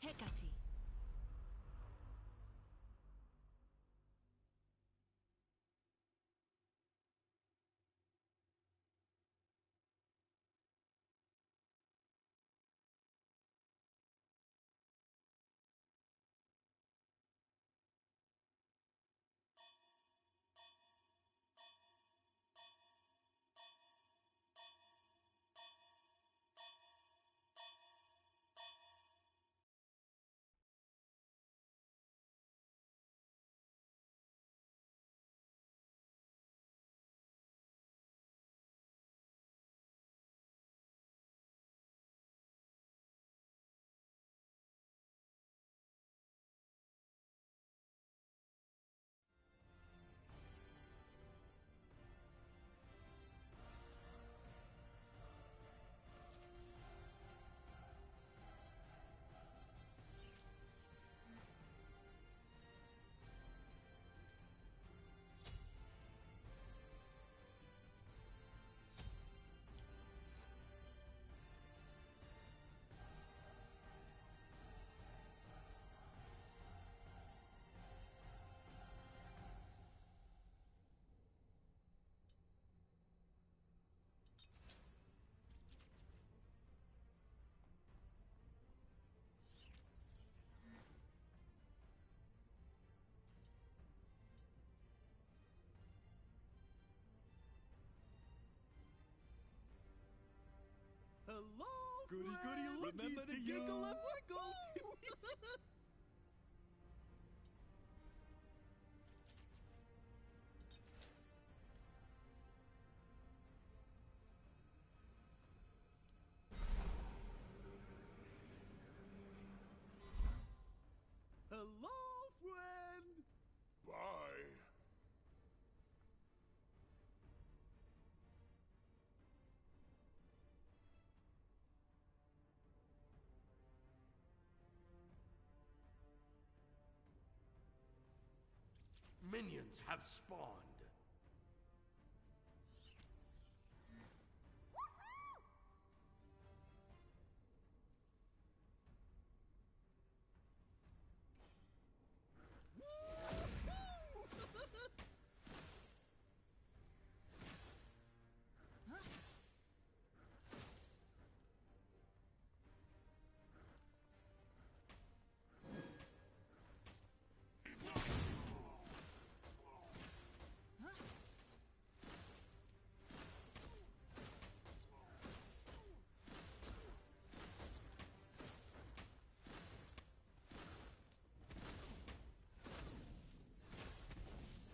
Hecate. Hello, Goody, friend. goody, Remember to lookies to giggle you. and wiggle. Hello, friend. Bye. Minions have spawned.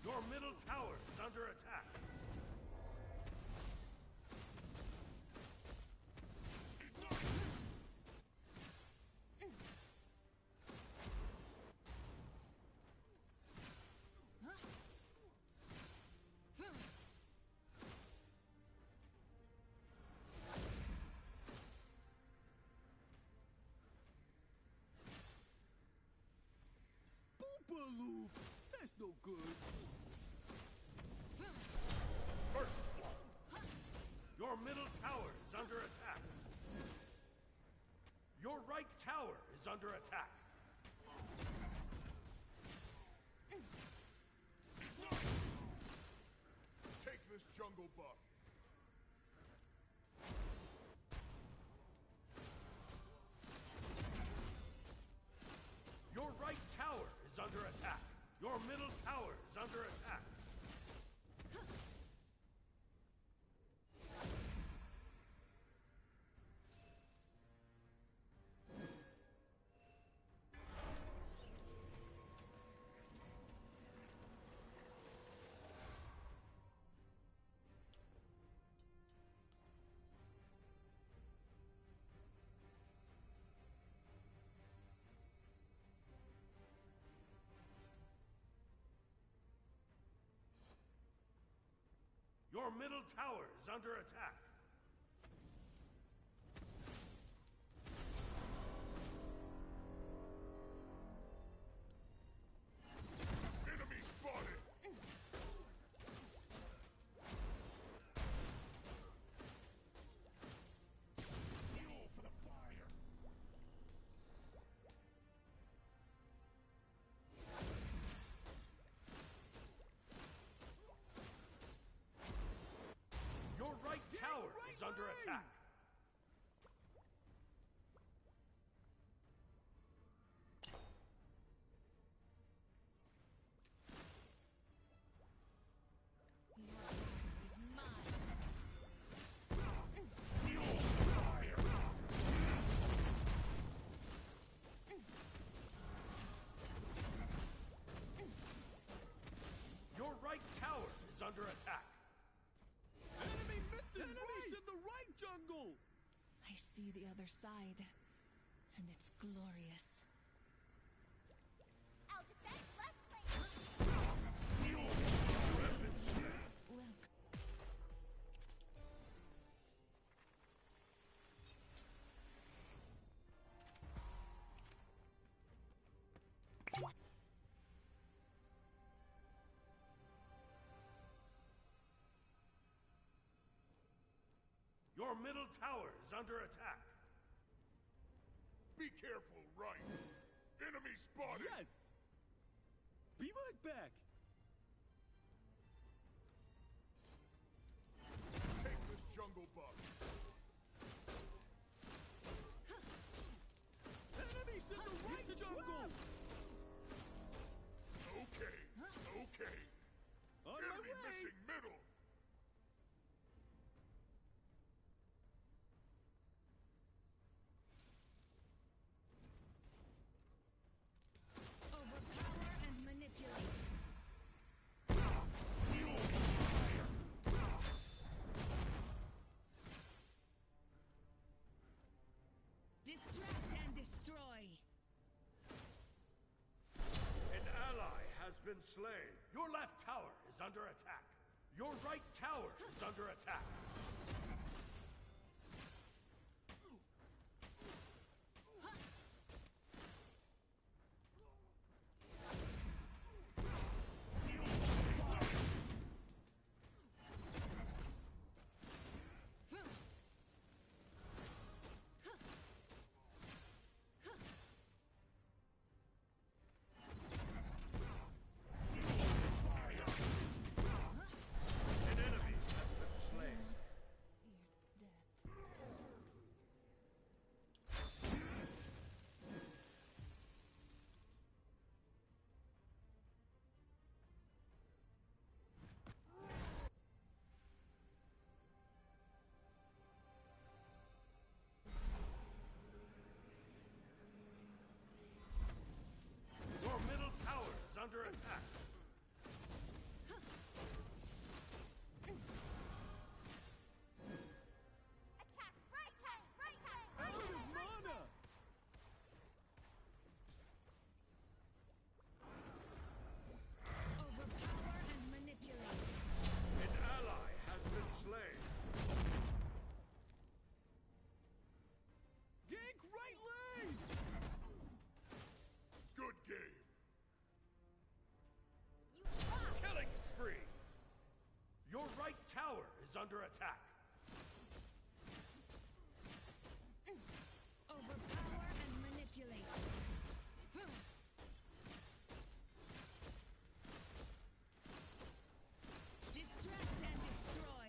Your middle tower is under attack. Boopaloops. That's no good. First blood. Your middle tower is under attack. Your right tower is under attack. Take this jungle buff. Your right tower is under attack. Your middle tower is under attack. Your middle tower is under attack. Enemy spotted. Fuel for the fire. under attack. Enemy missing! Enemies in the right jungle! I see the other side, and it's glorious. Our defense left flank. Welcome. Your middle tower is under attack. Be careful, right? Enemy spotted! Yes! Be right back! Take this jungle buff. Enemies in the right jungle! Okay, okay. On my Enemy way! missing middle. Overpower and manipulate. Distract and destroy. An ally has been slain. Your left tower is under attack. Your right tower is under attack. An enemy has been slain. Feared death. Your middle tower is under attack. Attack right hand, right hand, Out right of hand, right mana! hand. Overpower and manipulate. An ally has been slain. Gank right lane! Good game. You rock. Killing spree. Your right tower is under attack. Overpower and manipulate. Distract and destroy.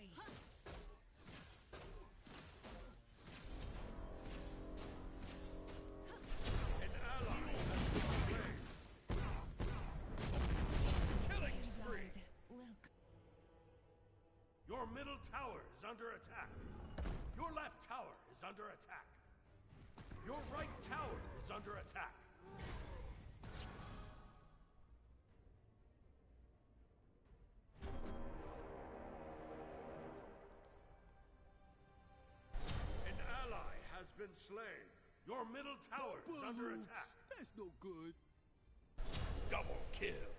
An ally has been slain. Killing spree. Welcome. Your middle tower is under attack. Your left tower is under attack. Your right tower is under attack. An ally has been slain. Your middle tower is under Balloons. attack. That's no good. Double kill.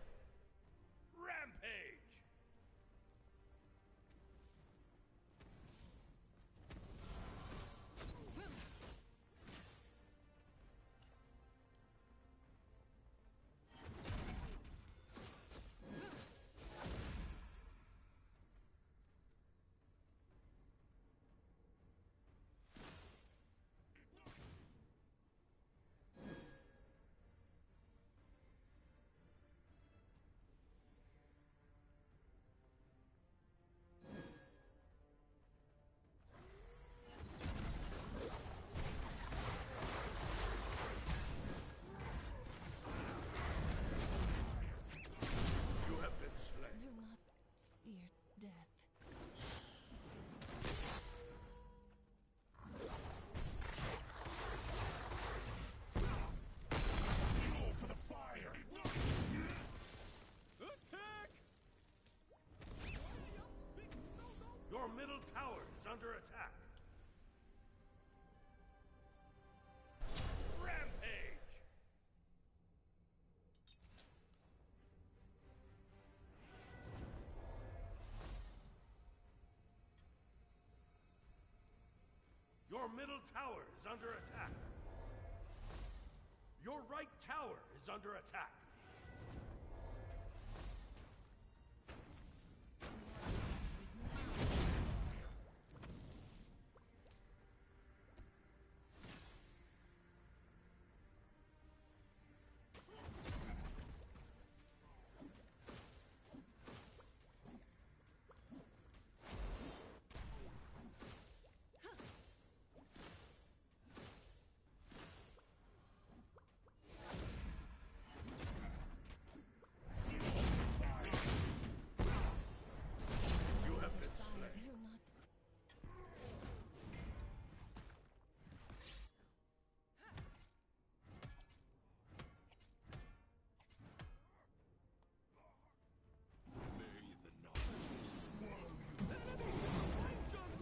Rampage. under attack. Rampage! Your middle tower is under attack. Your right tower is under attack.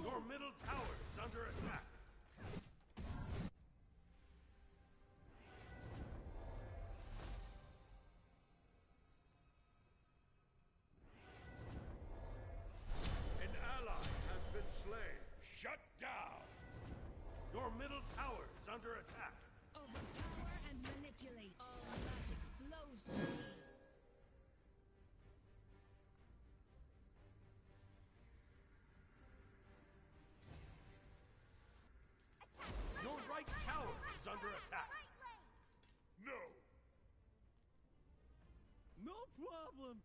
Your middle tower is under attack. An ally has been slain. Shut down. Your middle tower is under attack. Overpower and manipulate. All magic flows to me. Your right tower is under attack. Right lane. No! No problem.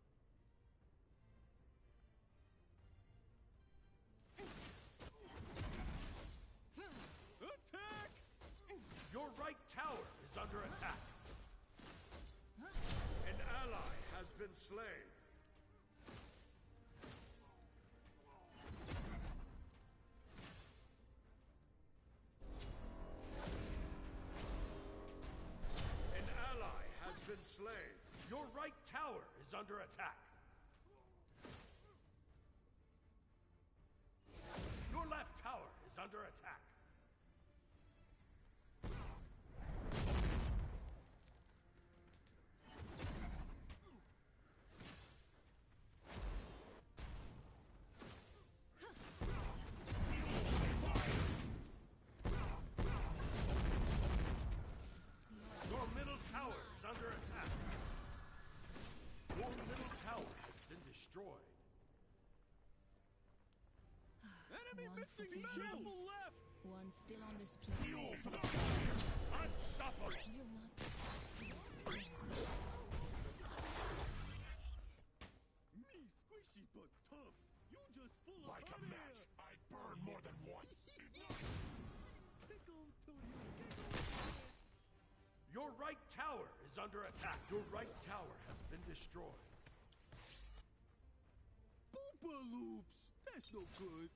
Attack! Your right tower is under attack. An ally has been slain. An ally has been slain. Your right tower is under attack. Your left tower is under attack. Your middle tower is under attack. Your middle tower has been destroyed. Enemy One missing for metal! days. Left! One still on this planet. Unstoppable! Do not. Me squishy but tough. You just full of Like a hot match, air. I burn more than once. Pickles to you. Giggles. Your right tower is under attack. Your right tower has been destroyed. Boopa loops. That's no good.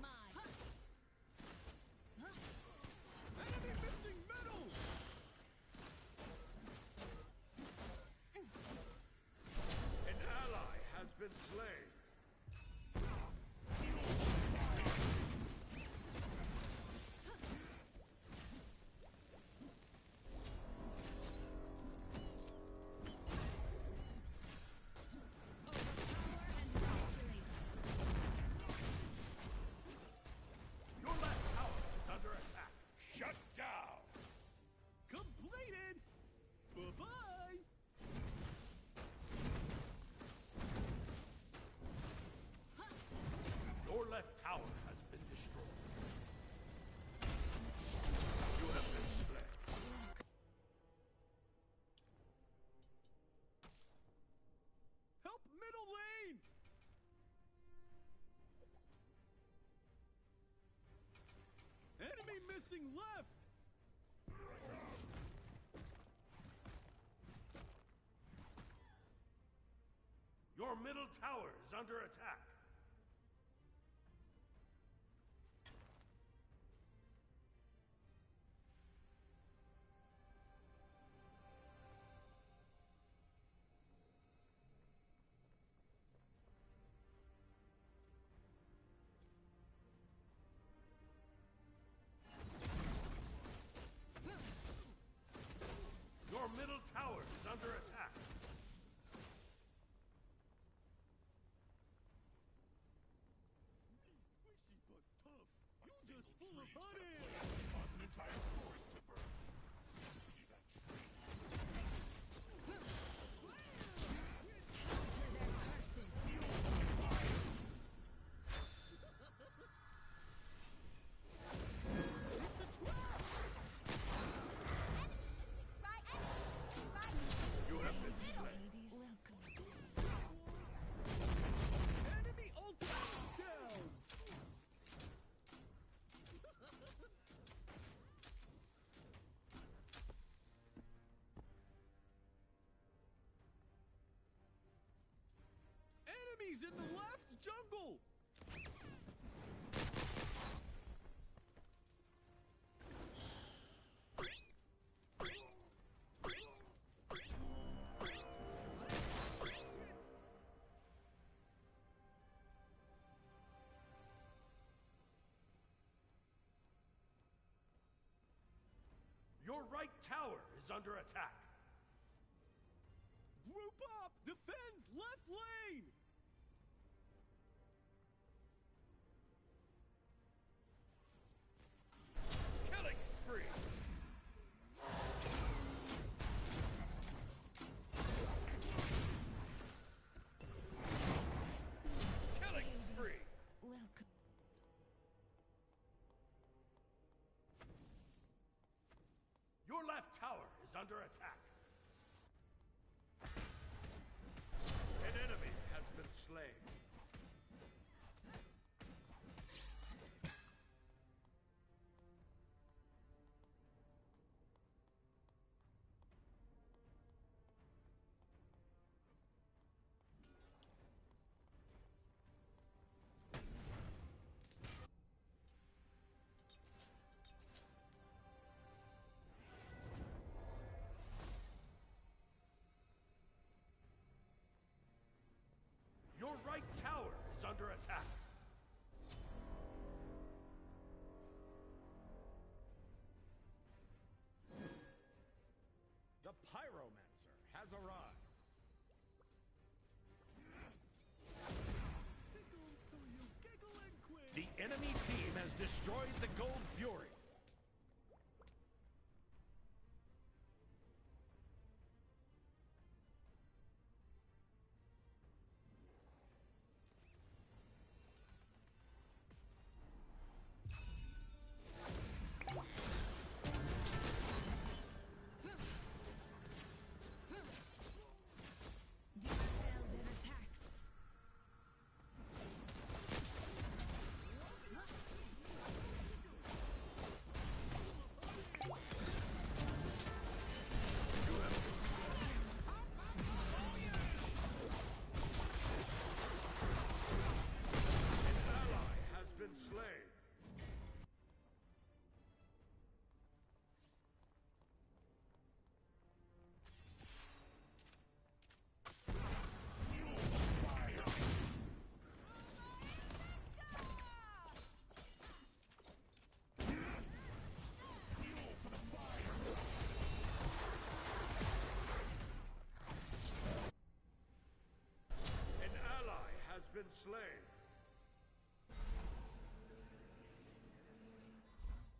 Mine. Enemy missing metal! An ally has been slain. Overpower and manipulate. Your left tower is under attack. Shut down. Completed! Bye-bye! Your left tower has been destroyed. You have been slain. Help middle lane! Enemy missing left! Your middle tower is under attack. Your middle tower is under attack. Squishy but tough. You just full of hot air. Cause an entire forest to burn. Be that tree. It's a trap. You have been slain. Ladies, welcome. Enemy ultimate down. Enemies in the left jungle. Your right tower is under attack. Group up. Defend left lane. Killing spree. Killing spree. Welcome. Your left tower is under attack. An enemy has been slain. Your right tower is under attack. The Pyromancer has arrived. Pickles till you giggle and quit. The enemy team has destroyed the Gold Fury. Dispel their attacks. An ally has been slain. An ally has been slain.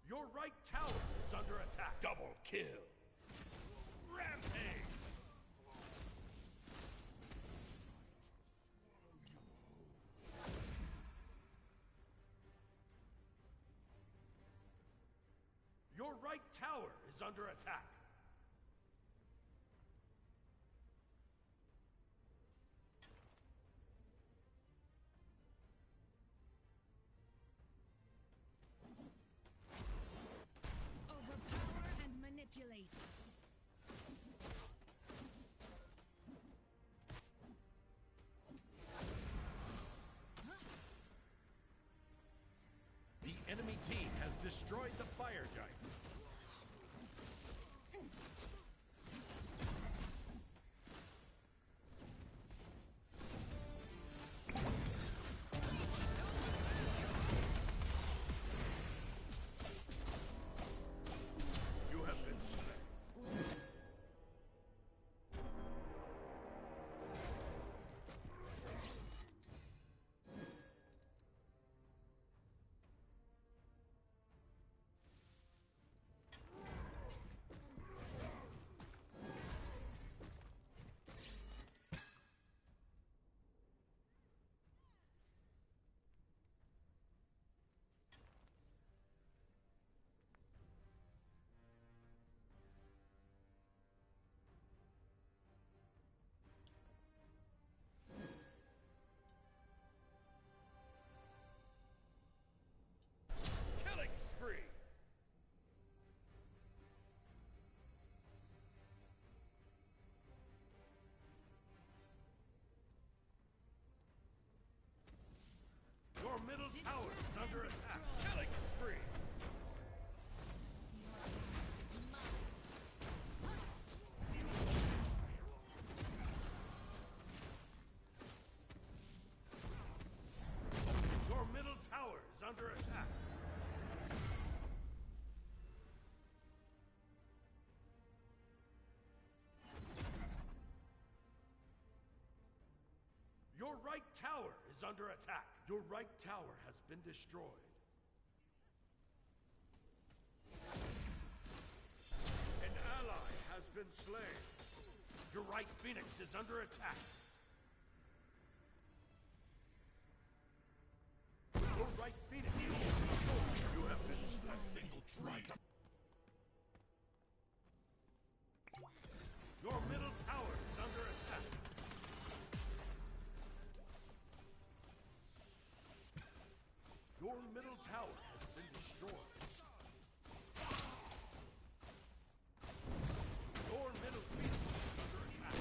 Your right tower is under attack. Double kill. Rampage. Your right tower is under attack. Overpower and manipulate. Your right tower is under attack. Your right tower has been destroyed. An ally has been slain. Your right Phoenix is under attack. Your right Phoenix is destroyed. You have been stuck single tree. Your middle tower is under attack. Your middle tower has been destroyed. Your middle Phoenix is under attack.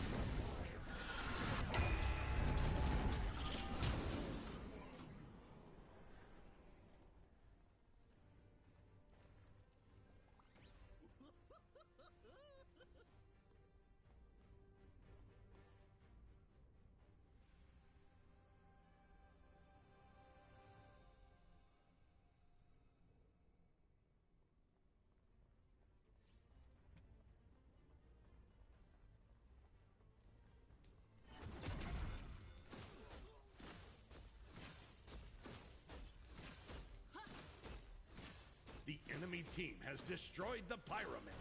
The enemy team has destroyed the pyramid.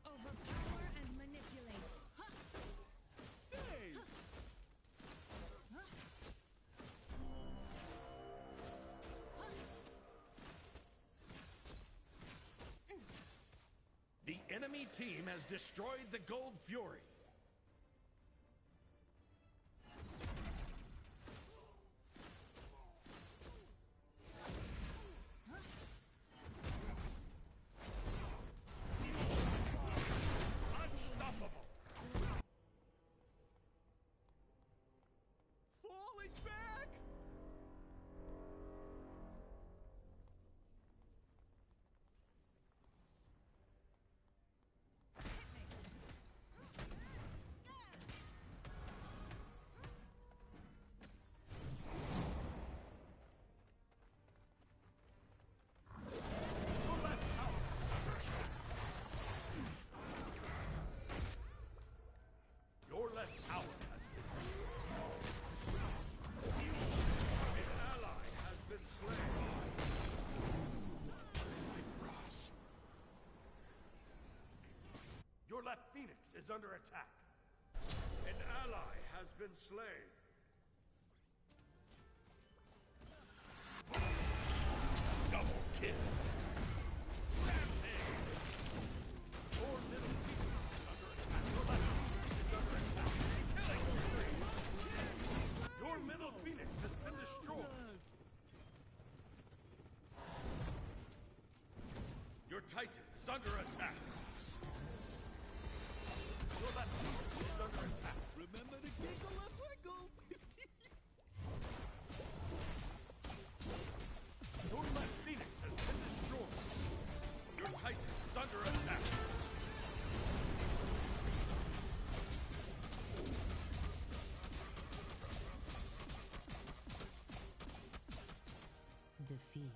Overpower and manipulate. Thanks! The enemy team has destroyed the Gold Fury. Unstoppable. Falling back! Your left tower is under attack. Your left tower has been destroyed. An ally has been slain. Your left Phoenix is under attack. An ally has been slain. Double kill. Rampage. Your middle Phoenix is under attack. Your left Phoenix is under attack. Killing spree. Your middle Phoenix has been destroyed. Your Titan is under attack. Your left Phoenix is under attack. Remember to giggle and wiggle! Your left Phoenix has been destroyed. Your Titan is under attack. Defeat.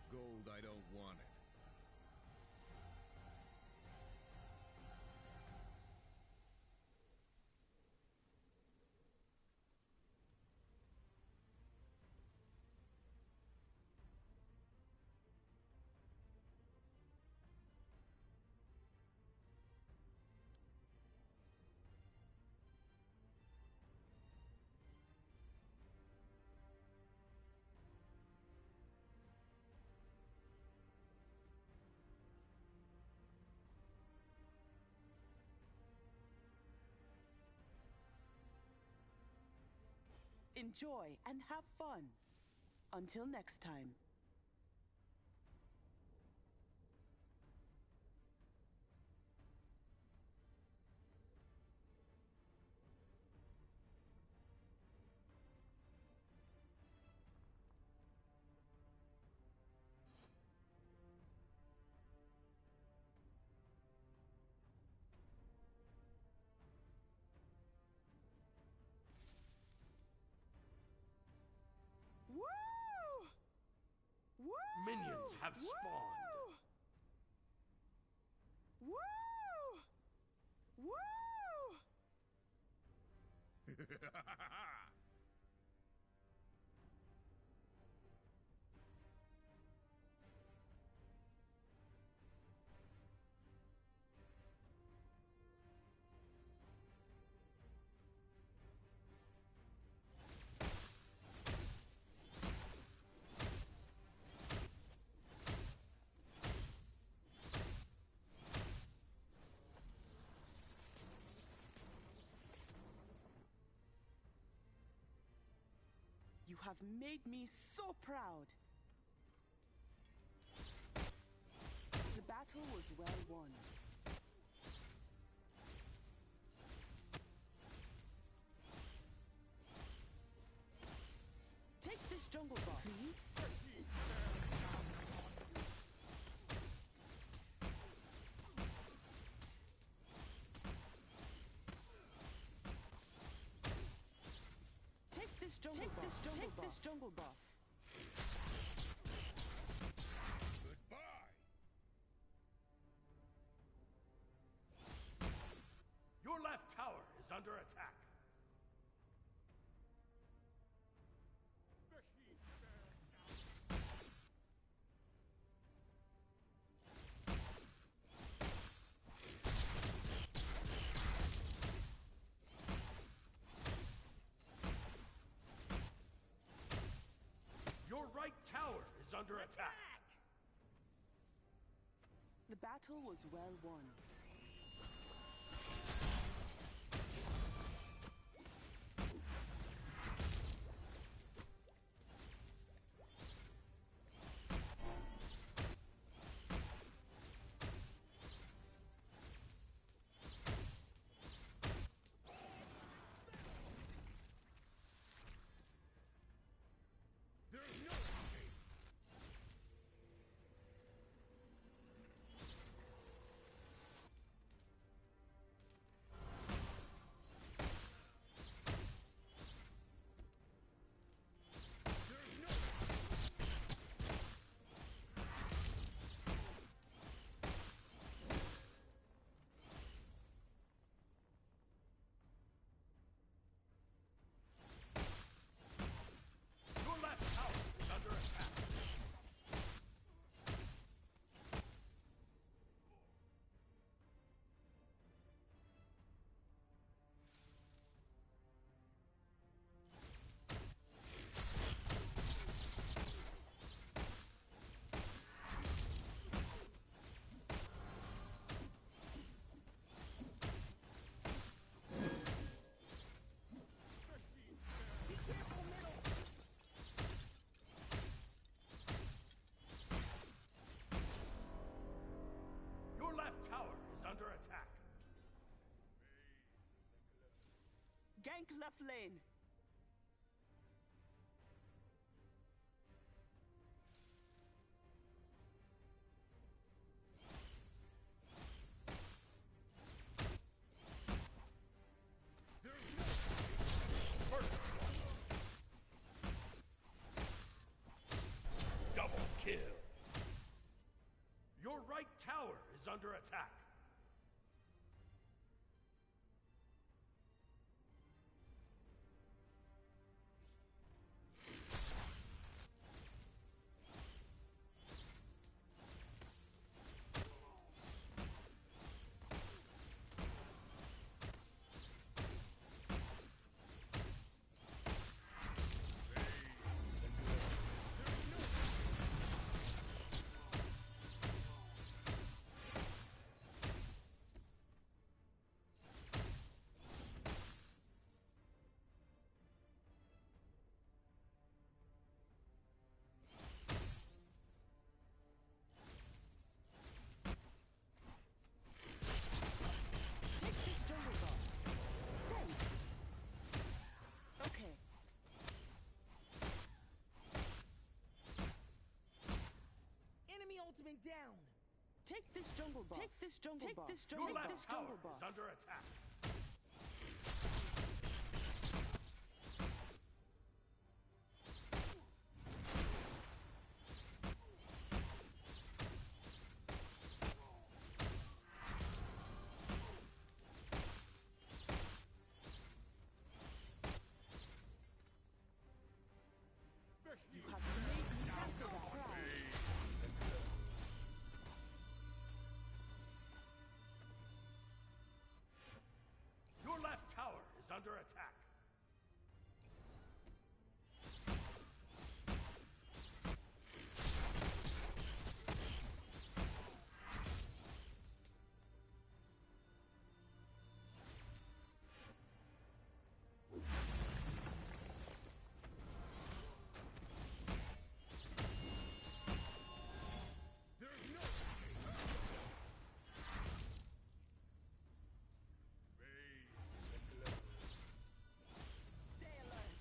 Gold, I don't want it. Enjoy and have fun. Until next time. Woo! Woo! Minions have spawned. Woo! Woo! You have made me so proud. The battle was well won. Take this jungle buff, please. Take this jungle buff. Goodbye! Your left tower is under attack. The heat bears out. Your right tower is under attack. The battle was well won. There is no escape! There is no Your left tower is under attack. Your left tower is under attack. Gank left lane. There is no escape! First blood. Double kill. under attack. Ultimate down. Take this jungle buff. Take this jungle buff. Take this Your jungle left buff. tower is under attack. You have made me so proud. Your left tower is under attack. Stay alert.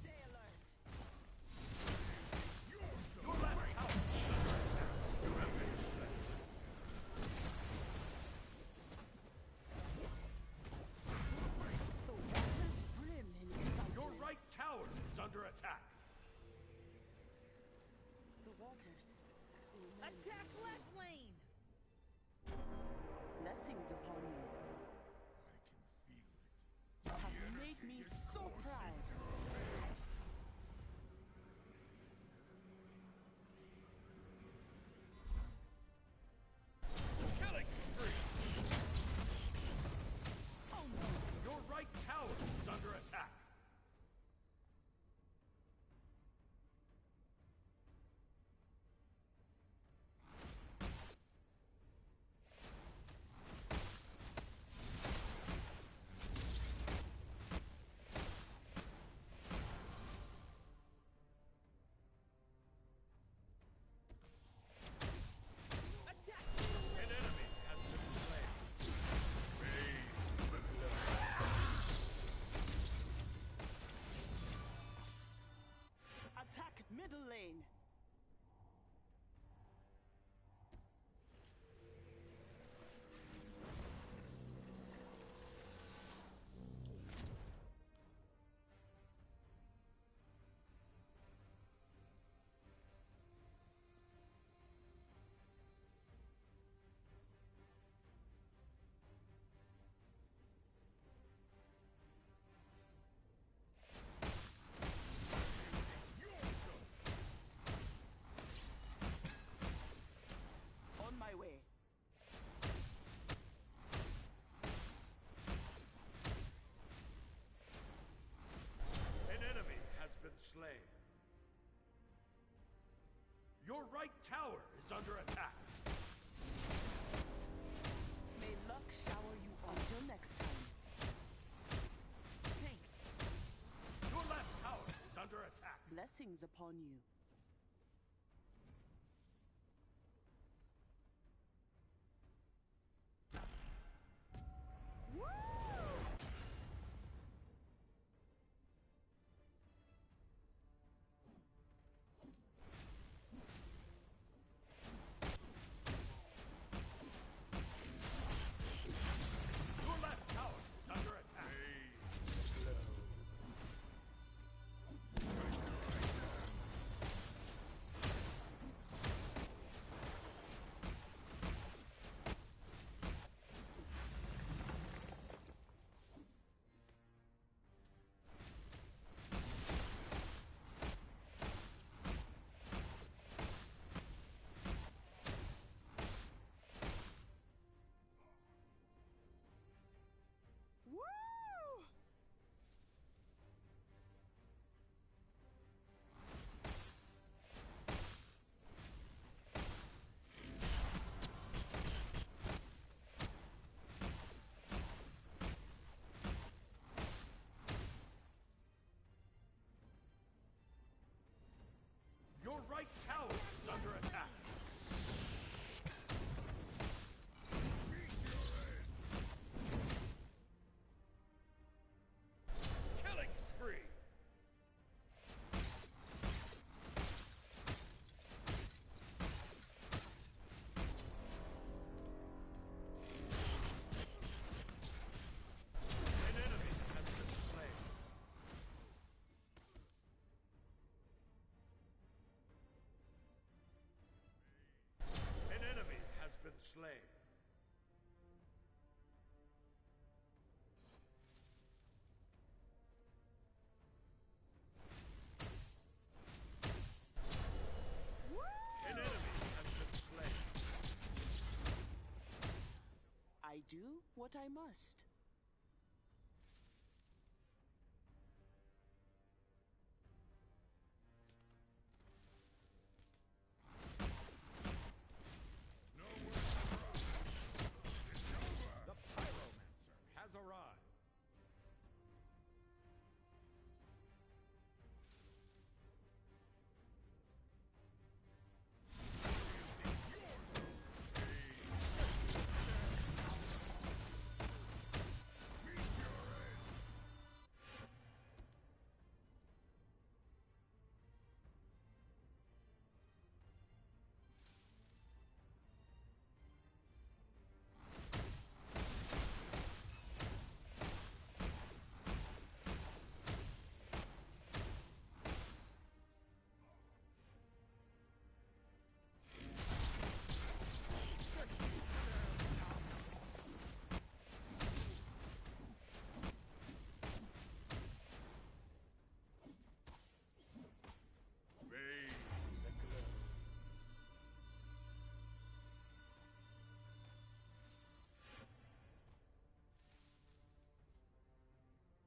Stay alert. Your left tower is under attack. You have been slain. The waters brim in excitement. Your right tower is under attack. The waters. Attack left lane. Blessings upon you. I can feel it. You have made me so proud. Killing spree. Oh no. Your right tower is under attack. Attack. An enemy has been slain. Attack middle lane. On my way. An enemy has been slain. Your right tower is under attack. May luck shower you Blessings upon you. Your left tower is under attack. Woo! Your right tower is under attack. Killing spree. An enemy has been slain. An enemy has been slain. An enemy has been slain. I do what I must. The Pyromancer has arrived.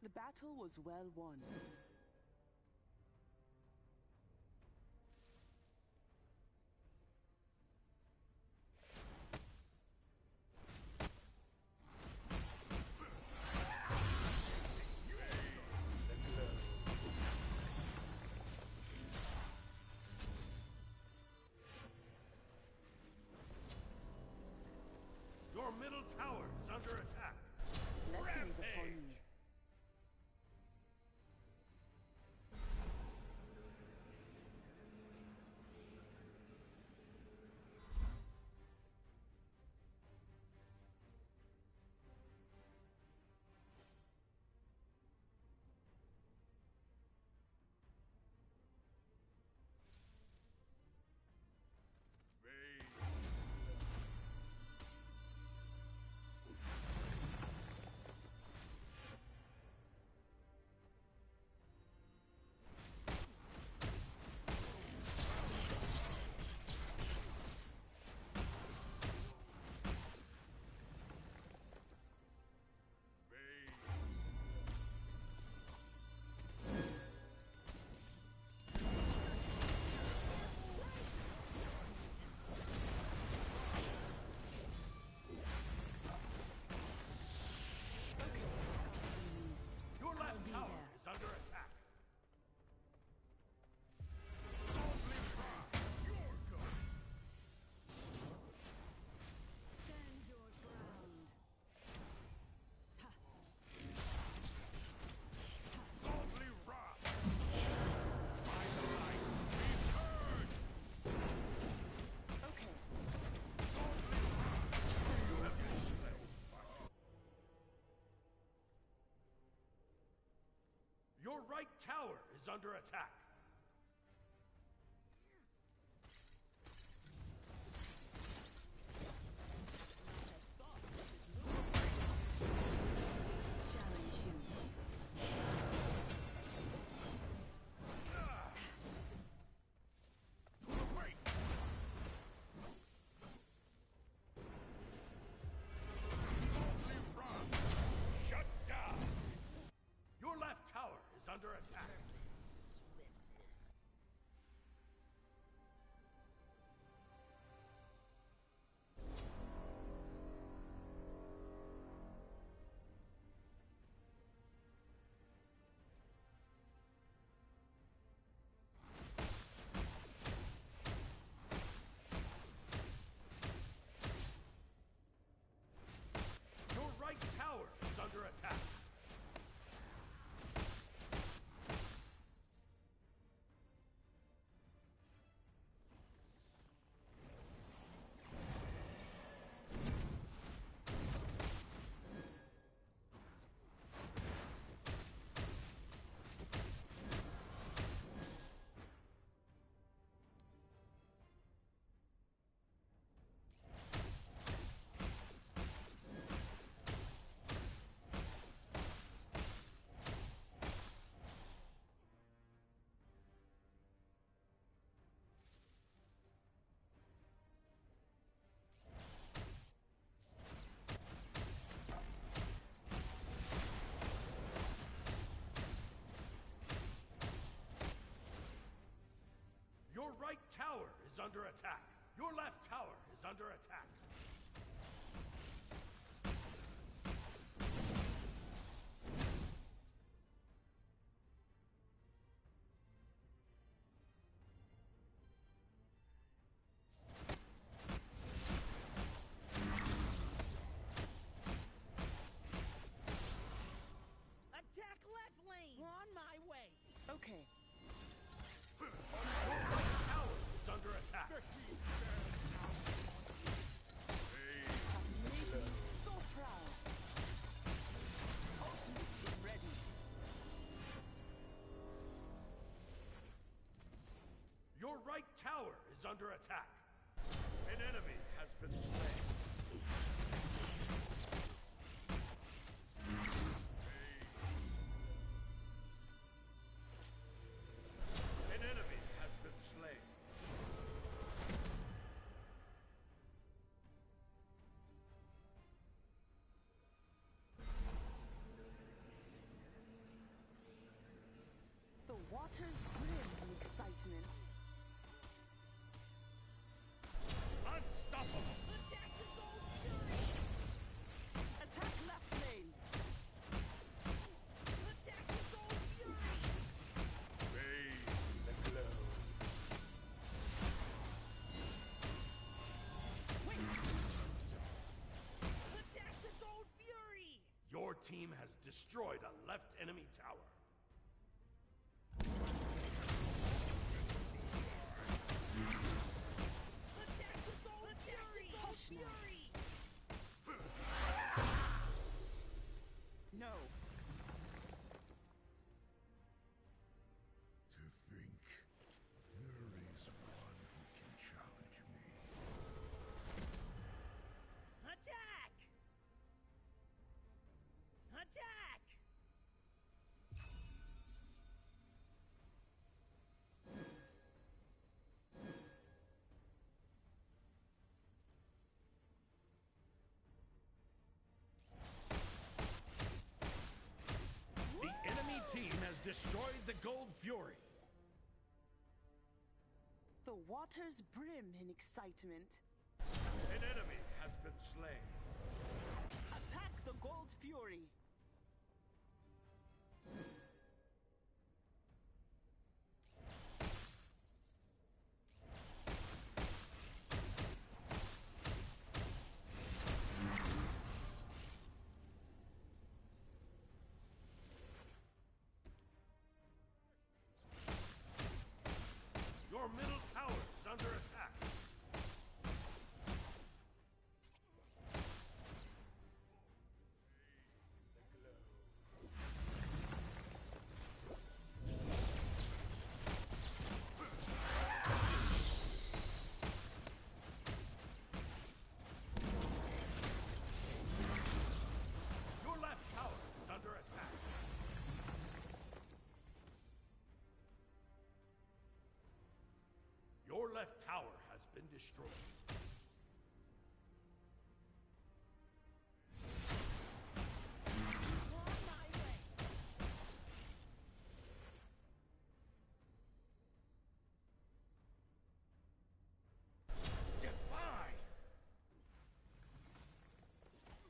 The battle was well won. Your middle tower is under attack. Blessings upon Rampage. you. Your right tower is under attack. Challenge you. Shut down. Your left tower is under attack. Your right tower is under attack. Your right tower is under attack. Your left tower is under attack. Attack left lane! On my way! Okay. Your right tower is under attack. Have made me so proud. Ultimate is ready. Your right tower is under attack. An enemy has been slain. An enemy has been slain. The waters brim in excitement. Unstoppable. Attack the gold fury! Attack left lane. Attack the gold fury! The glow. Attack the gold fury! Your team has destroyed a left enemy tower. Attack the gold fury! No. To think, there is one who can challenge me. Attack! Attack! The enemy team has destroyed the Gold Fury. The waters brim in excitement. An enemy has been slain. Attack the Gold Fury. Your middle tower is under attack. left tower has been destroyed. Defy!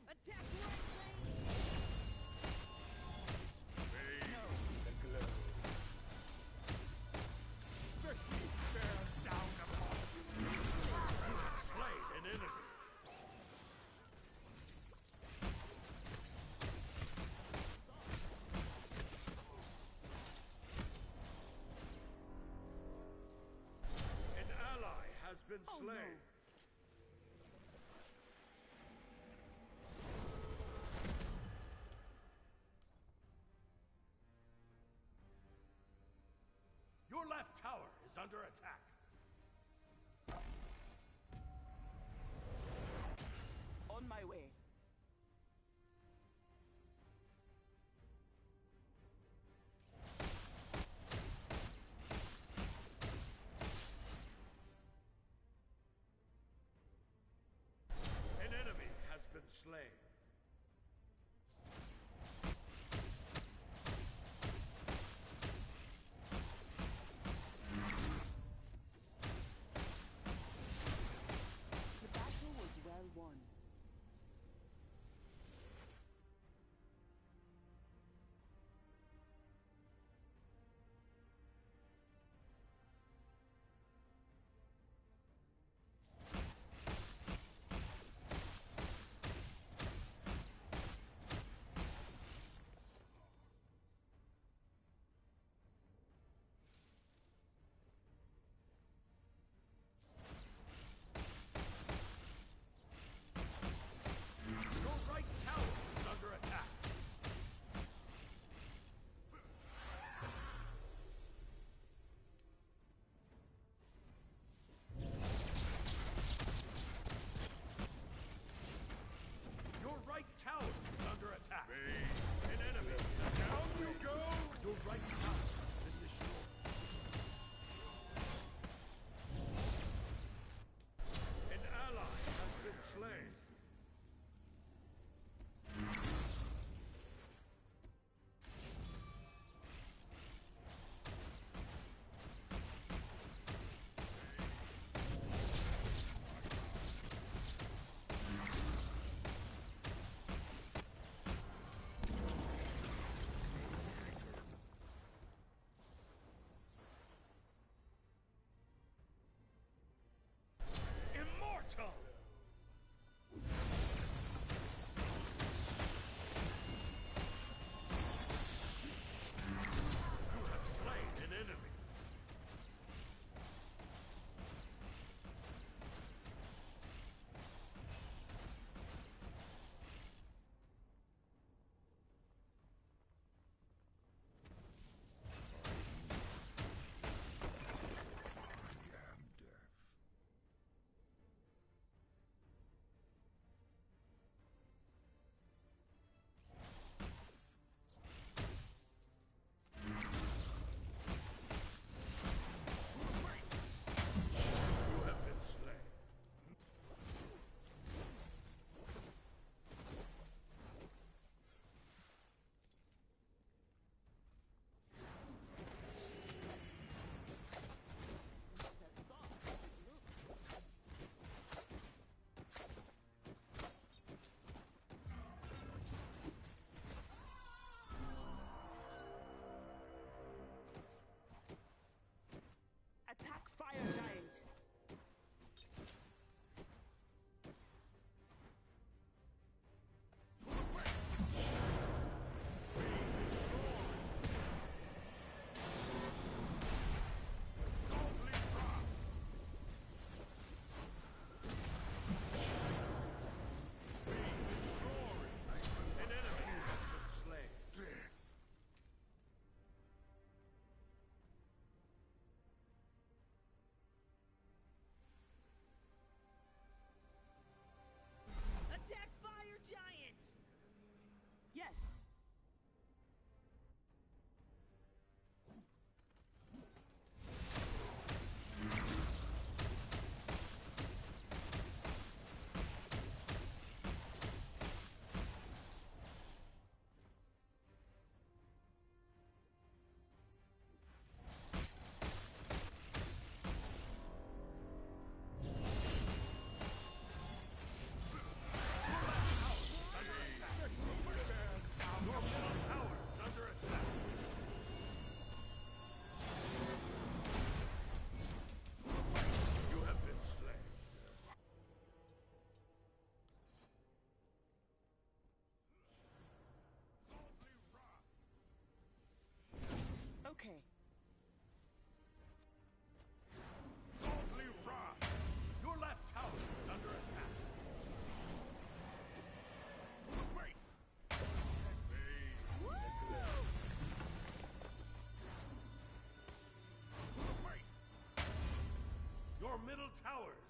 Attack right lane! The glow. The heat bears down upon you. You have slain an enemy. An ally has been slain. Your left tower is under attack. On my way. An enemy has been slain. The battle was well won.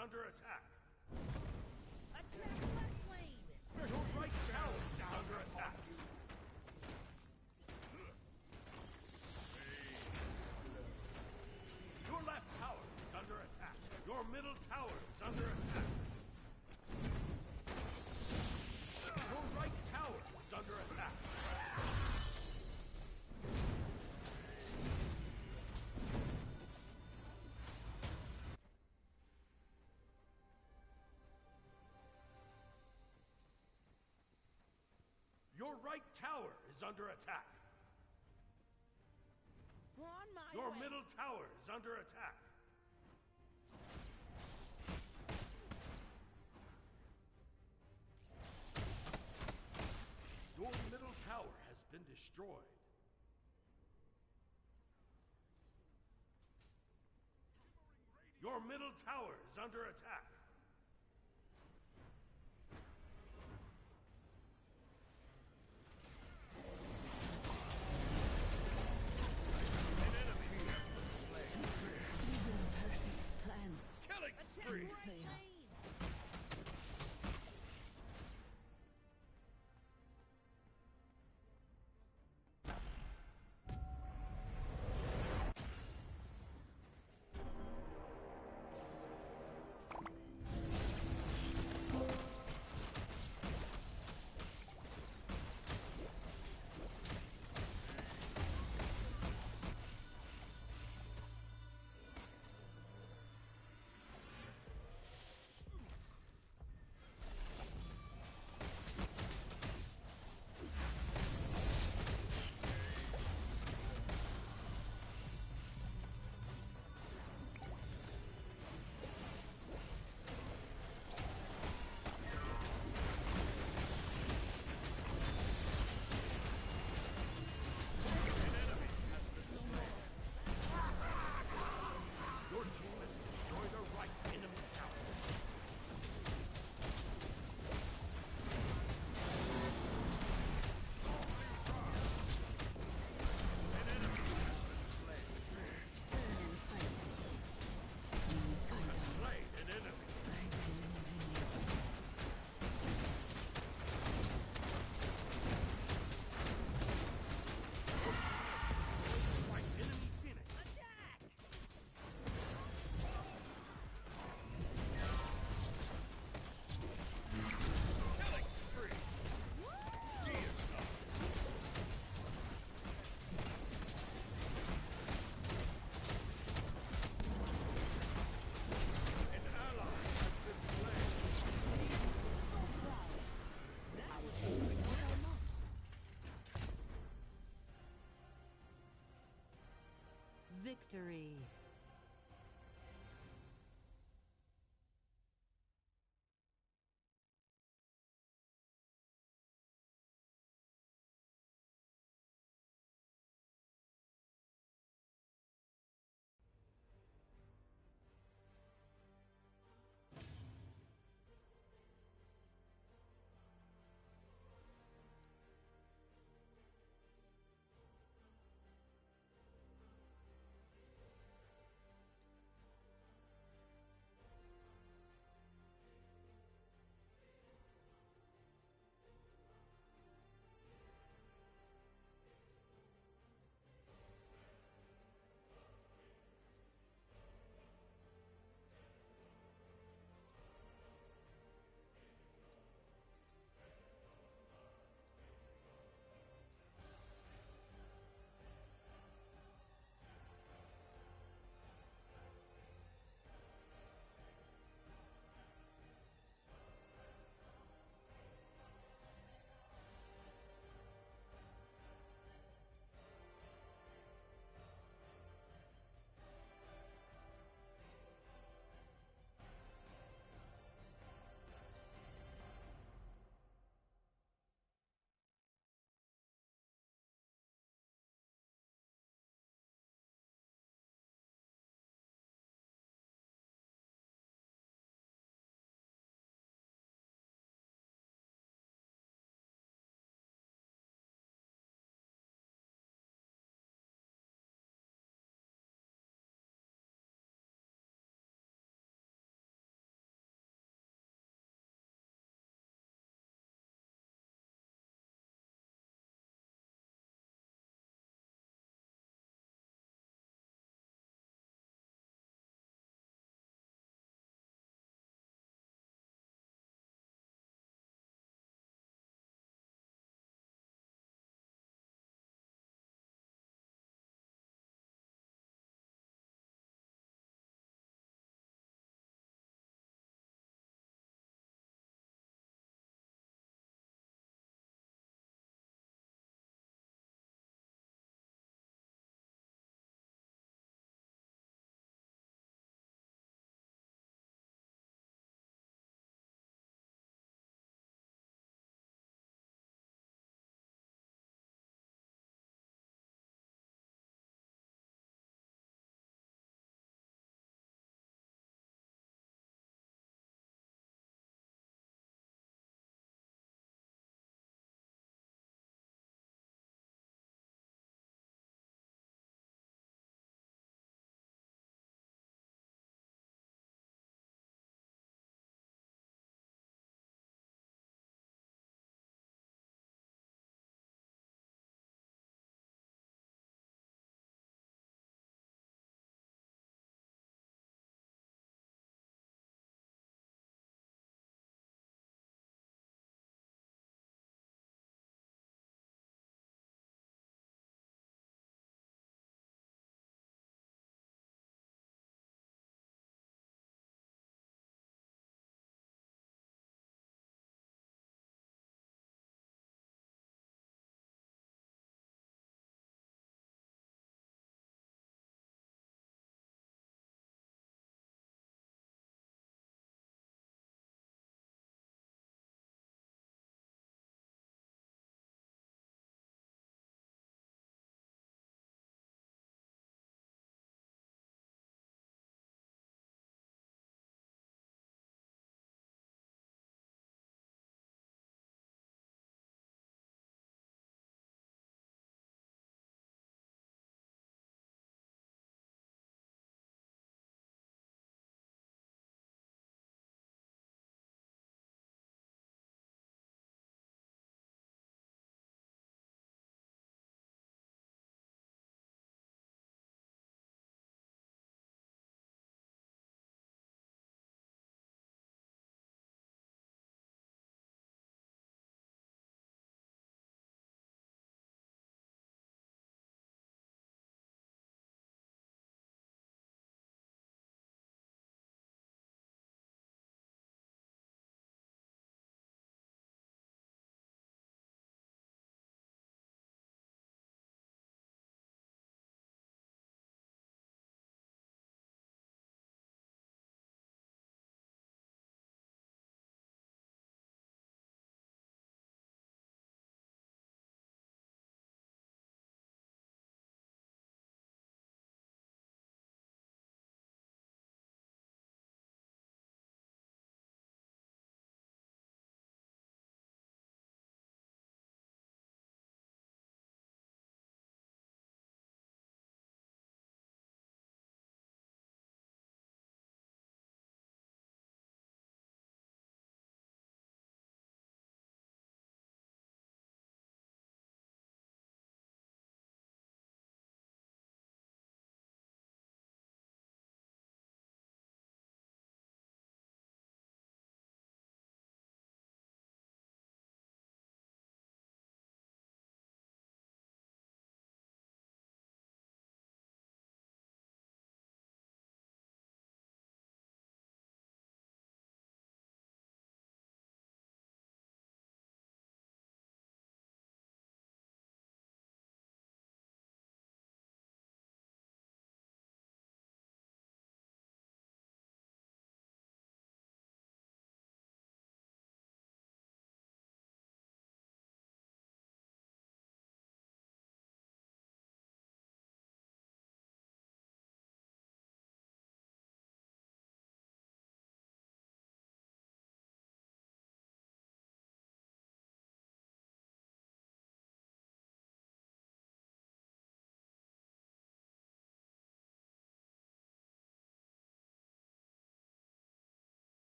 under attack. Attack left lane! Your right tower is under attack. Your left tower is under attack. Your middle tower is under attack. Your right tower is under attack. Your right tower is under attack. On my Your way! middle tower is under attack. Your middle tower has been destroyed. Your middle tower is under attack. An enemy has been slain. Perfect plan. Killing Attack spree. right lane! Your team has destroyed a right enemy's tower. An enemy has been slain. Turn and fight. Please find out. Slain an enemy. I believe in you. Right enemy Phoenix. Attack! Killing spree. Deicide. An ally has been slain. That was only What I lost. Victory.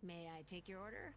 May I take your order?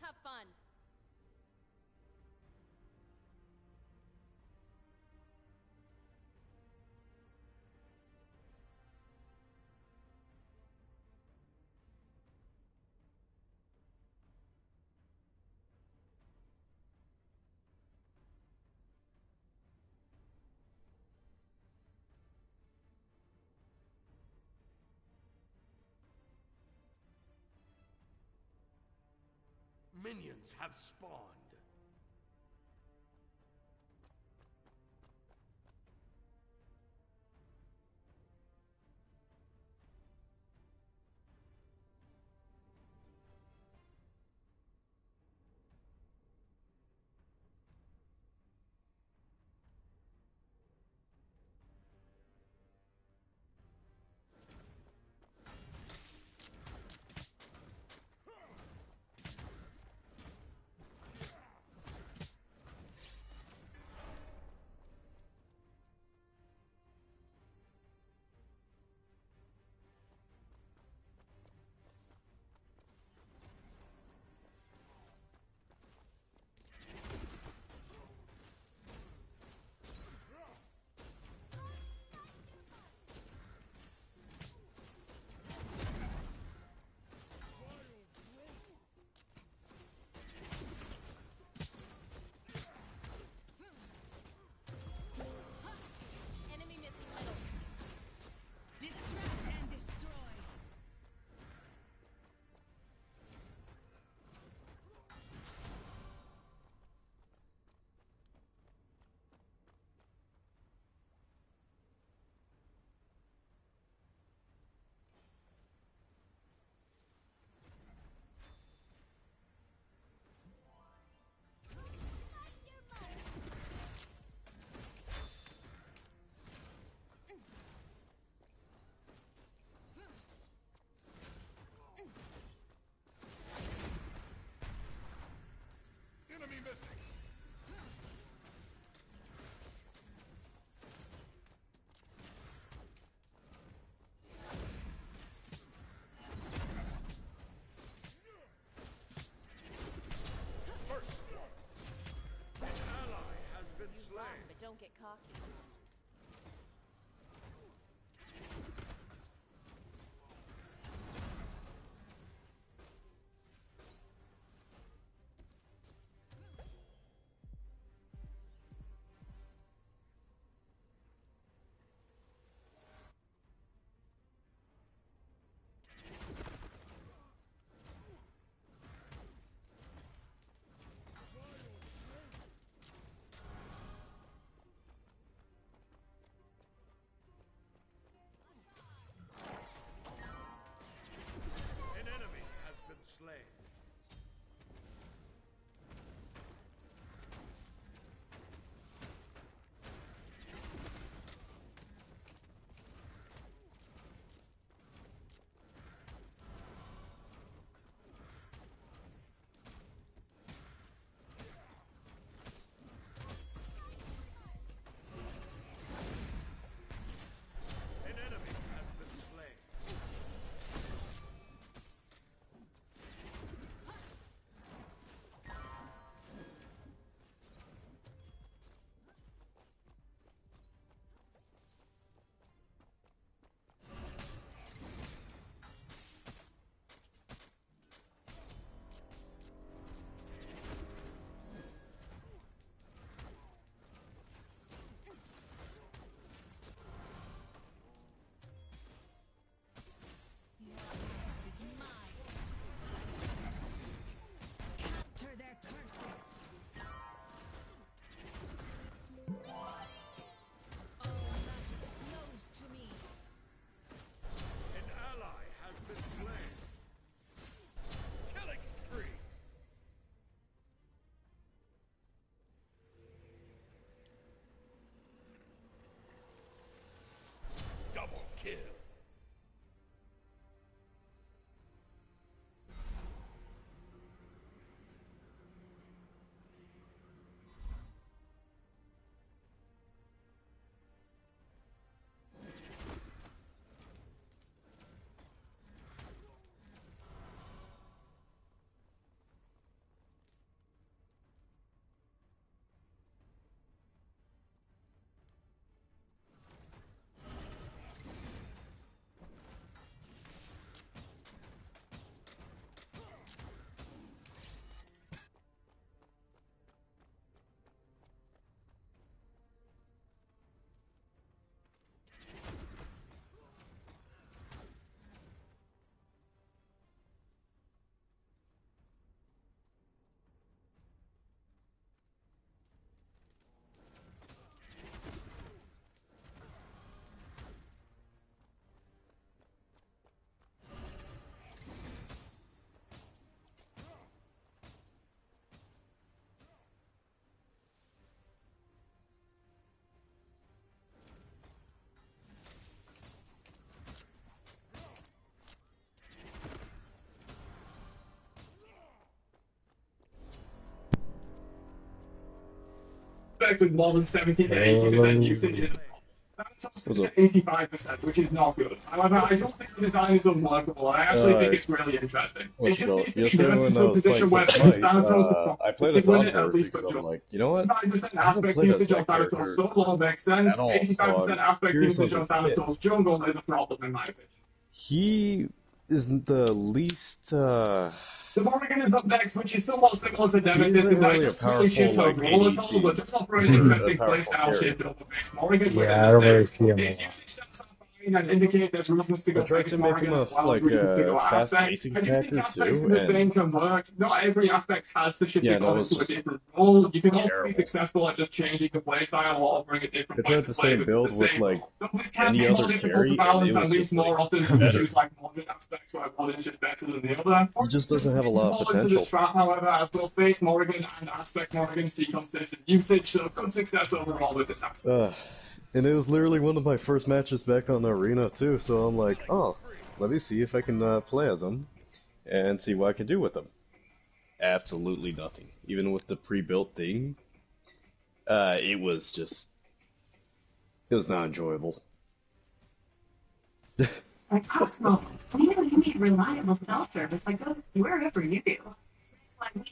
Have fun. Minions have spawned. kill. With more than 70 to 80% usage is that's 85%, which is not good. However, I don't think the design is unworkable. I actually think it's really interesting. It just needs to be diverted into a position where Thanatos is I played as with it at Encore least because for I'm like, you know what? 85% I haven't aspect played as usage on that Thanatos character solo makes sense. at all, so 85% I'm aspect curious usage on on his kit. Thanatos jungle is a problem in my opinion. He isn't the least, The Morrigan is up next, which is somewhat similar to Nemesis isn't in that really it a doesn't really shift powerful, like, overall at all, but ADC. does offer an interesting A powerful playstyle carry. shift over base Morrigan within Yeah, I the don't really same. see him a Its lot. usage stats are fine and indicate there's reasons to I go tried base to make him Morrigan a, as well as like, reasons to go fast aspect. basic I do think attacker aspects too, in this game and can work. Not every aspect has to shift yeah, your no, god it's into a just different role. You can also be terrible. successful at just changing the playstyle or offering a different I way tried to the play same with build the with same like role. Though this can any be more other difficult to carry, and balance, it at was least just like more often you better. choose like modern aspects where one is just better than the other. He just doesn't have a Seems to lot of fall into this potential. trap, however, as both base Morrigan and aspect Morrigan see consistent usage, so good success overall with this aspect. And it was literally one of my first matches back on the arena too, so I'm like, oh, let me see if I can play as him and see what I can do with him. Absolutely nothing. Even with the pre-built thing, it was not enjoyable. Like Cosmo, we know you need reliable cell service that goes wherever you do. That's why we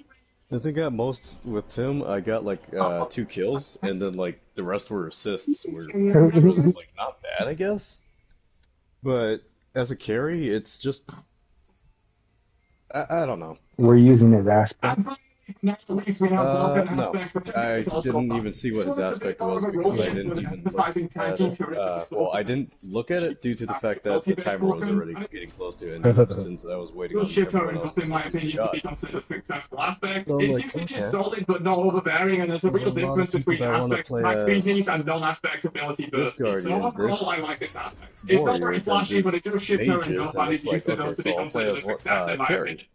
I think at most with Tim, I got like 2 kills, and then like the rest were assists, which is like not bad, I guess. But as a carry, it's just I don't know. We're using his aspect. Now at least we have broken No, aspects, which I is also didn't fun. even see what So his it's a aspect bit more was of a because I role didn't shift even emphasizing look at tanking it. to reduce Well, I didn't look at it due to the fact that the timer was already getting close to ending, since I was waiting on shift are everyone enough, else in my to opinion, to be shots. considered successful aspects. So I'm Its like, usage okay. is solid but not overbearing, and there's a There's real a lot of difference people between that wanna aspect play attack speed needs as and non-aspect ability this burst speed. So Guardian, overall, I this like this aspect. It's not very Warrior, then flashy, do but it does shift her mages, enough and and it's is used like, enough okay, to be so I'll play considered a as success, in my carry. opinion.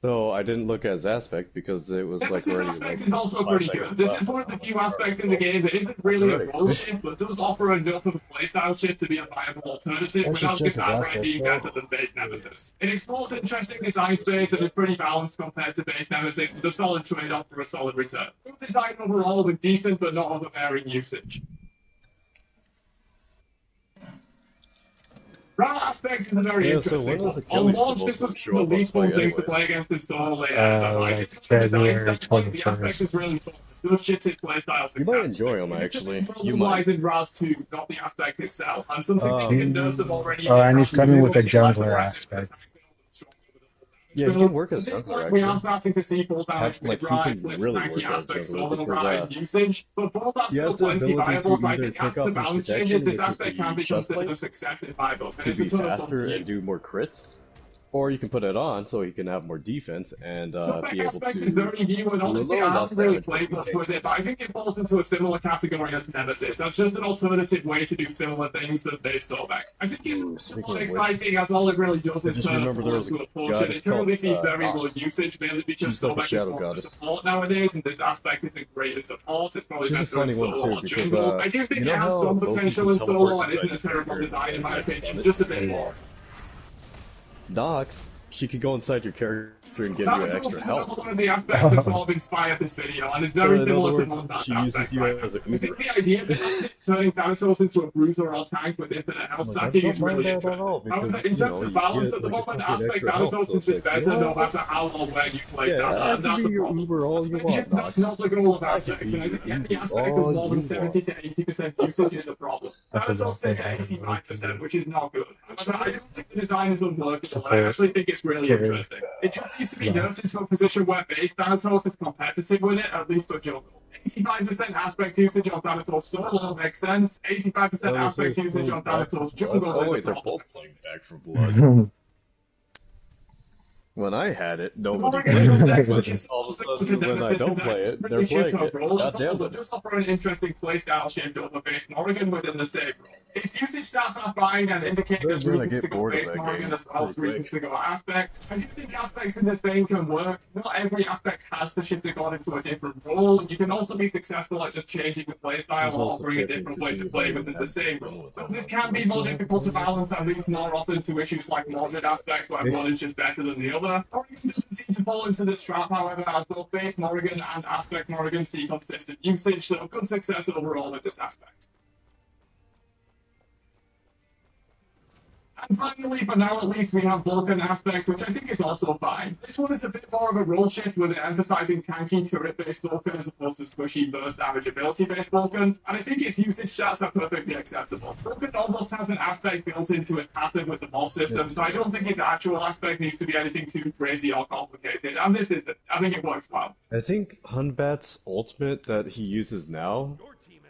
So I didn't look as aspect because it was like Nemesis already aspect like is also 5 pretty good. seconds This left. is one of the I'm few like, aspects in alright, the well, game that isn't that's really a already role good. shift, but does offer enough of a playstyle shift to be a viable alternative I should without check this his outright aspect, being though. better than base Nemesis. It explores interesting design space and is pretty balanced compared to base Nemesis, with a solid trade-off for a solid return. Good design overall with decent but not overbearing usage. Raw aspects is a very Yeah, so interesting when is one. On Achilles launch, this supposed was to show one of up the on least fun Smite things to anyways? play against this solo layout. I Like think from a design February standpoint, the aspect 21st. is really fun. It does shift his playstyle You successfully. might enjoy him, actually. You Lies might. in Raz 2, not the aspect itself, and some significant nerfs have already Oh, been and he's Raz's coming with a less jungler aggressive for aspect. attack build and stronger with a Yeah, he build. can work as At this jungler, point, we are actually. starting to see full damage Like, he mid-ride, can flips, really tanky work as aspects, jungler solo because ride usage, but both are he still has the plenty ability viable, to so I either think take after off the his balance protection changes, and this make aspect can the be chest considered a plate success in my book, and to it's a be ton of fun faster to and use. do more crits. Or you can put it on so he can have more defense and Some be able aspects to is very new, and do a honestly, little I less haven't really damage. played much with it, but I think it falls into a similar category as Nemesis. That's just an alternative way to do similar things that they saw back. I think it's Ooh, a speaking lot of which, exciting, as all it really does I is just turn a remember there pull was into a a push, and goddess it currently called sees very low Nox. usage, mainly because She's like a Sobek is shadow more of a goddess. support nowadays, and this aspect isn't great in support. It's probably She's a better in funny one solo too or because jungle. I do think you know it has how some Loki potential can in teleport solo, and inside isn't a your terrible character design in and my like stun opinion, it? just a bit more. Nox, she could go inside your character and give That you is extra also health. one of the aspects that sort of inspired this video, and it's So very in similar other to words, Mondat's she uses aspect you right now. as an I think Uber. the idea behind it, turning dinosaurs into a bruiser or a tank with infinite health Like, I stacking don't is mind really that at interesting. all However, because, in you terms know, of you balance get at the like a moment, fucking aspect extra health, dinosaurs so is it's just like, you better know no what, matter how or where you play yeah, that, I and can that's be a your problem. Uber all As you mentioned, want, that's not Nox. the goal of I can aspects, be and I your think any Uber aspect of all more than you 70 want. to 80% usage is a problem. Dinosaurs sits at 85%, which is not good. However, I don't think the design is unworkable. I actually think it's really interesting. It just needs to be nerfed into a position where base Thanatos is competitive with it, at least for jungle. 85% aspect usage on Thanatos solo makes sense. 85% Oh, so aspect he's usage playing on Back 4 Thanatos Blood? jungle Oh is a wait, they're problem. both playing Back 4 Blood. When I had it, nobody played it, but all of a sudden when I don't play it, they're playing it. God damn It it. does offer an interesting playstyle shift over base Morrigan within the same role. Its usage stats are fine and indicate Then there's again, I reasons to get go bored of base that Morrigan game as well as pretty reasons quick. to go aspect. I do think aspects in this vein can work. Not every aspect has to shift a god into a different role, and you can also be successful at just changing the I playstyle was or also offering a checking different to way see to if I play even within the had to same run role. with But them. this can Do I be more still have to difficult to run with balance and leads more often to issues like modded aspects where one is just better than the other. Morrigan doesn't seem to fall into this trap, however, as both base Morrigan and aspect Morrigan see consistent usage, so good success overall with this aspect. And finally, for now at least, we have Vulcan aspects, which I think is also fine. This one is a bit more of a role shift with it emphasizing tanky turret-based Vulcan as opposed to squishy burst damage ability-based Vulcan, and I think its usage stats are perfectly acceptable. Vulcan almost has an aspect built into his passive with the mob system, so I don't think its actual aspect needs to be anything too crazy or complicated, and this isn't. I think it works well. I think Hunbat's ultimate that he uses now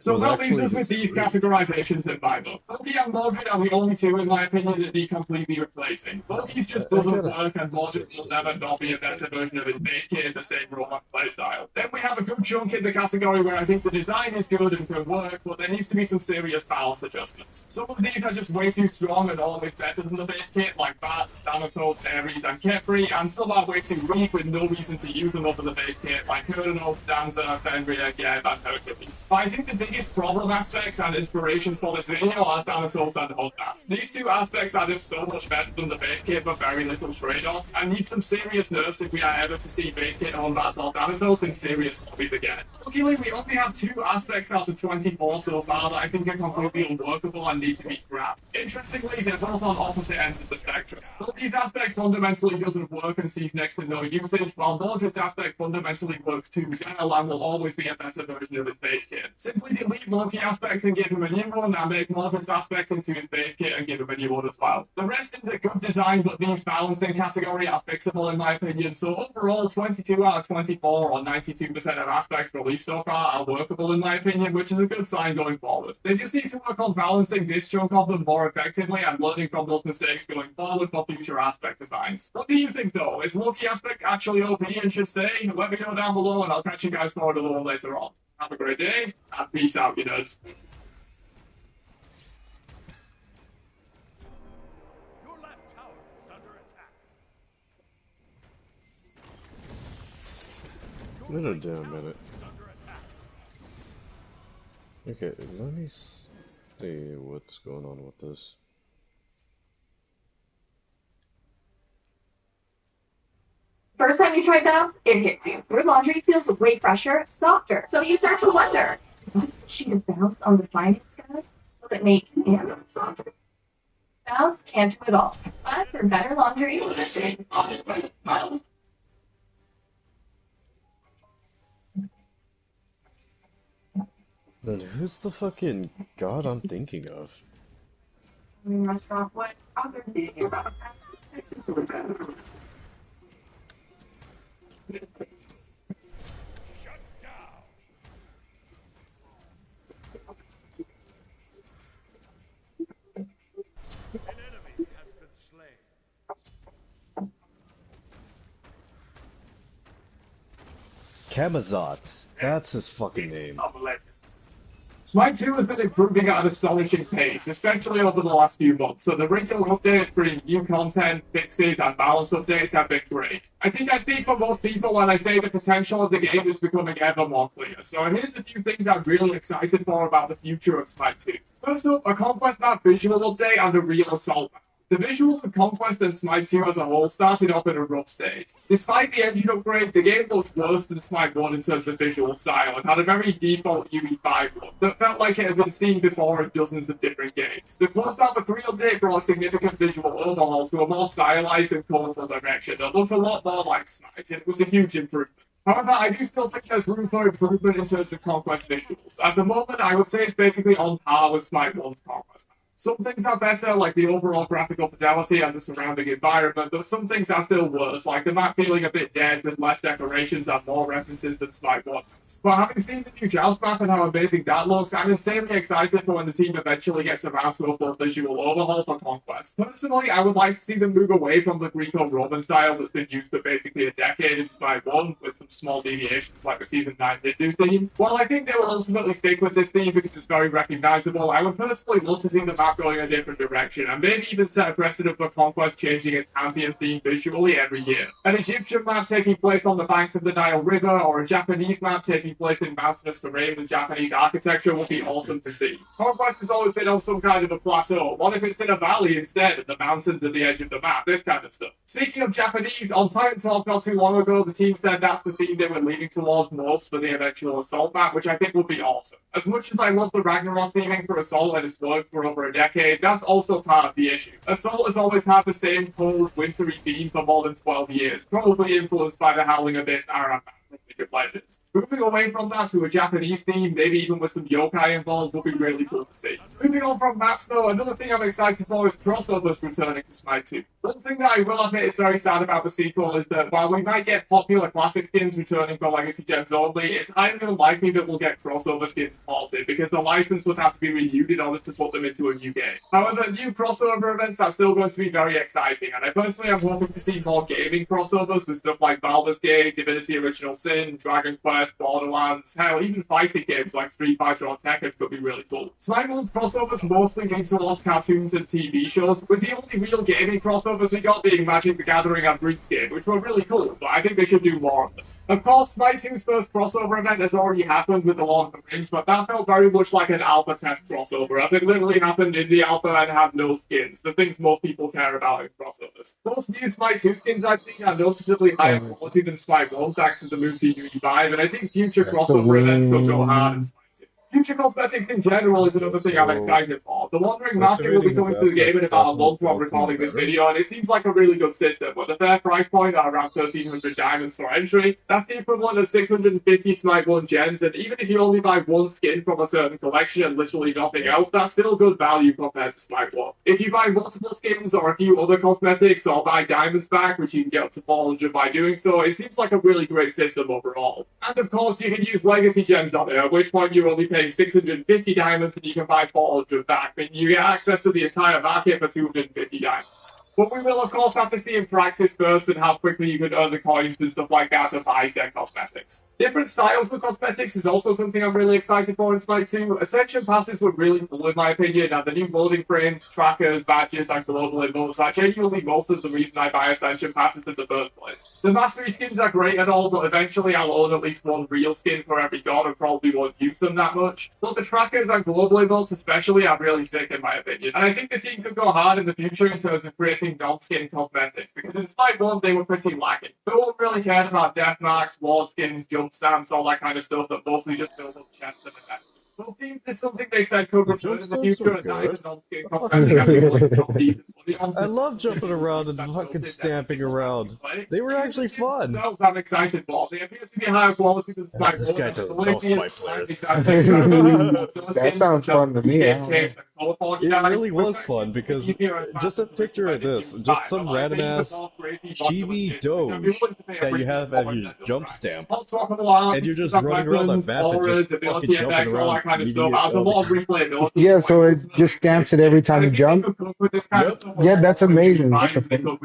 So was that leaves actually us with his these 3. categorizations in my book. Loki and Mordred are the only two, in my opinion, that need completely replacing. Loki's just I doesn't gotta work, and Mordred search will this never up not be a real better quick. version of his base kit in the same role and playstyle. Then we have a good chunk in the category where I think the design is good and can work, but there needs to be some serious balance adjustments. Some of these are just way too strong and always better than the base kit, like Bats, Thanatos, Ares, and Kepri, and some are way too weak with no reason to use them over the base kit, like Kurnos, Danza, Fenrir, Geb, and Hercules. But I think the biggest problem aspects and inspirations for this video are Thanatos and Hunbat. These two aspects are just so much better than the base kit, but very little trade-off, and need some serious nerfs if we are ever to see base kit Hunbat or Thanatos in serious lobbies again. Luckily, we only have 2 aspects out of 24 so far that I think are completely unworkable and need to be scrapped. Interestingly, they're both on opposite ends of the spectrum. Loki's aspect fundamentally doesn't work and sees next to no usage, while Mordred's aspect fundamentally works too well and will always be a better version of his base kit. Simply delete Loki aspect and give him a new one, and make Mordred's aspect into his base kit and give him a new one as well. The rest in the good design but needs balancing category are fixable in my opinion, so overall 22 out of 24 or 92% of aspects released so far are workable in my opinion, which is a good sign going forward. They just need to work on balancing this chunk of them more effectively and learning from those mistakes going forward for future aspect designs. What do you think though? Is Loki aspect actually OP and should stay? Let me know down below and I'll catch you guys for another one later on. Have a great day, and peace out, you nerds. Your left tower is under attack. Wait a damn minute. Is under attack. Okay, let me see what's going on with this. First time you try bounce, it hits you. Your laundry feels way fresher, softer. So you start to wonder, what sheet of bounce on the finance guy? Will it make handle softer? Bounce can't do it all. But for better laundry, bounce. Then who's the fucking god I'm thinking of? Restaurant, what others do you hear about? Shut down. An enemy has been slain. Camazotz. That's his fucking name. Smite 2 has been improving at an astonishing pace, especially over the last few months, so the regular updates bringing new content, fixes, and balance updates have been great. I think I speak for most people when I say the potential of the game is becoming ever more clear, so here's a few things I'm really excited for about the future of Smite 2. First up, a Conquest map visual update and a real assault map. The visuals of Conquest and Smite 2 as a whole started off in a rough state. Despite the engine upgrade, the game looked worse than Smite 1 in terms of visual style and had a very default UE5 look that felt like it had been seen before in dozens of different games. The Close Alpha 3 update brought a significant visual overhaul to a more stylized and colourful direction that looked a lot more like Smite, and it was a huge improvement. However, I do still think there's room for improvement in terms of Conquest visuals. At the moment, I would say it's basically on par with Smite 1's Conquest. Some things are better, like the overall graphical fidelity and the surrounding environment, but some things are still worse, like the map feeling a bit dead with less decorations and more references than Smite 1 has. But having seen the new Joust map and how amazing that looks, I'm insanely excited for when the team eventually gets around to a full visual overhaul for Conquest. Personally, I would like to see them move away from the Greco-Roman style that's been used for basically a decade in Smite 1, with some small deviations like the Season 9 Hindu theme. While I think they will ultimately stick with this theme because it's very recognizable, I would personally love to see the map going a different direction, and maybe even set a precedent for Conquest changing its Pantheon theme visually every year. An Egyptian map taking place on the banks of the Nile River, or a Japanese map taking place in mountainous terrain with Japanese architecture would be awesome to see. Conquest has always been on some kind of a plateau. What if it's in a valley instead, and the mountains at the edge of the map? This kind of stuff. Speaking of Japanese, on Titan Talk not too long ago, the team said that's the theme they were leaning towards most for the eventual Assault map, which I think would be awesome. As much as I love the Ragnarok theming for Assault and it's worked for over a decade, that's also part of the issue. Assault has always had the same cold, wintry theme for more than 12 years, probably influenced by the Howling Abyss Aram map from League of Legends. Moving away from that to a Japanese theme, maybe even with some yokai involved, would be really cool to see. Moving on from maps though, another thing I'm excited for is crossovers returning to Smite 2. One thing that I will admit is very sad about the sequel is that while we might get popular classic skins returning for Legacy Gems only, it's highly unlikely that we'll get crossover skins ported, because the license would have to be renewed in order to put them into a new game. However, new crossover events are still going to be very exciting, and I personally am hoping to see more gaming crossovers with stuff like Baldur's Gate, Divinity Original Sin, Dragon Quest, Borderlands, hell, even fighting games like Street Fighter or Tekken could be really cool. Smite 1's crossovers mostly lean towards cartoons and TV shows, with the only real gaming crossovers we got being Magic the Gathering and RuneScape, which were really cool, but I think they should do more of them. Of course, Smite 2's first crossover event has already happened with the Lord of the Rings, but that felt very much like an alpha test crossover, as it literally happened in the alpha and had no skins, the things most people care about in crossovers. Most new Smite 2 skins I've seen are noticeably higher quality than Smite 1 thanks to the move to UE5, and I think future crossover events could go hard in Smite 2. Future cosmetics in general is another thing I'm excited for. The Wandering Market will be coming to the game in about a month while recording this video, and it seems like a really good system, with a fair price point at around 1,300 diamonds for entry. That's the equivalent of 650 Smite 1 gems, and even if you only buy one skin from a certain collection and literally nothing else, that's still good value compared to Smite 1. If you buy multiple skins or a few other cosmetics, or buy diamonds back, which you can get up to 400 by doing so, it seems like a really great system overall. And of course, you can use legacy gems on it, at which point you're only paying 650 diamonds and you can buy 400 back, meaning you get access to the entire market for 250 diamonds. But we will, of course, have to see in practice first and how quickly you can earn the coins and stuff like that to buy said cosmetics. Different styles of cosmetics is also something I'm really excited for in Smite 2. Ascension passes were really cool in my opinion, and the new loading frames, trackers, badges, and global emotes are genuinely most of the reason I buy Ascension passes in the first place. The Mastery skins are great and all, but eventually I'll own at least one real skin for every god and probably won't use them that much. But the trackers and global emotes especially are really sick in my opinion, and I think the team could go hard in the future in terms of creating non-skin cosmetics, because in Smite 1 they were pretty lacking. No one really cared about death marks, wall skins, jump stamps, all that kind of stuff that mostly just build up chests and events. Well, themes is something they said could return in the future, and that is a non-skin cosmetic I think will top decent money on. I love jumping around and fucking stamping around. They were actually fun. Themselves I'm excited for. They appear to be higher quality than Smite 1. This guy doesn't know Smite players. That sounds fun to me. It really was fun, because just a picture of this, just some random ass chibi doge that you have as your jump stamp, and you're just running around the map and just fucking jumping around. Yeah, so it just stamps it every time you jump. Yep. Yeah, that's amazing. What the fuck?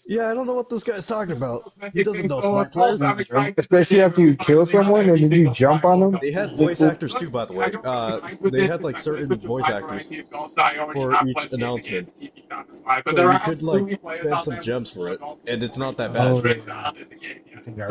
Yeah, I don't know what this guy's talking about. He doesn't know Smite players. Especially after you kill someone and then you jump on them. They had voice actors too, by the way. They had like certain voice actors for each announcement, so you could like spend some gems for it, and it's not that bad. Oh, yeah. I think I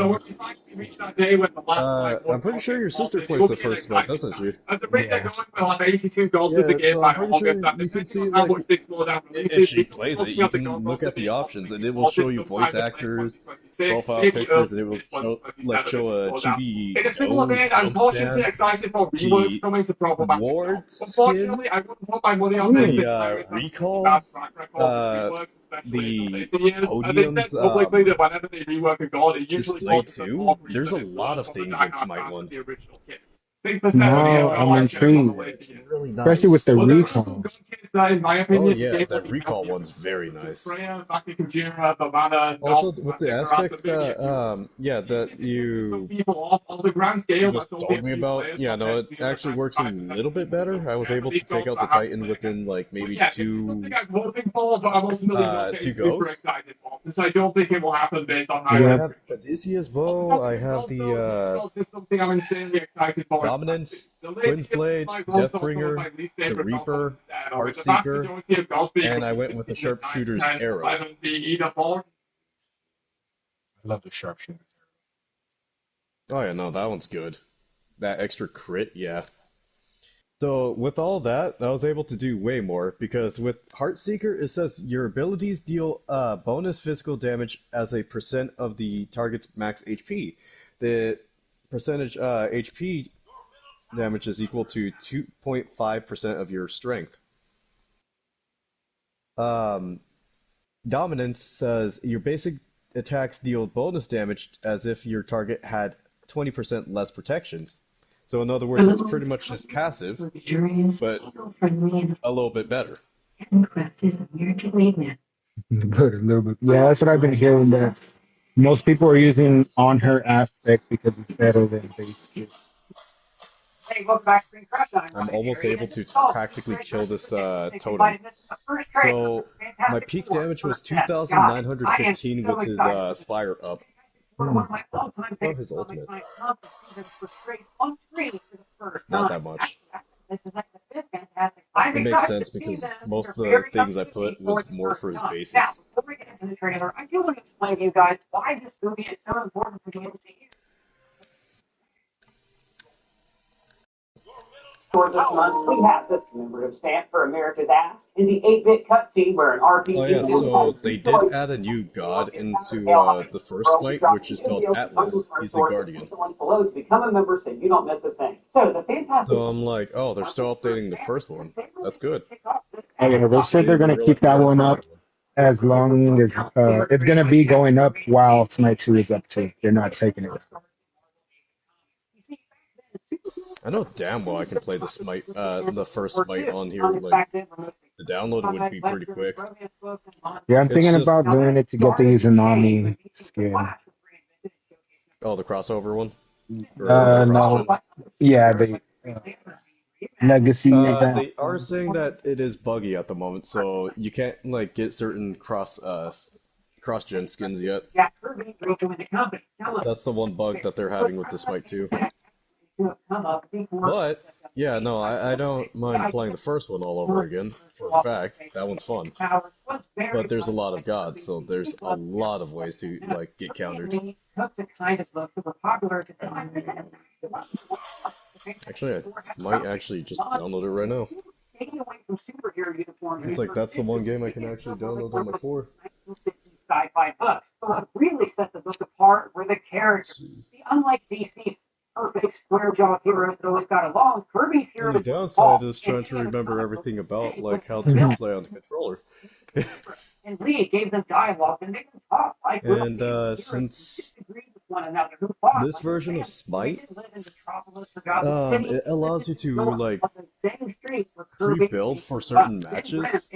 remember. I'm pretty sure your sister plays the first Smite, doesn't she? At the rate they're Yeah. going, we'll have 82 goals in the Yeah, game so by I'm pretty sure August. And you can see depending on how like much they slow down releases, if she the plays it, quality you of the can goal look goals at the will options, and be it will show you sometime voice in late actors, 2026, profile maybe pictures, and early it will show 2027 show if they a slow down. chibi In a similar nose vein, I'm jump cautiously stance, excited for reworks the coming to problematic ward jobs. skin, Unfortunately, I wouldn't put my money on this the since Pirates have a pretty recall, bad track record with reworks, especially in the the later years. They said podiums publicly that whenever they rework a god, it usually display causes an too. awkward There's a that is lot worse of for the things in diehard Smite fans of 1. the original kits. 6% of the Now overall I'm share from the intrigued, later It's years. really especially with nice. the But there are some recall. good kits that, in my Oh opinion, the yeah, game the will be recall healthier one's for. very Such as nice. Freya, Baki Kujira, Bavana, Also, Nox, with the and Nicaras, and aspect maybe that, a few others. yeah, Even that if it pisses some you people off, on the grand scale, just that's only a told me few about, players yeah, no, compared it to the other actually works a 95% little of bit people who better. I was care for able to these take gods out the but have to Titan play within against them. like But maybe yeah, this is something two I'm hoping for, but I'm also not getting super goes. excited for, since I don't think it will happen based on how So I Yep. have Odysseus on the bow. I subject of have gods, though, the new the gods is something I'm insanely excited for, especially. Dominance, The later Quinn's years of Blade, Smite Gods are some of Deathbringer, my least the favorite gods on Reaper, the dead, with the vast Heartseeker, majority of gods being and I released went with the 16, 9, Sharpshooter's 10, Arrow. 11 being either 4. I love the sharpshooter. Oh yeah, no, that one's good. That extra crit, yeah. So with all that, I was able to do way more, because with Heartseeker, it says your abilities deal bonus physical damage as a percent of the target's max HP. The percentage HP damage is equal to 2.5% of your strength. Dominance says your basic attacks deal bonus damage as if your target had 20% less protections. So in other words, it's pretty much just passive, but a little bit better. Good, a little bit. Yeah, that's what I've been hearing. That most people are using on her aspect because it's better than base skill. Hey, welcome back to Green Crash on I'm Ryan almost Area. able to Installed practically great kill version this of the game. Thank you, totem. buddy. This is the first trailer. So my Fantastic peak form, damage was first step. God, I am 2,915 so with his excited for this. Spire up. One of my all-time Or favorite his comics ultimate. when it comes to season for straight on screen for the first Not time. that much. This is like the fifth fantastic. I'm It makes excited sense to see them. because most of They're the very up things I to put date for was the more first for his time. Now, basics. before we get into the trailer, I do want to explain to you guys why this movie is so important for the MCU. For this month, we have this commemorative stamp for America's ass in the 8-bit cutscene where an Oh RPG yeah, will so have two they did choices. add a new god into The the first world is Smite, which dropping is new called deals to come to Atlas. our He's the stores and Guardian. click the link below to become a member so you don't miss a thing. So the fantastic. So I'm like, oh, they're still updating the first one. That's good. Oh yeah, they said they're gonna keep that one up as long as it's gonna be going up while Smite 2 is up too. They're not taking it down. I know damn well I can play the first Smite on here. Like, the download would be pretty quick. Yeah, I'm It's thinking just, about doing it to get the Izanami skin. oh, the crossover one? Or No, cross-gen? yeah, the legacy event. They are saying that it is buggy at the moment, so you can't like get certain cross-gen skins yet. That's the one bug that they're having with the Smite 2. But yeah, no, I don't mind playing the first one all over again. For a fact, that one's fun. But there's a lot of gods, so there's a lot of ways to like get countered. Actually, I might actually just download it right now. It's like that's the one game I can actually download on my 4. Sci-fi books. But what really set the book apart were the characters. See, unlike DC's perfect square jaw heroes that always got along, Kirby's The heroes downside is trying to remember everything about like how to play on the controller. And Lee gave them dialogue and made them talk like And since this version of Smite, it allows you to like pre-build for certain matches,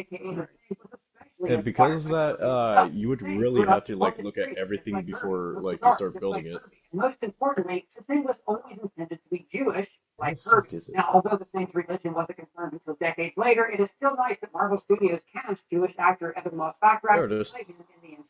and because of that, you would really have to like look at everything before like you start building it. Most importantly, the thing was always intended to be Jewish, What like the fuck Kirby. is it? Now, although the thing's religion wasn't confirmed until decades later, it is still nice that Marvel Studios cast Jewish actor Evan Moss Backrack There it is. in the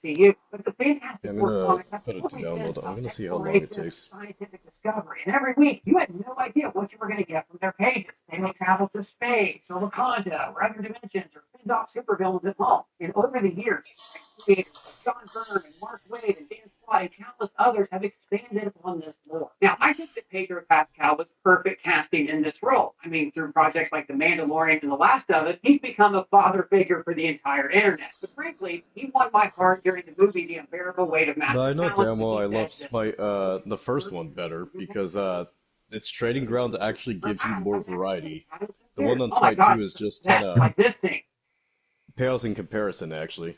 MCU. But the Fantastic I'm Four gonna comics have put it to always been download. I'm about gonna see how long it exploration and takes. scientific discovery. And every week, you had no idea what you were going to get from their pages. They may travel to space or Wakanda or other dimensions or fend off supervillains at home. And over the years, creators like John Byrne and Mark Waid and Dan Slott and countless others have expanded upon this lore. Now, I think that Pedro Pascal was perfect casting in this role. I mean, through projects like The Mandalorian and The Last of Us, he's become a father figure for the entire internet. But frankly, he won my heart during the movie The Unbearable Weight of But I Massive know Talent. damn well I love Smite, the first one better because its trading ground actually gives you more variety. The one on Oh my Smite 2 God, is just that, kind of like this thing. pales in comparison, actually.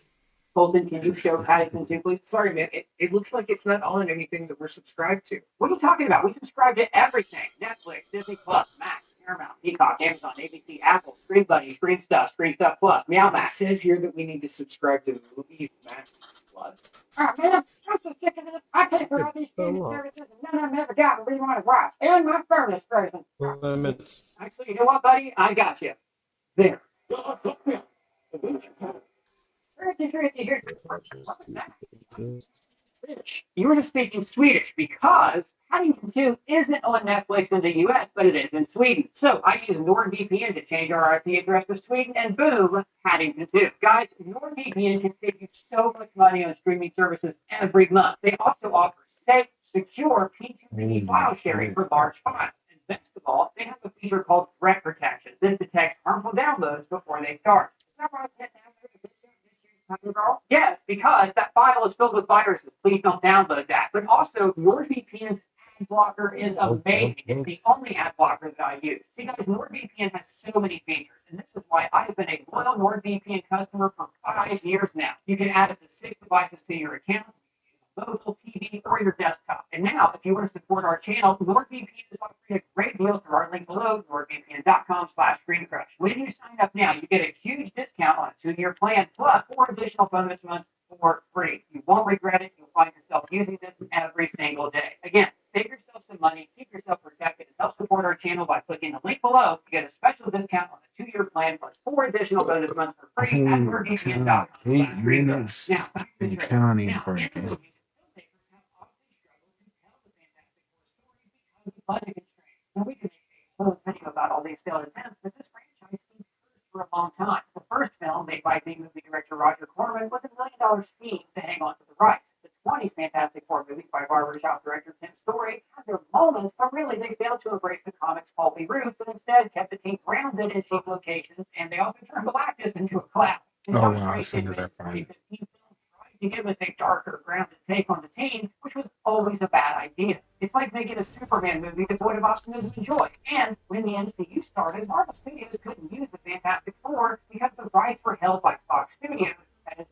Colton, can you show Paddington 2, please? Sorry, man. It looks like it's not on anything that we're subscribed to. What are you talking about? We subscribe to everything. Netflix, Disney Plus, Max, Paramount, Peacock, Amazon, ABC, Apple, Screen Buddy, Screen Stuff Plus, Meow It Max. says here that we need to subscribe to Movies Max Plus. Oh, man, I'm so sick of this. I pay for all these streaming services and none of them ever got what we want to watch. And my phone is frozen. Actually, you know what, buddy? I got you. There. You were just speaking Swedish because Paddington 2 isn't on Netflix in the US, but it is in Sweden. So I use NordVPN to change our IP address to Sweden, and boom, Paddington 2. Guys, NordVPN can save you so much money on streaming services every month. They also offer safe, secure P2P file sharing for large files. And best of all, they have a feature called threat protection. This detects harmful downloads before they start. Yes, because that file is filled with viruses. Please don't download that. But also, NordVPN's ad blocker is amazing. It's the only ad blocker that I use. See, guys, NordVPN has so many features, and this is why I have been a loyal NordVPN customer for 5 years now. You can add up to 6 devices to your account, mobile, TV, or your desktop. And now, if you want to support our channel, NordVPN is offering a great deal through our link below, nordvpn.com/ScreenCrush. When you sign up now, you get a huge discount on a 2-year plan, plus 4 additional bonus months for free. You won't regret it. You'll find yourself using this every single day. Again, save yourself some money, keep yourself protected, and help support our channel by clicking the link below to get a special discount on a 2-year plan, plus 4 additional bonus months for free at nordvpn.com/ScreenCrush. Now, back to the trailer. Counting Now, for in it. the movies, filmmakers have often struggled to tell the Fantastic Four story because of budget constraints. Now, we can make a whole video about all these failed attempts, but this franchise seemed cursed for a long time. The first film, made by B-movie director Roger Corman, was a $1 million scheme to hang on to the rights. The 20s Fantastic Four movies by barbershop director Tim Story had their moments, but really they failed to embrace the comics' pulpy roots and instead kept the team grounded in cheap locations, and they also turned Galactus into a clown. Oh wow, as soon as I find it. To give us a darker, grounded take on the team, which was always a bad idea. It's like making a Superman movie devoid of optimism and joy. And when the MCU started, Marvel Studios couldn't use the Fantastic Four because the rights were held by Fox Studios, that is,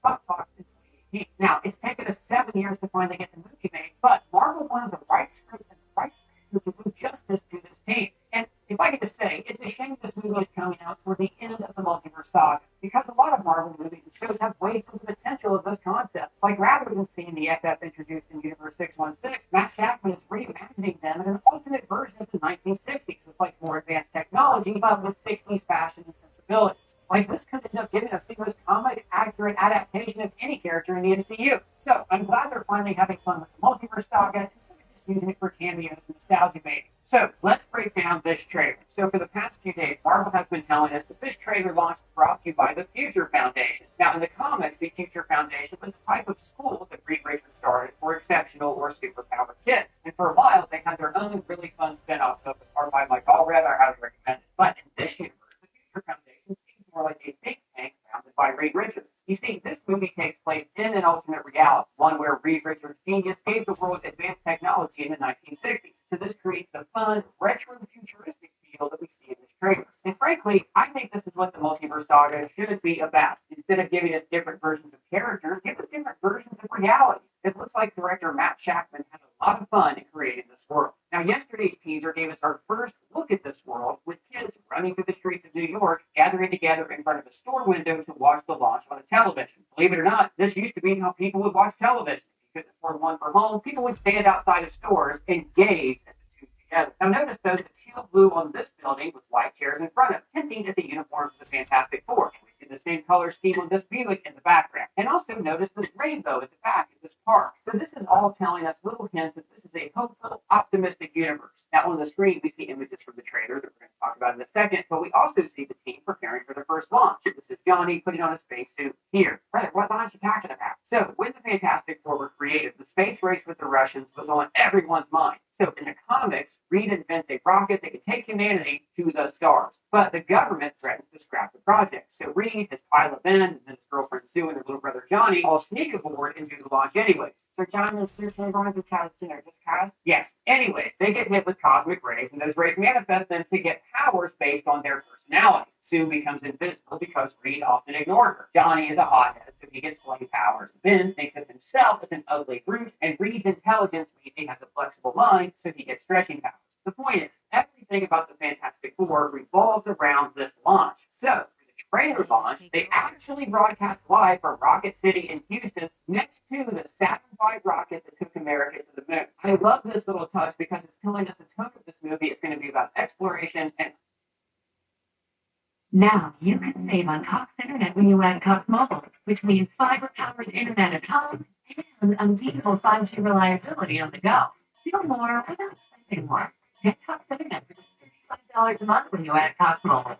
Fox in 2018. Now, it's taken us 7 years to finally get the movie made, but Marvel wanted the right script and the right to do justice to this team. And if I could just say, it's a shame this movie is coming out toward the end of the multiverse saga, because a lot of Marvel movies and shows have wasted the potential of this concept. Like, rather than seeing the FF introduced in Universe 616, Matt Shackman is reimagining them in an alternate version of the 1960s with, like, more advanced technology, but with 60s fashion and sensibilities. Like, this could end up giving us the most comic-accurate adaptation of any character in the MCU. So, I'm glad they're finally having fun with the multiverse saga, instead of just using it for cameos and nostalgia baiting. So, let's break down this trailer. So, for the past few days, Marvel has been telling us that this trailer launch is brought to you by the Future Foundation. Now, in the comics, the Future Foundation was a type of school that Reed Richards started for exceptional or superpowered kids. And for a while, they had their own really fun spin-off book, art by Mike Allred. I highly recommend it. But in this universe, the Future Foundation seems more like a think tank founded by Reed Richards. You see, this movie takes place in an alternate reality, one where Reed Richards' genius gave the world advanced technology in the 1960s. So this creates the fun, retro-futuristic feel that we see in this trailer. And frankly, I think this is what the multiverse saga should be about. Instead of giving us different versions of characters, give us different versions of realities. It looks like director Matt Shackman had a lot of fun in creating this world. Now, yesterday's teaser gave us our first look at this world, with kids running through the streets of New York, gathering together in front of a store window to watch the launch on a television. Believe it or not, this used to be how people would watch television. If you couldn't afford one for home, people would stand outside of stores and gaze at the two together. Now, notice, though, the teal blue on this building with white chairs in front of it, hinting at the uniforms of the Fantastic Four. And we see the same color scheme on this Buick in the background. And also notice this rainbow at the back of this park. So this is all telling us little hints that this is a hopeful, optimistic universe. Now on the screen, we see images from the trailer that we're going to talk about in a second, but we also see the team preparing for their first launch. This is Johnny putting on a spacesuit here. Brother, what launch are you talking about? So when the Fantastic Four were created, the space race with the Russians was on everyone's mind. So in the comics, Reed invents a rocket that can take humanity to the stars. But the government threatens to scrap the project. So Reed, his pilot Ben, and his girlfriend Sue, and their little brother Johnny all sneak aboard and do the launch anyways. So Johnny and Sue can run because they're just cause? Yes. Anyways, they get hit with cosmic rays, and those rays manifest them to get powers based on their personalities. Sue becomes invisible because Reed often ignored her. Johnny is a hothead, so he gets flame powers. Ben thinks of himself as an ugly brute, and Reed's intelligence means he has a flexible mind, so he gets stretching powers. The point is, everything about the Fantastic Four revolves around this launch. So, for the trailer launch, they actually broadcast live from Rocket City in Houston next to the Saturn V rocket that took America to the moon. I love this little touch because it's telling us the tone of this movie is going to be about exploration and... Now, you can save on Cox Internet when you add Cox Mobile, which means fiber-powered internet at home and unbeatable 5G reliability on the go. Feel more without spending more. Get Cox Internet for $55 a month when you add Cox Mobile.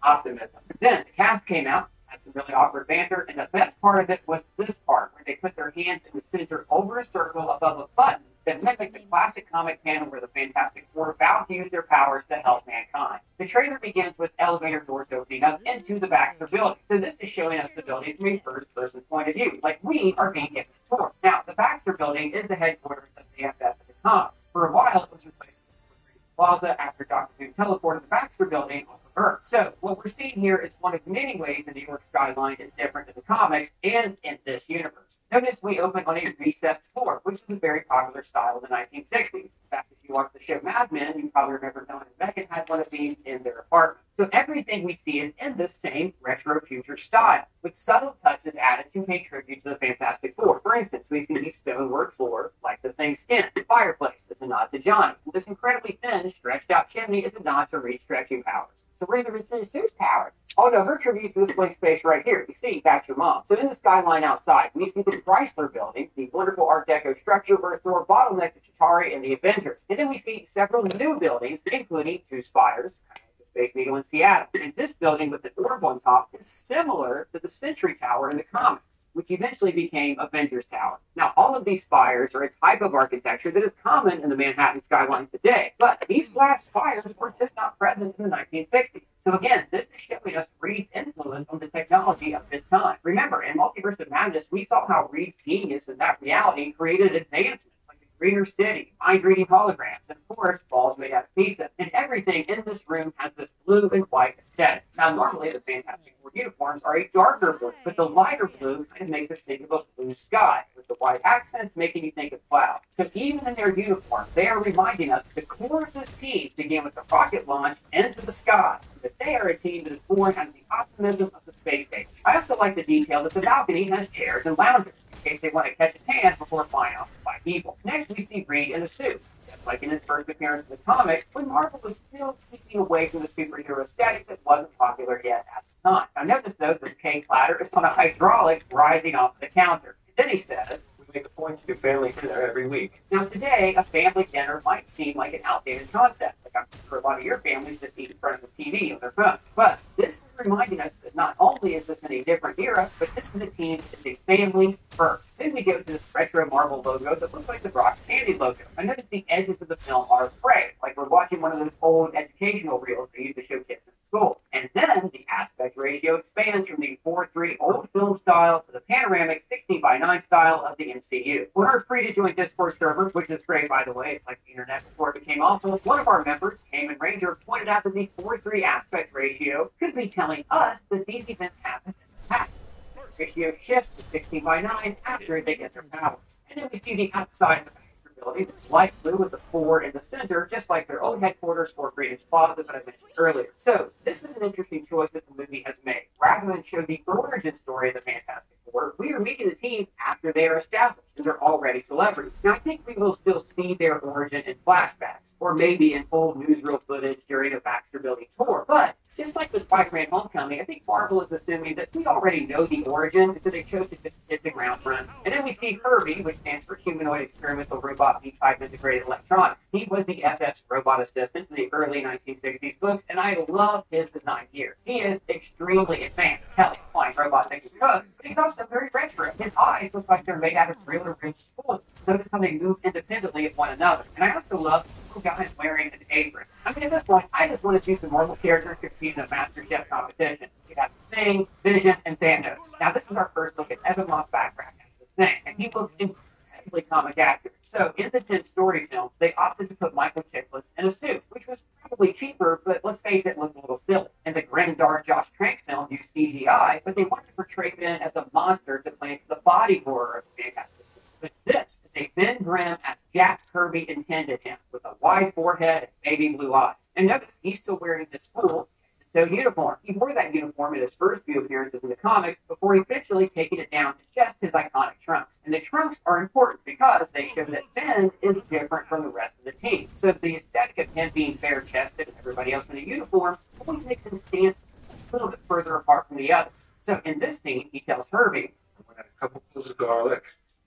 Optimism. Then the cast came out, had some really awkward banter, and the best part of it was this part, where they put their hands in the center over a circle above a button that mimicked the classic comic panel where the Fantastic Four vow to use their powers to help mankind. The trailer begins with elevator doors opening up into the Baxter building. So this is showing us the building from a first-person point of view, like we are being given a tour. Now, the Baxter building is the headquarters of the FF in the comics. For a while, it was replaced with Plaza after Dr. Doom teleported the Baxter building off of Earth. So what we're seeing here is one of many ways the New York skyline is different in the comics and in this universe. Notice we open on a recessed floor, which is a very popular style in the 1960s. In fact, if you watch the show Mad Men, you probably remember Don and Beckett had one of these in their apartment. So everything we see is in this same retro future style, with subtle touches added to pay tribute to the Fantastic Four. For instance, we see the stonework floor, like the Thing's skin. The fireplace is a nod to Johnny. And this incredibly thin, stretched out chimney is a nod to Reed's stretching powers. So where do we see Sue's powers? Oh no, her tribute to this blank space right here. You see, that's your mom. So in the skyline outside, we see the Chrysler building, the wonderful Art Deco structure where Thor bottlenecked to Chitauri and the Avengers. And then we see several new buildings, including two spires, the Space Needle in Seattle. And this building with the orb on top is similar to the Sentry Tower in the comics, which eventually became Avengers Tower. Now, all of these spires are a type of architecture that is common in the Manhattan skyline today, but these glass spires were just not present in the 1960s. So again, this is showing us Reed's influence on the technology of his time. Remember, in Multiverse of Madness, we saw how Reed's genius in that reality created advancements like the Greener City, mind-reading holograms, and of course, balls made out of pizza. And everything in this room has this blue and white aesthetic. Now, normally the Fantastic Four uniforms are a darker blue, but the lighter blue kind of makes us think of a blue sky, with the white accents making you think of clouds. So even in their uniform, they are reminding us the core of this team began with the rocket launch into the sky, that they are a team that is born out of the optimism of the space age. I also like the detail that the balcony has chairs and loungers, in case they want to catch a tan before flying off to fight people. Next, we see Reed in a suit. Just like in his first appearance in the comics, when Marvel was still keeping away from the superhero aesthetic that wasn't popular yet at the time. Now notice though, this cane platter is on a hydraulic rising off the counter. And then he says, "We make a point to do family dinner every week." Now today, a family dinner might seem like an outdated concept. Like I'm sure a lot of your families just eat in front of the TV on their phones. But this is reminding us that not only is this in a different era, but this is a team that is a family first. Then we go to this retro Marvel logo that looks like the Brock's Candy logo. I notice the edges of the film are frayed, like we're watching one of those old educational reels they used to show kids in school. And then the aspect ratio expands from the 4:3 old film style to the panoramic 16:9 style of the MCU. We're free to join Discord servers, which is great, by the way. It's like the internet before it became awful. One of our members, Cayman Ranger, pointed out that the 4:3 aspect ratio could be telling us that these events happened in the past. The ratio shifts to 16:9 after they get their powers. And then we see the outside of the building. It's light blue with the 4 in the center, just like their old headquarters or Freedom's Plaza that I mentioned earlier. So this is an interesting choice that the movie has made. Rather than show the origin story of the Fantastic Four, we are meeting the team after they are established and they're already celebrities. Now I think we will still see their origin in flashbacks, or maybe in old newsreel footage during a Baxter Building tour. But just like with Spider-Man Homecoming, I think Marvel is assuming that we already know the origin, so they chose to just hit the ground running. And then we see Herbie, which stands for Humanoid Experimental Robot V-Type Integrated Electronics. He was the FF's robot assistant in the early 1960s books, and I love his design here. He is extremely advanced. Hell, he's a flying robot that can cook, but he's also very retro. His eyes look like they're made out of real rich spools. Notice how they move independently of one another. And I also love the guy is wearing an apron. I mean, at this point, I just want to see some Marvel characters compete in a Master Chef competition. We have Thing, Vision, and Thanos. Now, this is our first look at Evan Moss' background as the Thing, and he looks incredibly comic accurate. So, in the 10 story film, they opted to put Michael Chiklis in a suit, which was probably cheaper, but let's face it, looked a little silly. In the grim, dark Josh Trank film, used CGI, but they wanted to portray Ben as a monster to play into the body horror of the Fantastic Four. But this is a Ben Grimm as Jack Kirby intended him, with a wide forehead and baby blue eyes. And notice, he's still wearing this full uniform. He wore that uniform in his first few appearances in the comics before eventually taking it down to just his iconic trunks. And the trunks are important because they show that Ben is different from the rest of the team. So the aesthetic of him being bare-chested and everybody else in a uniform always makes him stand a little bit further apart from the others. So in this scene, he tells Herbie, I want to add a couple cloves of garlic.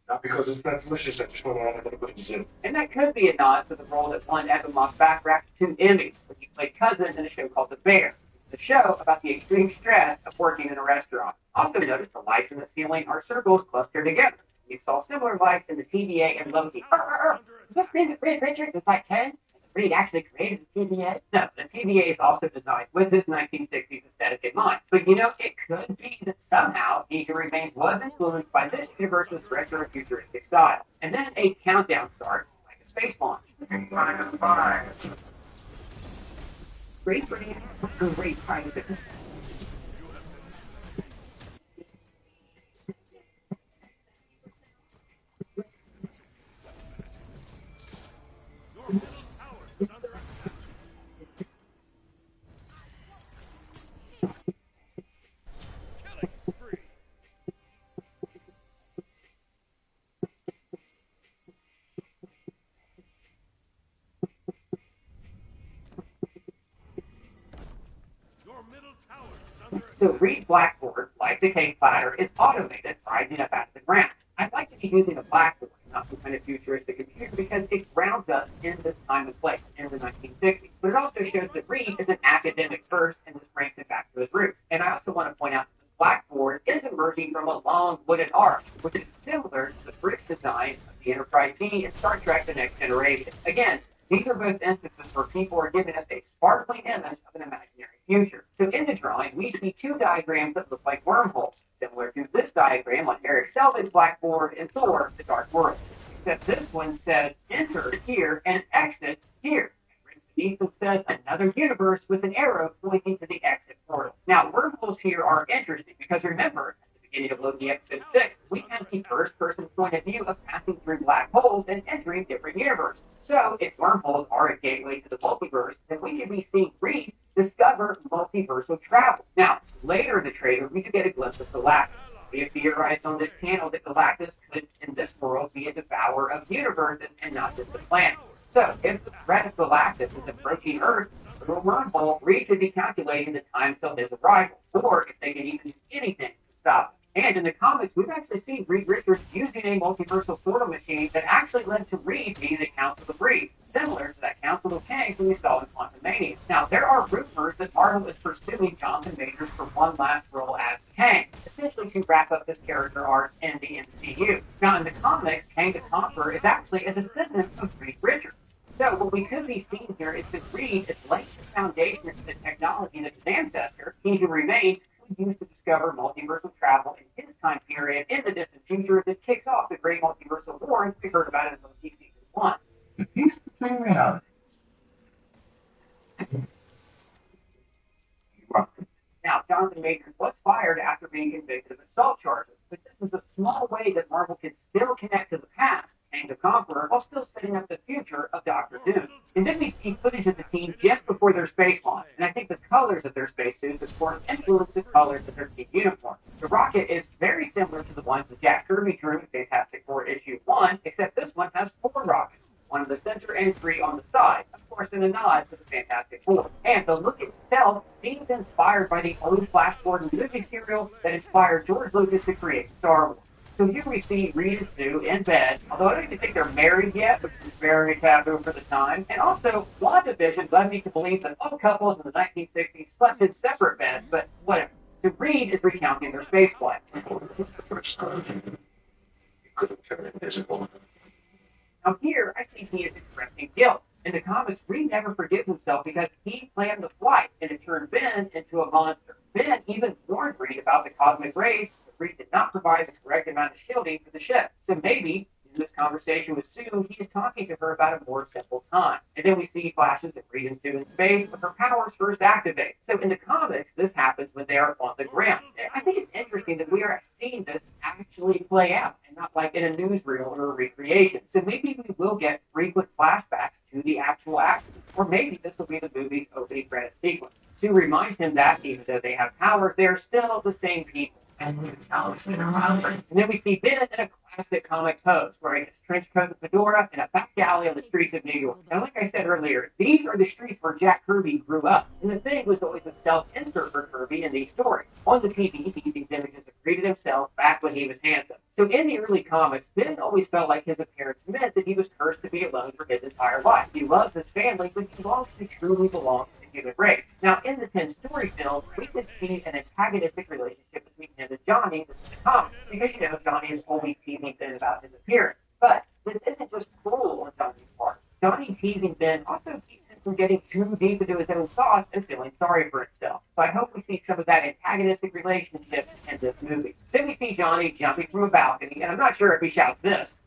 Not because it's that delicious, I just want to add a little bit of zip. and that could be a nod to the role that won Evan Moss Backrack 2 Emmys when he played Cousin in a show called The Bear, the show about the extreme stress of working in a restaurant. Also notice the lights in the ceiling are circles clustered together. We saw similar lights in the TVA and Loki. Does this mean that Reed Richards is like Ken? Reed actually created the TVA? No, the TVA is also designed with this 1960s aesthetic in mind. But you know, it could be that somehow He Who Remains was influenced by this universe's retro futuristic style. And then a countdown starts, like a space launch. Great Britain, great private. The Reed blackboard, like the cake platter, is automated, rising up out of the ground. I'd like to be using a blackboard, not some kind of futuristic computer, because it grounds us in this time and place, in the 1960s. But it also shows that Reed is an academic first, and this brings him back to his roots. And I also want to point out that this blackboard is emerging from a long wooden arch, which is similar to the bridge design of the Enterprise D in Star Trek The Next Generation. Again, these are both instances where people are giving us a sparkling image of an imaginary future. So in the drawing, we see 2 diagrams that look like wormholes, similar to this diagram on Eric Selvig's blackboard in Thor: The Dark World. Except this one says enter here and exit here. And beneath it says another universe with an arrow pointing to the exit portal. Now, wormholes here are interesting because remember, beginning of Loki episode 6, we have the first-person point of view of passing through black holes and entering different universes. So, if wormholes are a gateway to the multiverse, then we could be seeing Reed discover multiversal travel. Now, later in the trailer, we could get a glimpse of Galactus. We have theorized on this channel that Galactus could, in this world, be a devourer of universes and not just the planets. So, if the threat of Galactus is approaching Earth through a wormhole, Reed could be calculating the time till his arrival, or if they can even do anything to stop him. And in the comics, we've actually seen Reed Richards using a multiversal portal machine that actually led to Reed being the Council of Reeds, similar to that Council of Kangs that we saw in Quantumania. Now, there are rumors that Marvel is pursuing Jonathan Majors for one last role as Kang, essentially to wrap up his character arc in the MCU. Now, in the comics, Kang the Conqueror is actually a descendant of Reed Richards. So what we could be seeing here is that Reed is laying the foundation of the technology that his ancestor, He Who Remains, used to discover multiversal travel in his time period in the distant future that kicks off the great multiversal war, and we heard about it in Loki Season 1. The piece between realities. Now, Jonathan Majors was fired after being convicted of assault charges, but this is a small way that Marvel can still connect to the past and Kang the Conqueror while still setting up the future of Doctor Doom. And then we see footage of the team just before their space launch, and I think the colors of their spacesuits, of course, influence the colors of their team uniforms. The rocket is very similar to the ones that Jack Kirby drew in Fantastic Four issue 1, except this one has 4 rockets. 1 in the center and 3 on the side, of course in a nod to the Fantastic Four. And the look itself seems inspired by the old Flash Gordon movie serial that inspired George Lucas to create Star Wars. So here we see Reed and Sue in bed, although I don't even think they're married yet, which is very taboo for the time. And also, WandaVision led me to believe that all couples in the 1960s slept in separate beds, but whatever. So Reed is recounting their space flight. Now here, I think he is expressing guilt. In the comics, Reed never forgives himself because he planned the flight, and it turned Ben into a monster. Ben even warned Reed about the cosmic rays, but Reed did not provide the correct amount of shielding for the ship. So maybe, in this conversation with Sue, he is talking to her about a more simple time. And then we see flashes of Reed and Sue in space, but her powers first activate. So in the comics, this happens when they are on the ground. I think it's interesting that we are seeing this actually play out, and not like in a newsreel or a recreation. So maybe we will get frequent flashbacks to the actual accident. Or maybe this will be the movie's opening credit sequence. Sue reminds him that even though they have powers, they're still the same people. And then we see Ben in a classic comic pose, wearing his trench coat and fedora in a back alley on the streets of New York. And like I said earlier, these are the streets where Jack Kirby grew up. And the Thing was always a self-insert for Kirby in these stories. On the TV, he sees images of Reed himself back when he was handsome. So in the early comics, Ben always felt like his appearance meant that he was cursed to be alone for his entire life. He loves his family, but he longs to truly belong to the human race. Now, in the 10 story films, we could see an antagonistic relationship between him and Johnny in the comics, because, you know, Johnny is always teasing Ben about his appearance. But this isn't just cruel on Johnny's part. Johnny teasing Ben also keeps him from getting too deep into his own thoughts and feeling sorry for himself. So I hope we see some of that antagonistic relationship in this movie. Then we see Johnny jumping from a balcony, and I'm not sure if he shouts this.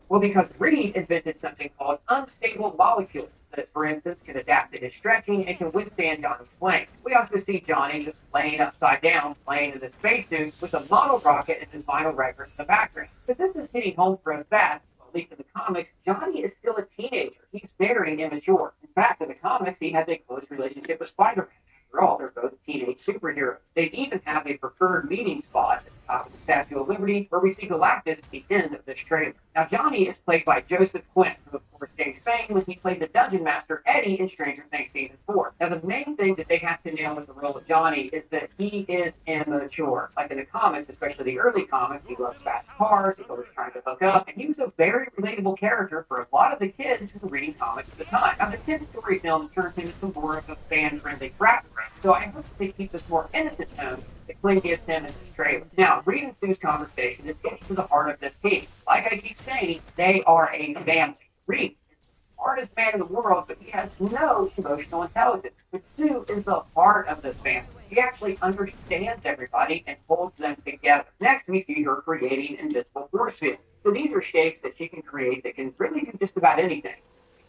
Well, because Reed invented something called unstable molecules that, for instance, can adapt to his stretching and can withstand Johnny's flames. We also see Johnny just laying upside down, playing in the spacesuit with a model rocket and his vinyl records in the background. So this is hitting home for us that, at least in the comics, Johnny is still a teenager. He's very immature. In fact, in the comics, he has a close relationship with Spider-Man. After all, they're both teenage superheroes. They even have a preferred meeting spot at the top of the Statue of Liberty, where we see Galactus at the end of this trailer. Now, Johnny is played by Joseph Quinn, who of course gained fame when he played the Dungeon Master Eddie in Stranger Things Season 4. Now, the main thing that they have to nail with the role of Johnny is that he is immature. Like in the comics, especially the early comics, he loves fast cars, he's always trying to hook up, and he was a very relatable character for a lot of the kids who were reading comics at the time. Now, the 10-story film turned him into more of a fan-friendly frat bro, so I hope they keep this more innocent tone that Quinn gives him in this trailer. Now, Reed and Sue's conversation is getting to the heart of this team. Like I keep saying, they are a family. Reed is the smartest man in the world, but he has no emotional intelligence. But Sue is the heart of this family. She actually understands everybody and holds them together. Next, we see her creating invisible force fields. So these are shapes that she can create that can really do just about anything.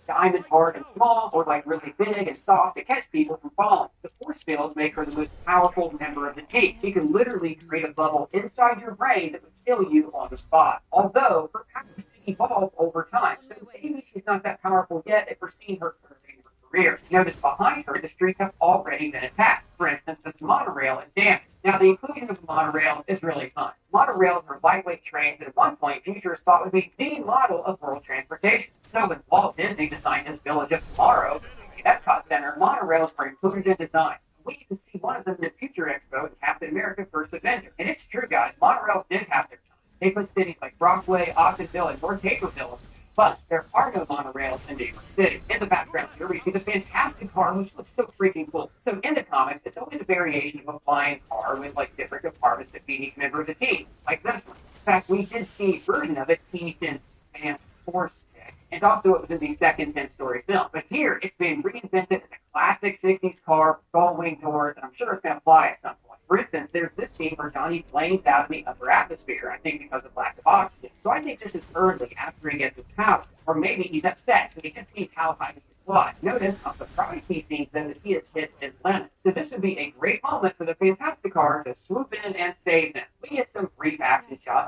Diamond, hard, and small, or like really big and soft to catch people from falling. The force fields make her the most powerful member of the team. She can literally create a bubble inside your brain that would kill you on the spot. Although her powers evolve over time, so maybe she's not that powerful yet if we're seeing her in her career. Notice behind her, the streets have already been attacked. For instance, this monorail is damaged. Now, the inclusion of the monorail is really fun. Monorails are lightweight trains that at one point futurists thought would be the model of world transportation. So when Walt Disney designed his Village of Tomorrow, the Epcot Center, monorails were included in design. We even see one of them in the Future Expo in Captain America First Avenger. And it's true, guys, monorails did have their time. They put cities like Brockway, Ogdenville, and North Taberville, but there are no monorails in New York City. In the background here, we see the Fantastic Car, which looks so freaking cool. So in the comics, it's always a variation of a flying car with like different compartments that feed each member of the team, like this one. In fact, we did see a version of it teased in Fan Force Stick, and also it was in the second 10-story film. But here, it's been reinvented as a classic 60s car, gull-wing doors, and I'm sure it's going to fly at some point. For instance, there's this scene where Johnny flames out in the upper atmosphere, I think because of lack of oxygen. So I think this is early after he gets his powers. Or maybe he's upset, so he just sees how high he can fly. Notice how surprised he seems then that he has hit his limit. So this would be a great moment for the Fantastic Car to swoop in and save him. We get some brief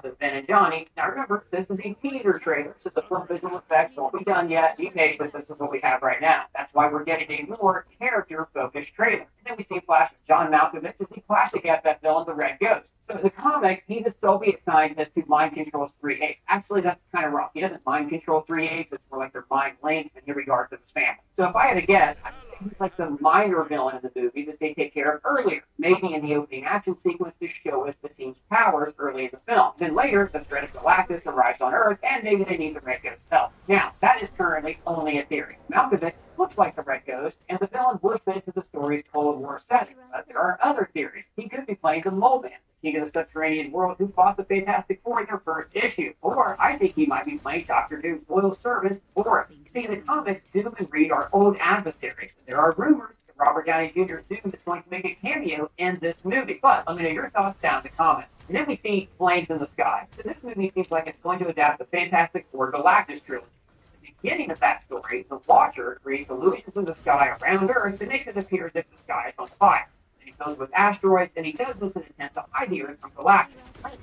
of Ben and Johnny. Now remember, this is a teaser trailer, so the full visual effects won't be done yet. Be patient, this is what we have right now. That's why we're getting a more character-focused trailer. And then we see a flash of John Malkovich as he clashing at that villain, the Red Ghost. So in the comics, he's a Soviet scientist who mind controls 3/8. Actually, that's kind of wrong. He doesn't mind control 3/8. It's more like they're mind linked in regards to his family. So if I had to guess, I would say he's like the minor villain in the movie that they take care of earlier, maybe in the opening action sequence to show us the team's powers early in the film. Then later, the threat of Galactus arrives on Earth, and maybe they need the Red Ghost's help. Now, that is currently only a theory. Malkovich looks like the Red Ghost, and the villain would fit into the story's Cold War setting. But there are other theories. He could be playing the Mole Man, the king of the subterranean world who fought the Fantastic Four in their first issue. Or I think he might be playing Doctor Doom's loyal servant, Boris. See, in the comics, Doom and Reed are old adversaries. There are rumors that Robert Downey Jr.'s Doom is going to make a cameo in this movie. But let me know your thoughts down in the comments. And then we see Flames in the Sky. So this movie seems like it's going to adapt the Fantastic Four Galactus trilogy. At the beginning of that story, the Watcher creates illusions in the sky around Earth that makes it appear as if the sky is on fire. He goes with asteroids, and he does this in an attempt to hide the Earth from Galactus.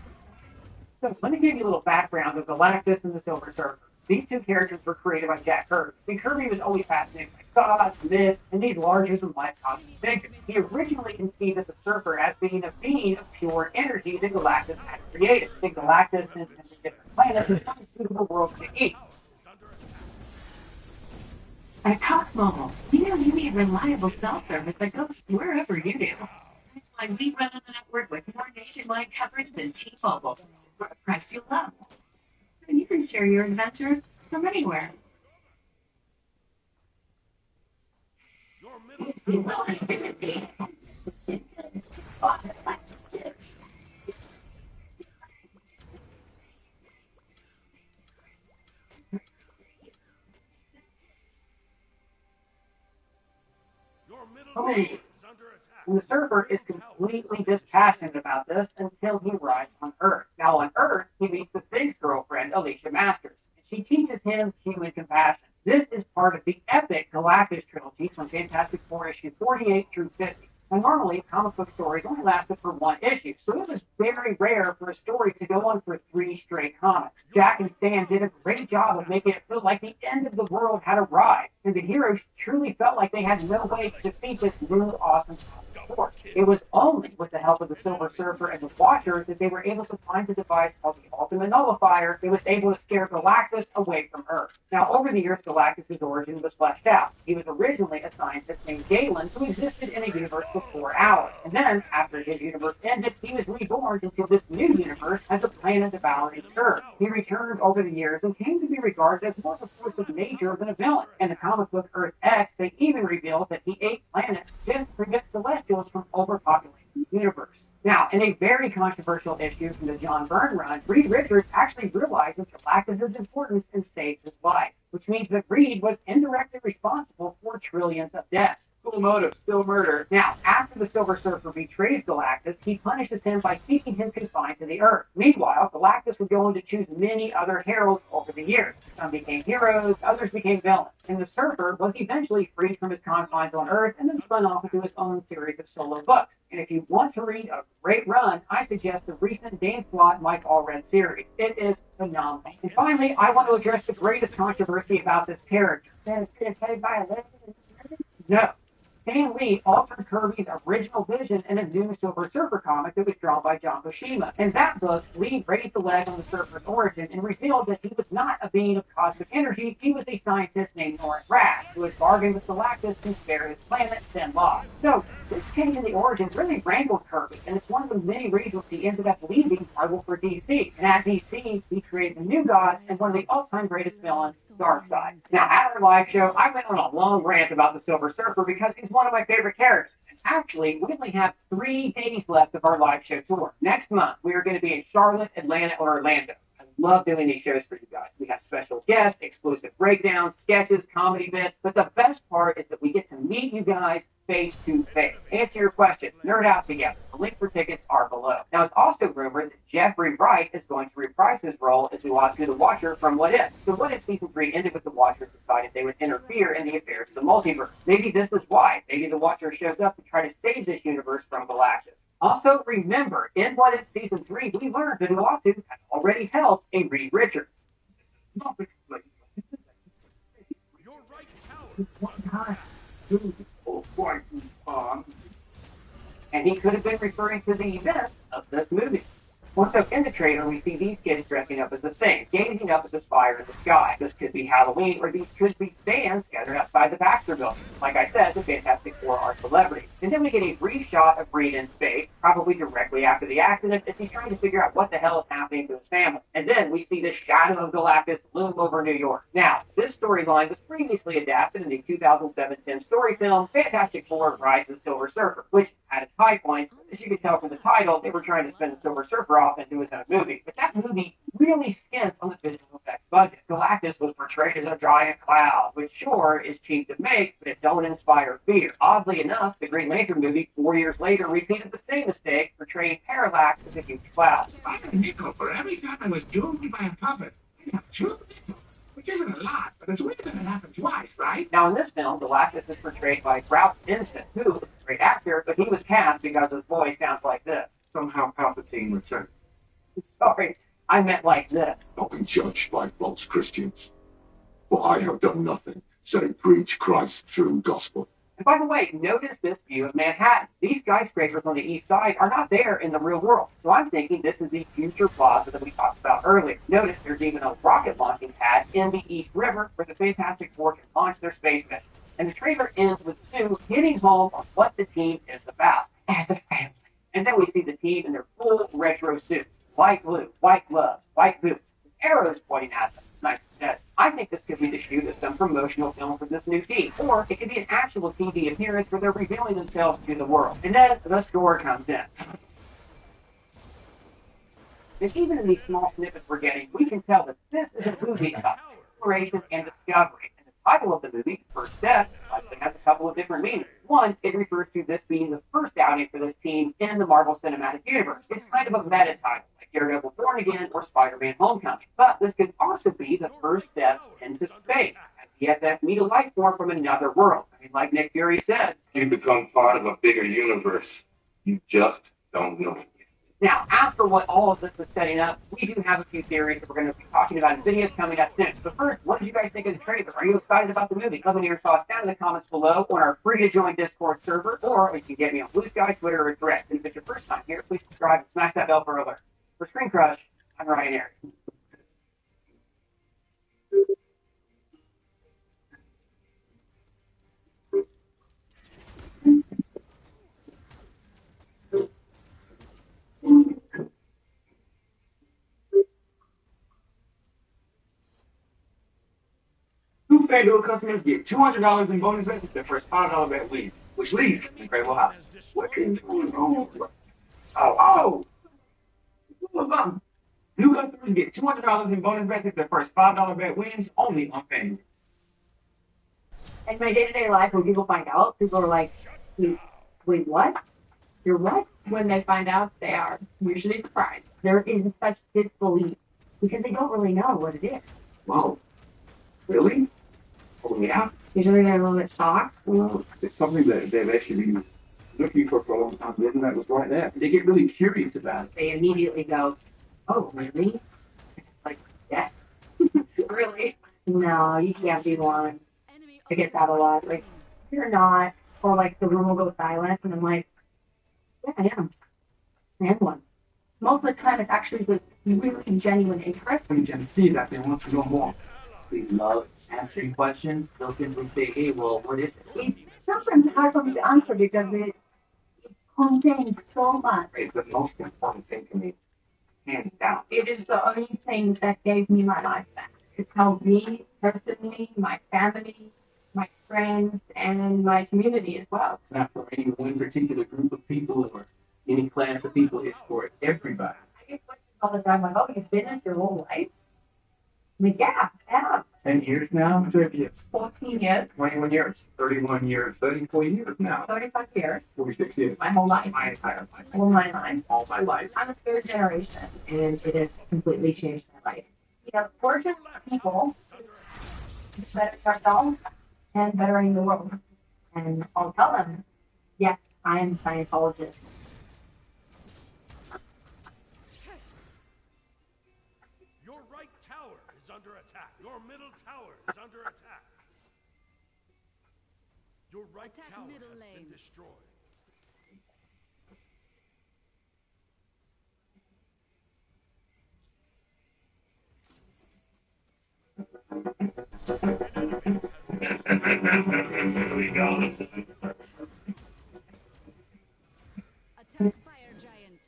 So let me give you a little background of Galactus and the Silver Surfer. These two characters were created by Jack Kirby. See, Kirby was always fascinated by gods, myths, and these larger-than-life cosmic figures. He originally conceived of the Surfer as being a being of pure energy that Galactus had created. The Galactus is a different planet with an unsuitable world to eat. At Cosmo, we know you need reliable cell service that goes wherever you do. That's why we run on a network with more nationwide coverage than T-Mobile for a price you love. So you can share your adventures from anywhere. If you want us to be, And the Surfer is completely dispassionate about this until he arrives on Earth. Now on Earth, he meets the Thing's girlfriend, Alicia Masters, and she teaches him human compassion. This is part of the epic Galactus trilogy from Fantastic Four issue 48 through 50. Now normally, comic book stories only lasted for one issue, so it was very rare for a story to go on for 3 straight comics. Jack and Stan did a great job of making it feel like the end of the world had arrived, and the heroes truly felt like they had no way to defeat this new awesome force. It was only with the help of the Silver Surfer and the Watcher that they were able to find a device called the Ultimate Nullifier that was able to scare Galactus away from Earth. Now, over the years, Galactus' origin was fleshed out. He was originally a scientist named Galen who existed in a universe before ours. And then, after his universe ended, he was reborn into this new universe as a planet devouring Earth. He returned over the years and came to be regarded as more of a force of nature than a villain. In the comic book Earth X, they even revealed that he ate planets just to prevent Celestials from overpopulating the universe. Now, in a very controversial issue from the John Byrne run, Reed Richards actually realizes Galactus' importance and saves his life, which means that Reed was indirectly responsible for trillions of deaths. Cool motive, still murder. Now, after the Silver Surfer betrays Galactus, he punishes him by keeping him confined to the Earth. Meanwhile, Galactus would go on to choose many other heralds over the years. Some became heroes, others became villains. And the Surfer was eventually freed from his confines on Earth and then spun off into his own series of solo books. And if you want to read a great run, I suggest the recent Dan Slott Mike Allred series. It is phenomenal. And finally, I want to address the greatest controversy about this character. That is played by a legend. No. Stan Lee altered Kirby's original vision in a new Silver Surfer comic that was drawn by John Buscema. In that book, Lee raised the leg on the Surfer's origin and revealed that he was not a being of cosmic energy, he was a scientist named Norrin Rath, who had bargained with Galactus to spare his planet, then lost. So, this change in the origin really rankled Kirby, and it's one of the many reasons he ended up leaving Marvel for DC. And at DC, he created the new gods and one of the all-time greatest villains, Darkseid. Now, at our live show, I went on a long rant about the Silver Surfer because he's one of my favorite characters. And actually, we only have 3 days left of our live show tour. Next month, we are going to be in Charlotte, Atlanta, or Orlando. I love doing these shows for you guys. We have special guests, exclusive breakdowns, sketches, comedy bits. But the best part is that we get to meet you guys face to face. Answer your questions, nerd out together. The link for tickets are below. Now, it's also rumored that Jeffrey Wright is going to reprise his role as we watch The Watcher from What If. So What If Season 3 ended with the Watchers decided they would interfere in the affairs of the multiverse. Maybe this is why. Maybe the Watcher shows up to try to save this universe from Galactus. Also, remember, in What If Season 3, we learned that Uatu had already helped a Reed Richards. Your right tower. One time, and he could have been referring to the events of this movie. Also, in the trailer, we see these kids dressing up as the Thing, gazing up at the spire in the sky. This could be Halloween, or these could be fans gathered outside the Baxter Building. Like I said, the Fantastic Four are celebrities. And then we get a brief shot of Reed in space, probably directly after the accident, as he's trying to figure out what the hell is happening to his family. And then we see the shadow of Galactus loom over New York. Now, this storyline was previously adapted in the 2007 Tim Story film, Fantastic Four: Rise of the Silver Surfer, which, at its high point, as you can tell from the title, they were trying to spin the Silver Surfer off into his own movie. But that movie really skimped on the visual effects budget. Galactus was portrayed as a giant cloud, which sure is cheap to make, but it don't inspire fear. Oddly enough, the Green Lantern movie 4 years later repeated the same mistake, portraying Parallax as a huge cloud. I got a nickel for every time I was doomed by a puppet. I got 2 nickels, which isn't a lot, but it's weird that it happened twice, right? Now, in this film, Galactus is portrayed by Ralph Ineson, who is a great actor, but he was cast because his voice sounds like this. Somehow Palpatine returned. Sorry, I meant like this. Not be judged by false Christians. For I have done nothing save preach Christ's true gospel. And by the way, notice this view of Manhattan. These skyscrapers on the east side are not there in the real world. So I'm thinking this is the future plaza that we talked about earlier. Notice there's even a rocket launching pad in the East River where the Fantastic Four can launch their space mission. And the trailer ends with Sue hitting home on what the team is about as a family. And then we see the team in their full retro suits. White glue, white gloves, white boots, with arrows pointing at them. Nice set. I think this could be the shoot of some promotional film for this new team. Or it could be an actual TV appearance where they're revealing themselves to the world. And then the score comes in. And even in these small snippets we're getting, we can tell that this is a movie about exploration and discovery. And the title of the movie, First Step, likely has a couple of different meanings. One, it refers to this being the first outing for this team in the Marvel Cinematic Universe. It's kind of a meta title, like Daredevil Born Again or Spider-Man Homecoming. But this could also be the first steps into space, as the FF meet a life form from another world. I mean, like Nick Fury said, You become part of a bigger universe. You just don't know it. Now, as for what all of this is setting up, we do have a few theories that we're going to be talking about in videos coming up soon. But first, what did you guys think of the trailer? Are you excited about the movie? Let me know your thoughts down in the comments below on our free-to-join Discord server, or you can get me on Blue Sky, Twitter, or Threads. And if it's your first time here, please subscribe and smash that bell for alerts. For Screen Crush, I'm Ryan Eric. New FanDuel customers get $200 in bonus bets if their first $5 bet wins, which leads to the incredible house. What is going on? Oh! New customers get $200 in bonus bets if their first $5 bet wins, only on FanDuel. In my day-to-day life, when people find out, people are like, wait, what? You're what? When they find out, they are usually surprised. There is such disbelief because they don't really know what it is. Whoa. Really? Oh, yeah? Usually they're a little bit shocked. Well, it's something that they've actually been looking for a long time. The internet was right there. They get really curious about it. They immediately go, oh, really? It's like, yes. Really? No, you can't be one. I get that a lot. Like, you're not. Or like the room will go silent and I'm like, yeah, I am. I am one. Most of the time it's actually with really genuine interest. You can see that they want to know more. They love answering questions. They'll simply say, hey, well, what is it? It's sometimes hard for me to answer because it contains so much. It's the most important thing to me, hands down. It is the only thing that gave me my life back. It's helped me personally, my family, my friends, and my community as well. It's not for any one particular group of people or any class of people. It's for everybody. I get questions all the time like, oh, you've been this your whole life? I'm like, yeah, I have. 10 years now? 12 years. 14 years. 21 years. 31 years. 34 years now. 35 years. 46 years. My whole life. My entire life. All my life. All my life. I'm a third generation, and it has completely changed my life. You know, we're just people bettering ourselves and bettering the world. And I'll tell them, yes, I am a Scientologist. Your middle tower is under attack. Your right Attack tower middle has lane. been destroyed. Here we go. Attack fire giant.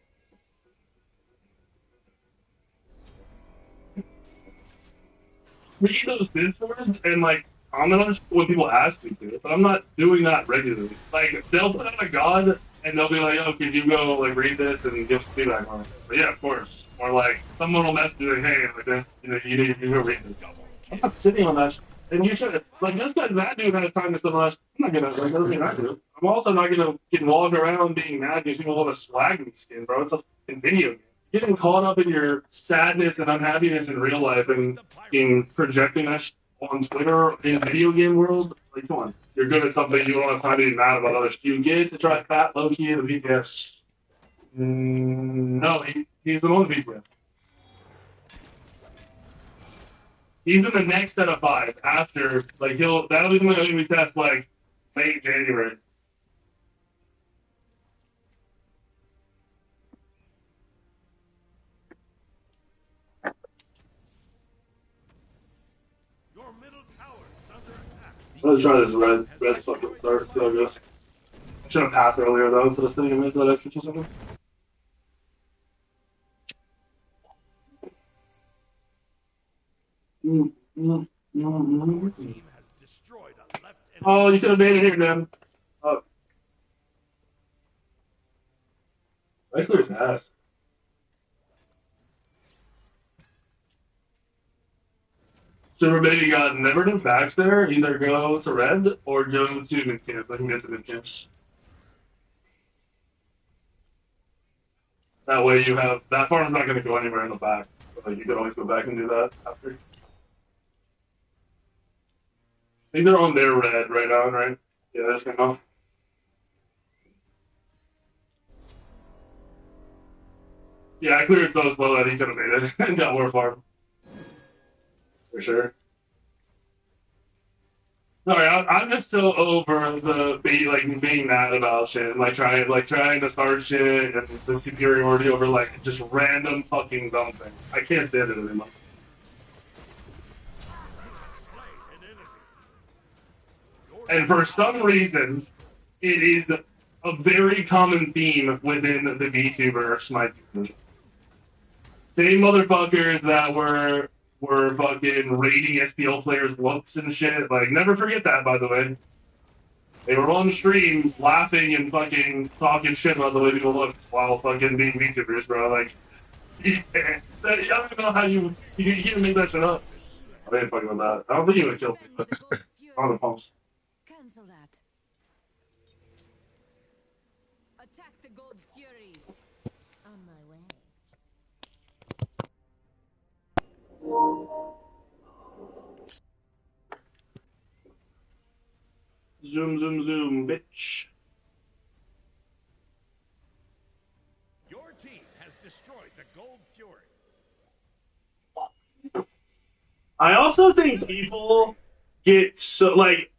Read those discords and like comment on shit when people ask me to, but I'm not doing that regularly. Like they'll put out a god and they'll be like, "Oh, can you go like read this and give feedback on it?" But yeah, of course. Or like someone will message me like, "Hey, like this, you need to go read this." I'm not sitting on that. And you should like just because that dude has time to sit on that. I'm not gonna like doesn't mean I do. I'm also not gonna get walk around being mad because people want to swag me skin, bro. It's a fucking video game. Getting caught up in your sadness and unhappiness in real life and in projecting that shit on Twitter in video game world, like come on. You're good at something, you don't have time to be mad about others. You get to try fat Loki in the BTS. No, he's the one with BTS. He's in the next set of 5 after, like that'll be something we test like late January. Your middle tower is under attack. Let's try this red fucking start, see how it goes. I should have passed earlier though, instead of sitting in mid for that extra 2 seconds. Your team has destroyed a left enemy. Oh, you could have made it here, man. Oh. Wrestler's ass. So maybe got never do backs there. Either go to red or go to mid camp. I can get to mid camps. That way you have that farm's not going to go anywhere in the back. So like you can always go back and do that after. I think they're on their red right now, right? Yeah, that's going on. Yeah, I cleared so slow that he could have made it and got more farm. For sure. Sorry, I'm just still over the being mad about shit, trying to start shit and the superiority over like just random fucking dumb things. I can't stand it anymore. And for some reason, it is a very common theme within the VTuber Smite community. Same motherfuckers that were fucking rating SPL players' looks and shit. Like, never forget that, by the way. They were on stream laughing and fucking talking shit about the way people look while fucking being VTubers, bro. Like, I don't even know how you can't make that shit up. I didn't fucking with that. I don't think you would kill me, but on the pumps. Cancel that. Attack the Gold Fury. On my way. Zoom, zoom, zoom, bitch. Your team has destroyed the Gold Fury. I also think people get so, like,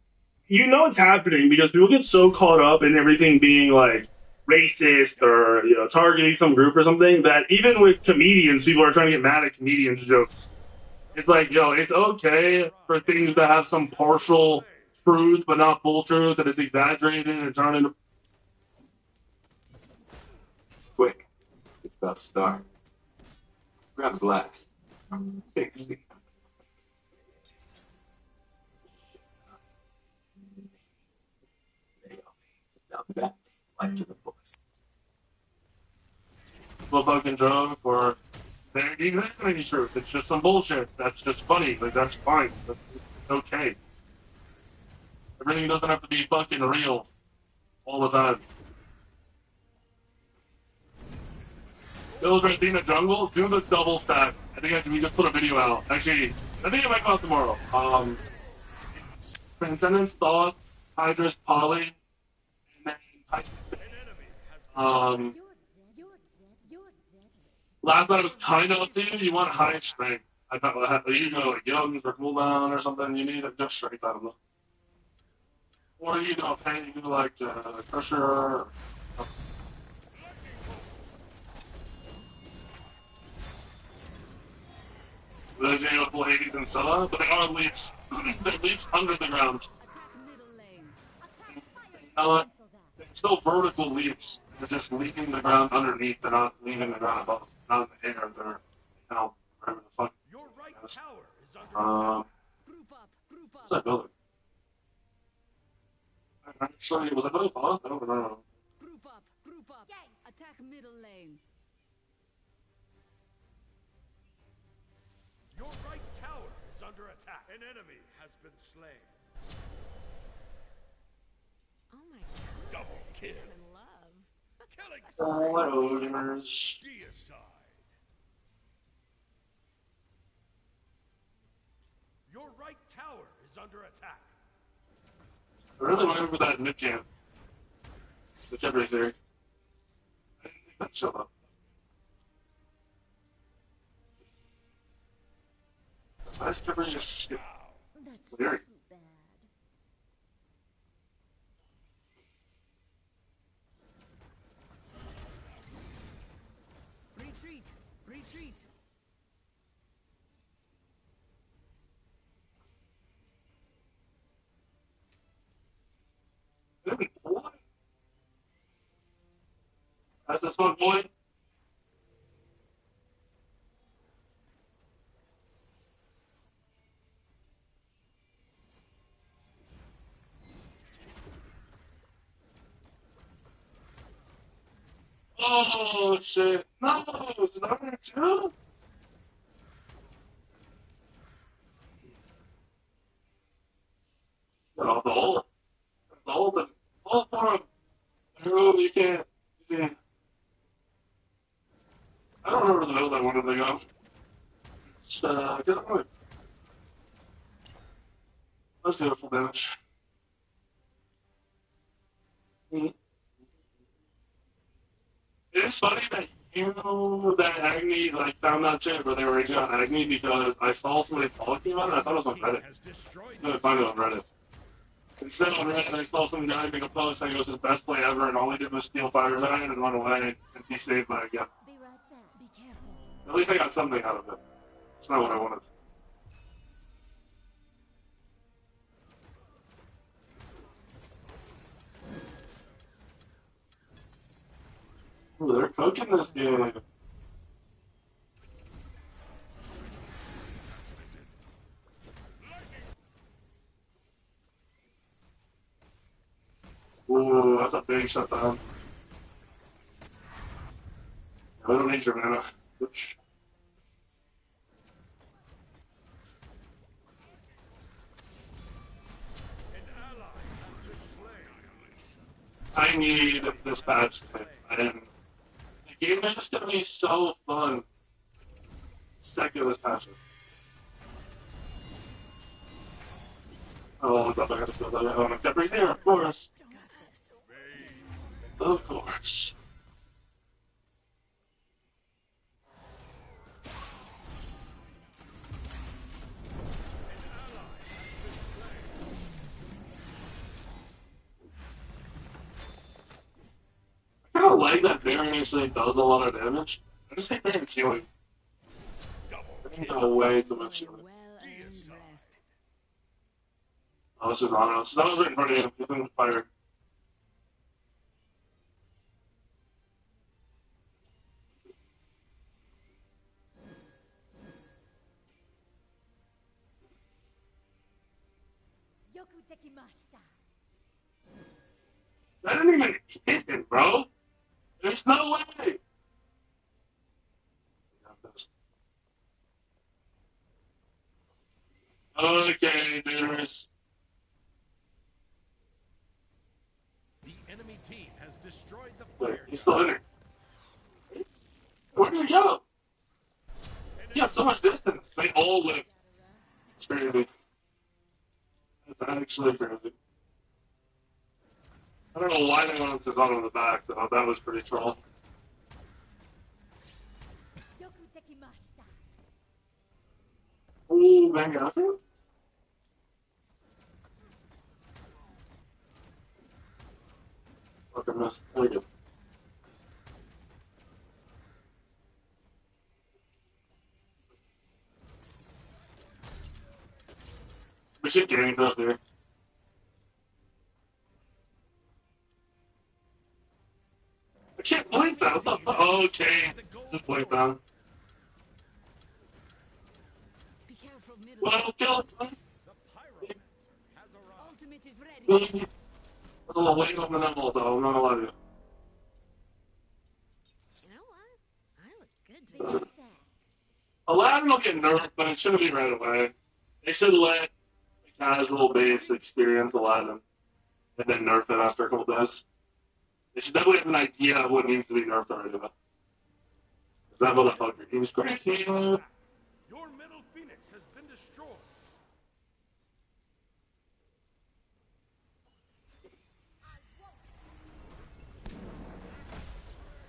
you know it's happening because people get so caught up in everything being, like, racist or, you know, targeting some group or something that even with comedians, people are trying to get mad at comedians' jokes. It's like, yo, it's okay for things to have some partial truth, but not full truth, and it's exaggerated and turning. Quick, it's about to start. Grab a glass. Fix it. Now that, life to the fullest. A fucking joke, or there even isn't any truth. It's just some bullshit. That's just funny. Like, that's fine. It's okay. Everything doesn't have to be fucking real all the time. Bill's right in the jungle, do the double stack. I think we just put a video out. Actually, I think it might come out tomorrow. It's Transcendence, Thought, Hydra's, Poly, and then Titan's. Last night it was kind of up to you. You want high strength. I thought you know like Young's or cooldown or something. You need a good strength out of them. Or you know, pain, you like Crusher. Or, those you know, full Hades and Scylla, but they are leaps. They're leaps under the ground. Not, they're still vertical leaps. They're just leaving the ground underneath. They're not leaving the ground above. Not in the air. They're, you know, wherever the fuck. Your right tower is under What's that building? Actually, was it both off? I don't remember. Group up. Attack middle lane. Your right tower is under attack. An enemy has been slain. Oh my god. Double kill. I'm in love. Killing Hello, gamers. Deicide. Your right tower is under attack. I really went for that mid camp. The Kemper's there. I didn't think that showed up. Nice Kemper's just skip. That's Weird. too bad. Retreat. What? That's this one, boy. Oh shit! No, is that there too? No, the whole form. No, you can't. You can't. I don't remember the middle that one of them go. Just get away. Let's do it full damage. It's funny that that Agni like found that shit where they were raging on Agni because I saw somebody talking about it. I thought it was on Reddit. I couldn't find it on Reddit. Instead on Reddit, I saw some guy make a post saying it was his best play ever, and all he did was steal Fire's Eye and run away and be saved by a gun. Be right back. Be careful. At least I got something out of it. It's not what I wanted. Ooh, they're cooking this game. Ooh, that's a big shutdown. I don't need your mana. Oops. I need this patch. And the game is just gonna be so fun. Seculous patches. Oh, I thought I had to feel that. Oh, my Kemper's here, of course. Of course. I kind of like that Baron actually does a lot of damage. I just hate Baron's healing. I need way too much healing. Oh, this is on us. That was right in front of you. He's in the fire. Yoku tekimashita. I didn't even hit him, bro. There's no way. Okay, dudes. The enemy team has destroyed the Wait, fire. he's still in there. Where did he go? He has so much distance. They all live. It's crazy. It's actually crazy. I don't know why they went on Cezanne on the back, though. That was pretty troll. Yoku tekimashita. Ooh, maybe I think. Fucking missed. There we go. We should gank up here. I can't blink that. What the fuck? Oh, okay. Just blink down. Be careful, middle. Well, kill it, please. Ultimate is ready. That's a little late on the nimble, though. I'm not gonna lie to you. You know what? I look good to that. Aladdin will get nerfed, but it shouldn't be right away. They should let the casual base experience Aladdin and then nerf it after a couple days. They should definitely have an idea of what needs to be nerfed already. Because that motherfucker, he was great. Your middle phoenix has been destroyed.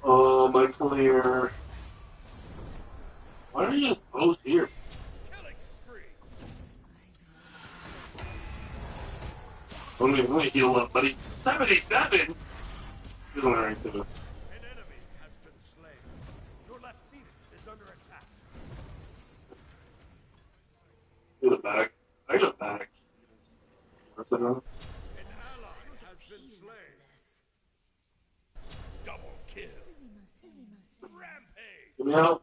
Oh, my clear. Why are you just both here? Killing spree. Let me heal up, buddy. 77? He's only rank 2. An enemy has been slain. Your left phoenix is under attack. Get it back. I get it back. What's that now? An ally has been slain. Double kill. Rampage. Give me out.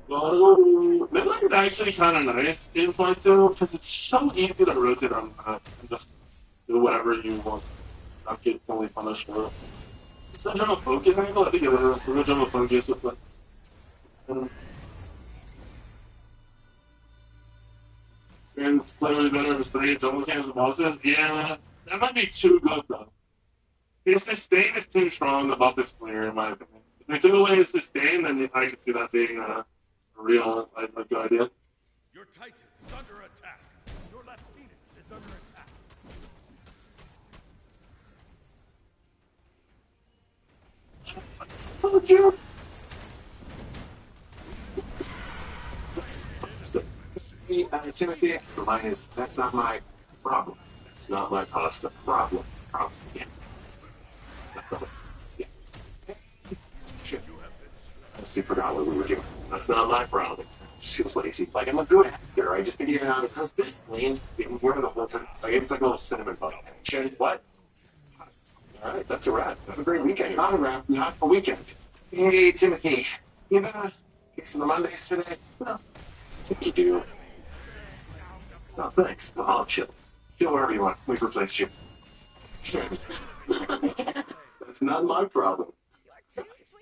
Midlane's actually kind of nice in Smite 2 because it's so easy to rotate on that and just do whatever you want. Not get fully punished for it. Is that jump a focus angle? I think it is. We're gonna jump a focus with it. And it's clearly better if 3 double cams and bosses. Yeah, that might be too good though. His sustain is too strong above this clear, in my opinion. If they took away his sustain, then I could see that being a real, like, good idea. Your titan is under attack. Your left phoenix is under attack. Told you. Timothy, mine is, that's not my problem. That's not my pasta problem. Yeah. That's not yeah. Shit. I honestly forgot what we were doing. That's not my problem. Just feels lazy. Like, I'm a good actor. I just think, how's this lane been working the whole time? Like, it's like a little cinnamon bun action. What? Alright, that's a wrap. Have a great weekend. Not a wrap, not a weekend. Hey, Timothy, you gonna kick some Mondays today? No. I think you do. No, thanks. No, I'll chill. Chill wherever you want. We've replaced you. That's not my problem.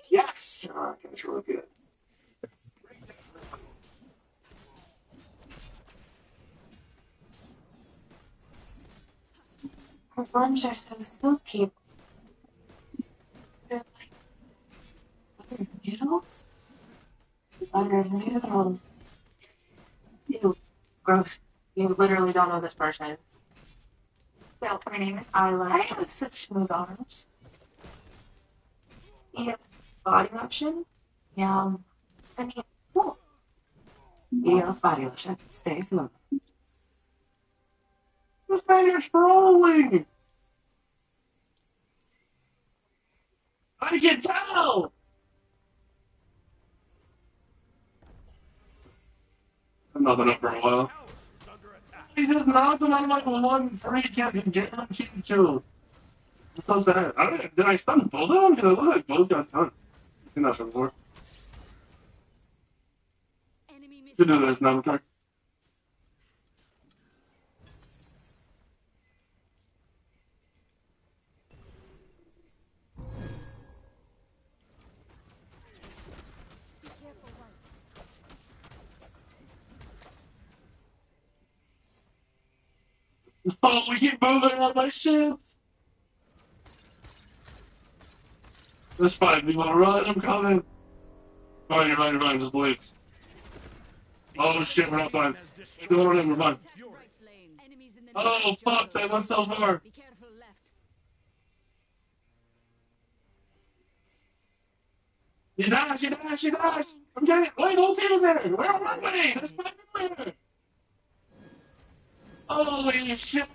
Yes! Oh, that's really good. Her buns are so silky. They're like buttered noodles? Buttered noodles. Ew. Gross. You literally don't know this person. So, her name is Isla. I have such smooth arms. Yes. Body lotion? Yeah. I mean, cool. EOS body lotion. Stay smooth. This man is scrolling! I can tell! I'm nothing up for a while. He just knocked him on like one free kick and guaranteed kill. It's so sad. Did I stun both of them? Because it looks like both got stunned. I've seen that before. Should do this now, okay? Oh, we keep moving on my shits! That's fine, we wanna run, I'm coming! Fine, you're fine, you're fine, just believe. Oh shit, we're not fine. We're going in, we're fine. Oh fuck, they went so far! You dash, you dash, you dash! I'm getting. Wait, don't see us there. Where are we? There's five there. Holy shit!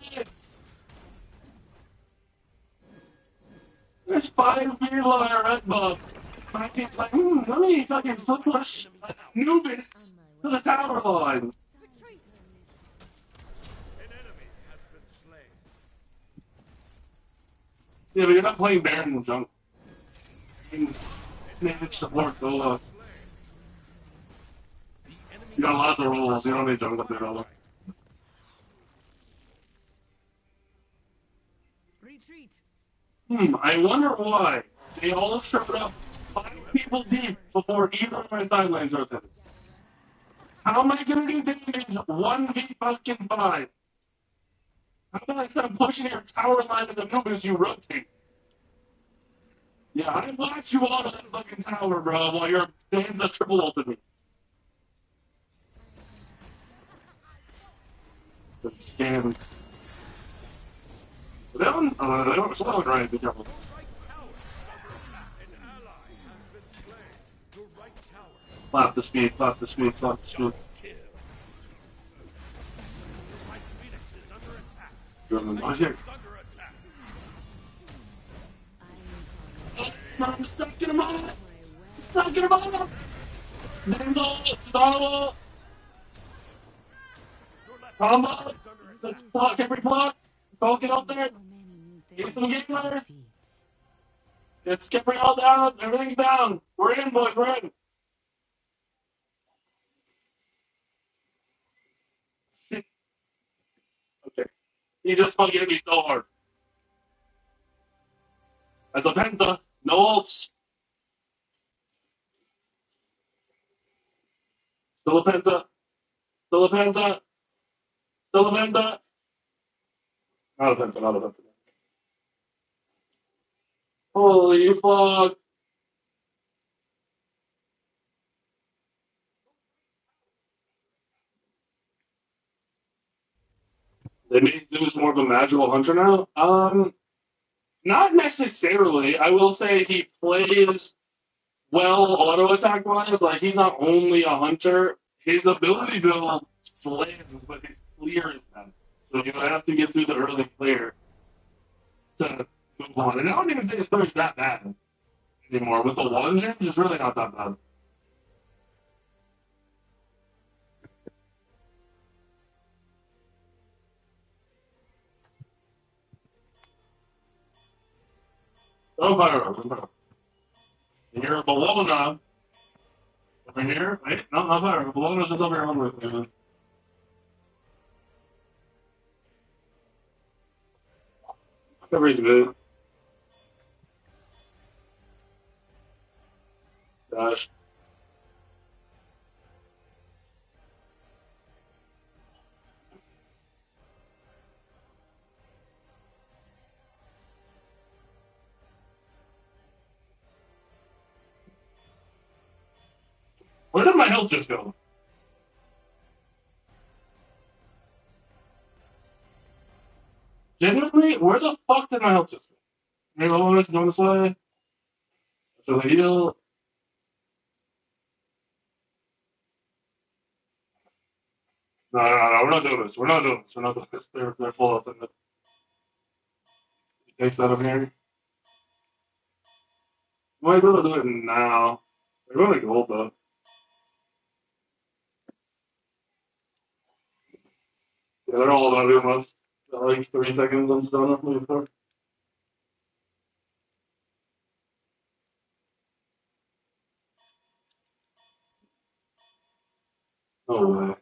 There's five people on our red buff. My team's like, let me fucking still push Anubis to the tower line. Retreat! An enemy has been slain. Yeah, but you're not playing Baron in junk. Means manage support solo. You got lots of roles, you don't need junk up there at all. Retreat. I wonder why they all showed up 5 people deep before either of my side lanes rotated. How am I gonna do damage 1v5? How about instead of pushing your tower line as Anubis, you rotate? Yeah, I watch you auto that fucking tower, bro, while your Danza triple ulted me. That's scam. They don't slow it right, be careful. Flap the speed, flap the speed, flap the speed. I'm sucking him up! Sucking him up! Denzel, it's Donovan! Combo! Let's block every block! Go get out there! Get some gamers! It's skipping all down! Everything's down! We're in, boys, we're in! Okay. You just fucking me so hard. That's a penta. No ults. Still a penta. Still a penta. Still a penta. Not a penta, not a penta. Holy fuck. They made Zeus more of a magical hunter now? Not necessarily. I will say he plays well auto attack wise. Like, he's not only a hunter, his ability build slams, but his clear is bad. So you have to get through the early clear to move on. And I don't even say his story's that bad anymore. With the one gems, it's really not that bad. Oh, fire. You're below now. Over here? Wait, no, not fire. Below is just over here with me. Everybody's good. Gosh. Where did my health just go? Genuinely, where the fuck did my health just go? Maybe I'm going this way. So the heal. No, we're not doing this. We're not doing this. We're not doing this. They're full up in the case out of here. Might be able to do it now. They're going to gold though. Yeah, they're all about doing left. Like 3 seconds on Sedona. Maybe 4. No way.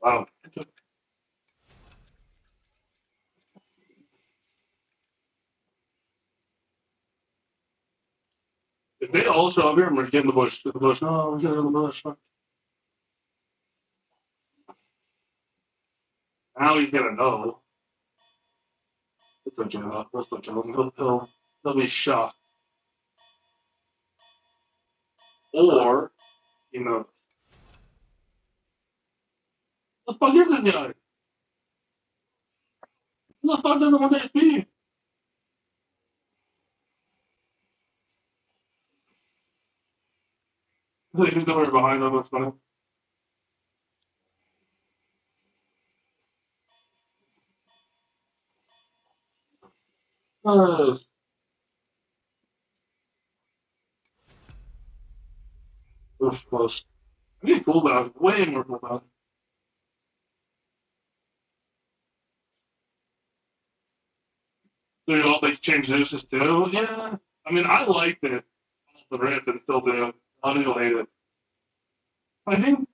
Wow. If they all show up here, I'm going to get in the bush. Get the bush. No, we're getting in the bush. Fuck. Now he's going to know. It's okay, though. Let's not kill him. He'll be shocked. Or, you know. What the fuck is this guy? Who the fuck doesn't want HP? They didn't know we were behind them, that's funny. Oof, close. I need cooldowns, way more cooldown. Do you all like change this too? Yeah. I mean, I liked it off the rip and still do. A lot of people hate it. I think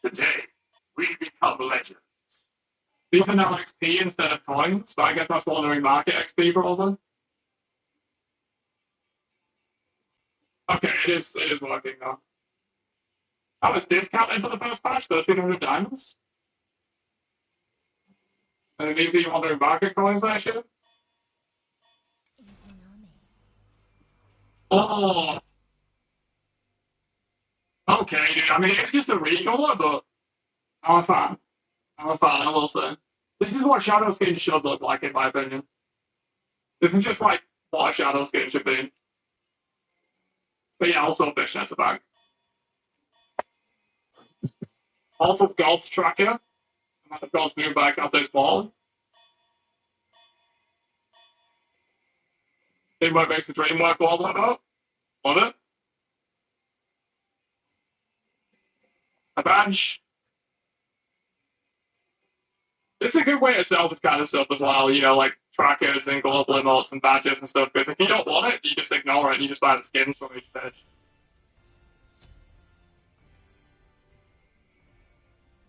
today we become legends. These are now XP instead of coins, but I guess that's what they're in market XP probably. Okay, it is working now. I was discounted for the first patch, 1,300 diamonds. And these are your other market coins last year? Oh. Okay, dude. I mean, it's just a recolor, but I'm a fan. I'm a fan, I will say. This is what Shadow Skin should look like, in my opinion. This is just like what a Shadow Skin should be. But yeah, also Fishness about. Also, God's Tracker. Amount of God's moving back out this ball. Teamwork makes the dream work all about. Love it. A badge. It's a good way to sell this kind of stuff as well, you know, like trackers and global emotes and badges and stuff, because if you don't want it, you just ignore it and you just buy the skins from each badge.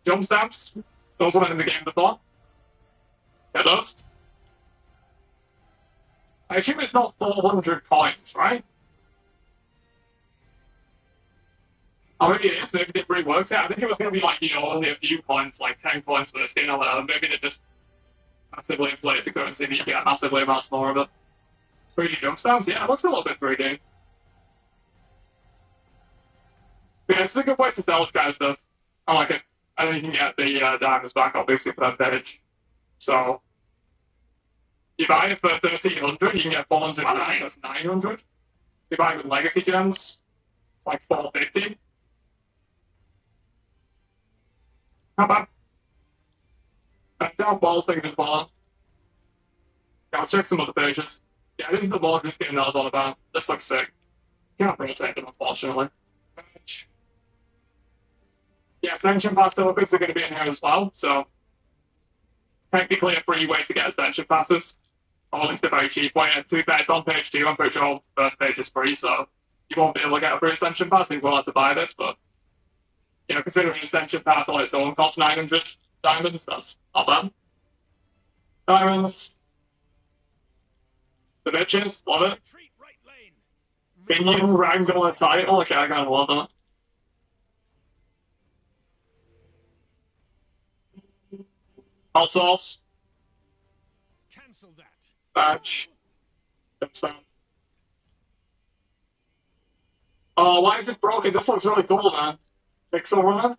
Jump stamps, those weren't in the game before. Yeah, those. I assume it's not 400 coins, right? Oh, maybe it is, maybe it reworks it. I think it was going to be like, you know, only a few coins, like 10 coins for the skin or whatever. Maybe they just massively inflated the currency and you get massively amounts more of it. 3D jump stamps? Yeah, it looks a little bit 3D. But yeah, it's a good way to sell this kind of stuff. I like it. And then you can get the diamonds back, obviously, for that page. So, you buy it for 1,300, you can get 400 back, that's 900. You buy it with legacy gems, it's like 450. How about down balls thing as well? Yeah, let's check some other pages. Yeah, this is the Vulcan skin that I was on about. This looks sick. Can't rotate them, unfortunately. Yeah, Ascension Pass tokens are going to be in here as well, so technically a free way to get Ascension Passes, or at least a very cheap way. And to be fair, it's on page 2, I'm pretty sure the first page is free, so you won't be able to get a free Ascension Pass, you will have to buy this, but, you know, considering Ascension Pass on its own costs 900 diamonds, that's not bad. Diamonds. The bitches, love it. Minion Wrangler title, okay, I kind of love that. Hot sauce. Cancel that. Badge. Oh, why is this broken? This looks really cool, man. Pixel runner?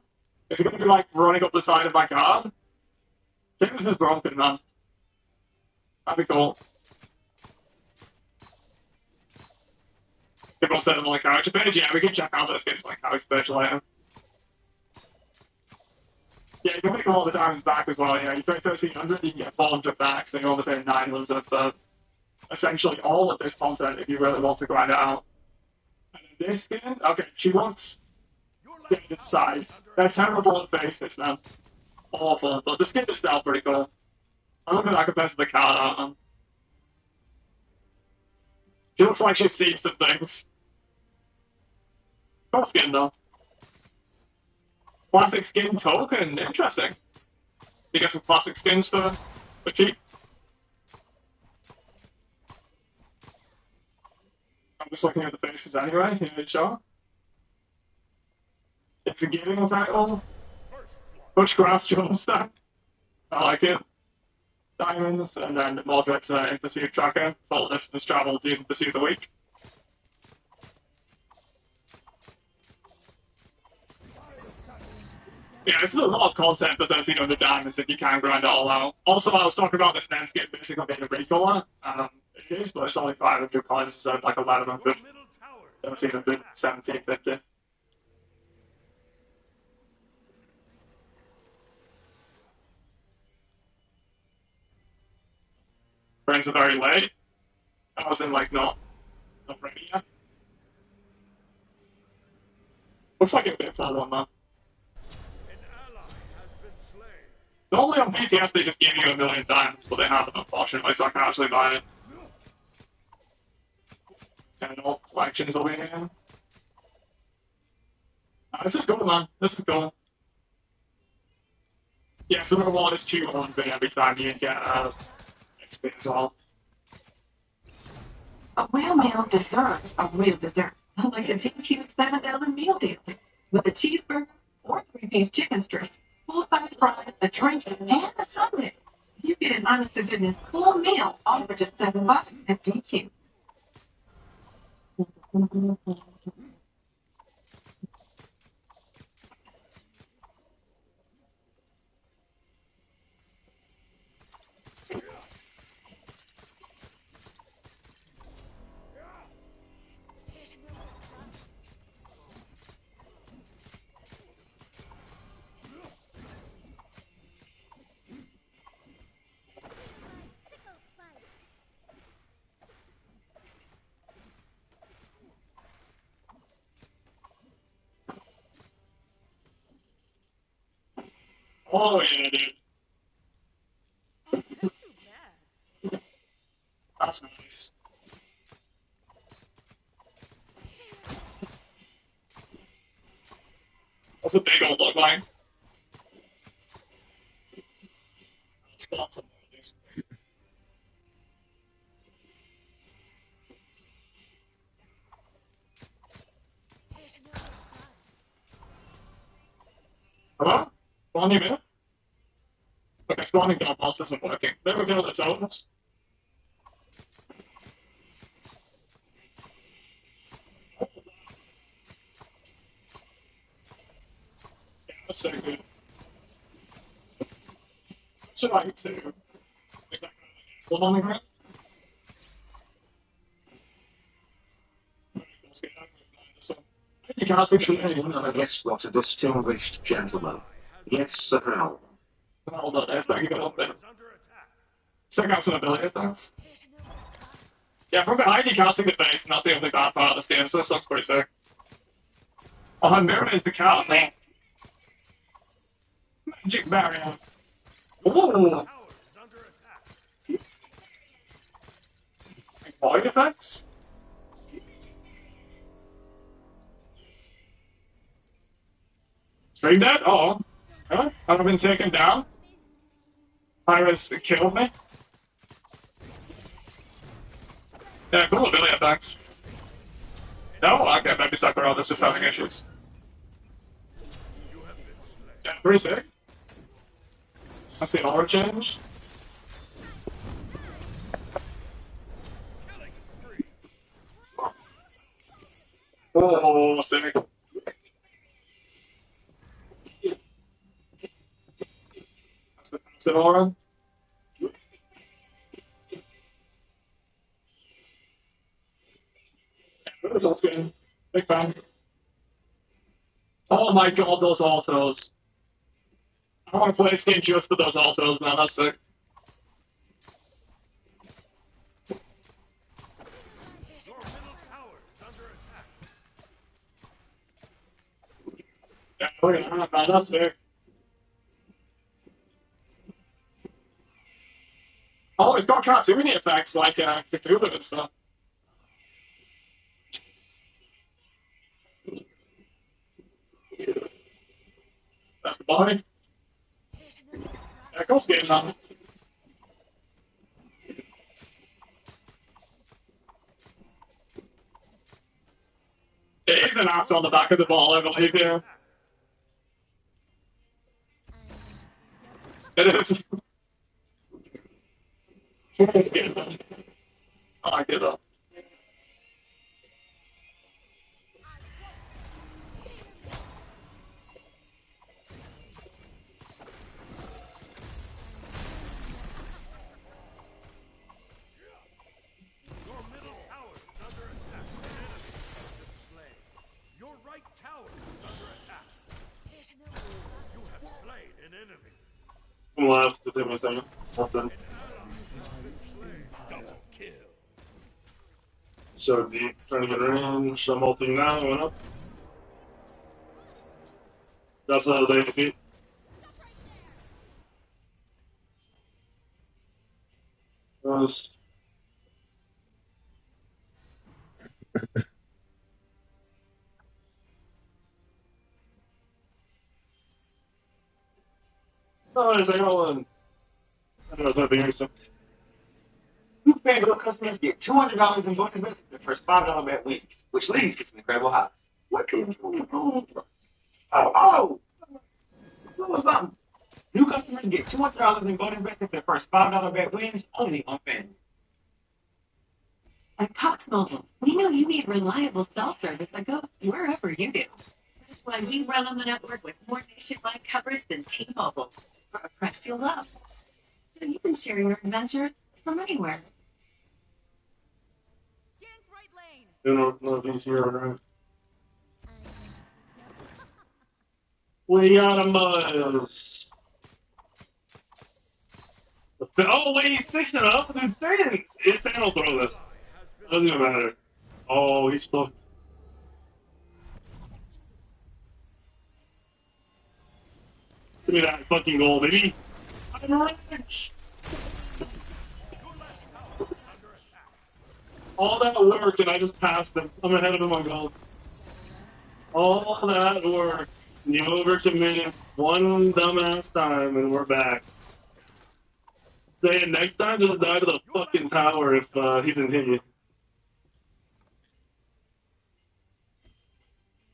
Is it going to be like running up the side of my card? I think this is broken, man. That'd be cool. People said it on the character page. Yeah, we can check out this game's on the character page later. Yeah, you can make all the diamonds back as well. Yeah, you pay 1,300, you can get 400 back, so you only pay 900 for essentially all of this content if you really want to grind it out. And then this skin, okay, she looks dead inside. They're terrible at faces, man. Awful, but the skin itself pretty cool. I look at that compared to the card art, man. She looks like she's seen some things. Cool skin, though. Classic skin token, interesting. You get some classic skins for cheap. I'm just looking at the faces anyway, yeah, sure. It's a gaming title. Bushgrass jump stack. I like it. diamonds, and then Mordred's in pursuit tracker. Total distance traveled in pursuit of the week. Yeah, this is a lot of content for 1300 diamonds if you can grind it all out. Also, I was talking about this landscape basically being a recolor. It is, but it's only 500 coins instead of like 1100. 1300, 1750. Friends are very late. I was in like not ready yet. Looks like it'll be a fun one though. Normally on PTS they just give you 1,000,000 diamonds, but they haven't unfortunately, so I can actually buy it. And all collections will be here. This is cool, man. This is cool. Yeah, so the reward is 200 every time you get XP as well. A real meal deserves a real dessert, like a DQ $7 meal deal with a cheeseburger or 3-piece chicken strip, full-size fries, a drink, and a sundae. You get an honest-to-goodness full meal all for just $7 at DQ. Oh yeah, dude. That's nice. That's a big old look line. Let's go on some of these. Hello? Spawning minute? Okay, spawning down boss isn't working. There we go, the totals. Yeah, that's so good. Should I to is that one on the ground? You can't see Yes, what a distinguished gentleman. Yes, sir. Hold on, there's that good up there. Check out some ability effects. Yeah, from behind you can't see the face, and that's the only bad part of this game, so this looks pretty sick. Oh, mirror is the cows, man. Magic barrier. Ooh. Void effects? Stream dead? Oh. Huh? Have I been taken down? Pirates killed me? Yeah, cool ability effects. No? Okay, maybe Sakura's just having issues. Yeah, pretty sick. I see aura change. Oh, sick. That's the passive aura. Yeah, that's good. Big fan. Oh my god, those autos. I want to play this game just for those autos, man. That's sick. Yeah, look at that, man. That's sick. Oh, it's got cartoony effects like Cthulhu and stuff. That's the body. Yeah, cool skate, man. It is an ass on the back of the ball, I believe, yeah. It is. Let's get it. I give up. Your middle tower is under attack. An enemy has been slain. Your right tower is under attack. You have slain an enemy. I'm left to take my second. Nothing. An ally has been slain. Double kill. So deep, trying to get range. I'm ulting now, going up. That's another thing to see. Was oh, there's like all in. I know it's not being so. New FanDuel customers get $200 in bonus bets for the first $5 bet wins, which leads to some incredible odds. What can you do? Oh! What was that? New customers get $200 in bonus bets if their first $5 bet wins only on FanDuel. At Cox Mobile, we know you need reliable cell service that goes wherever you do. That's why we run on the network with more nationwide coverage than T-Mobile for a price you'll love. So you can share your adventures from anywhere. No, he's here, right? We got a buzz. Oh, wait, he's fixing it up. Dude, Stan will throw this. Doesn't even matter. Oh, he's fucked. Give me that fucking goal, baby. I'm rich. All that work, and I just passed him. I'm ahead of him on gold. All that work. You overcommitted one dumbass time, and we're back. Say it next time, just die to the fucking tower if he didn't hit you.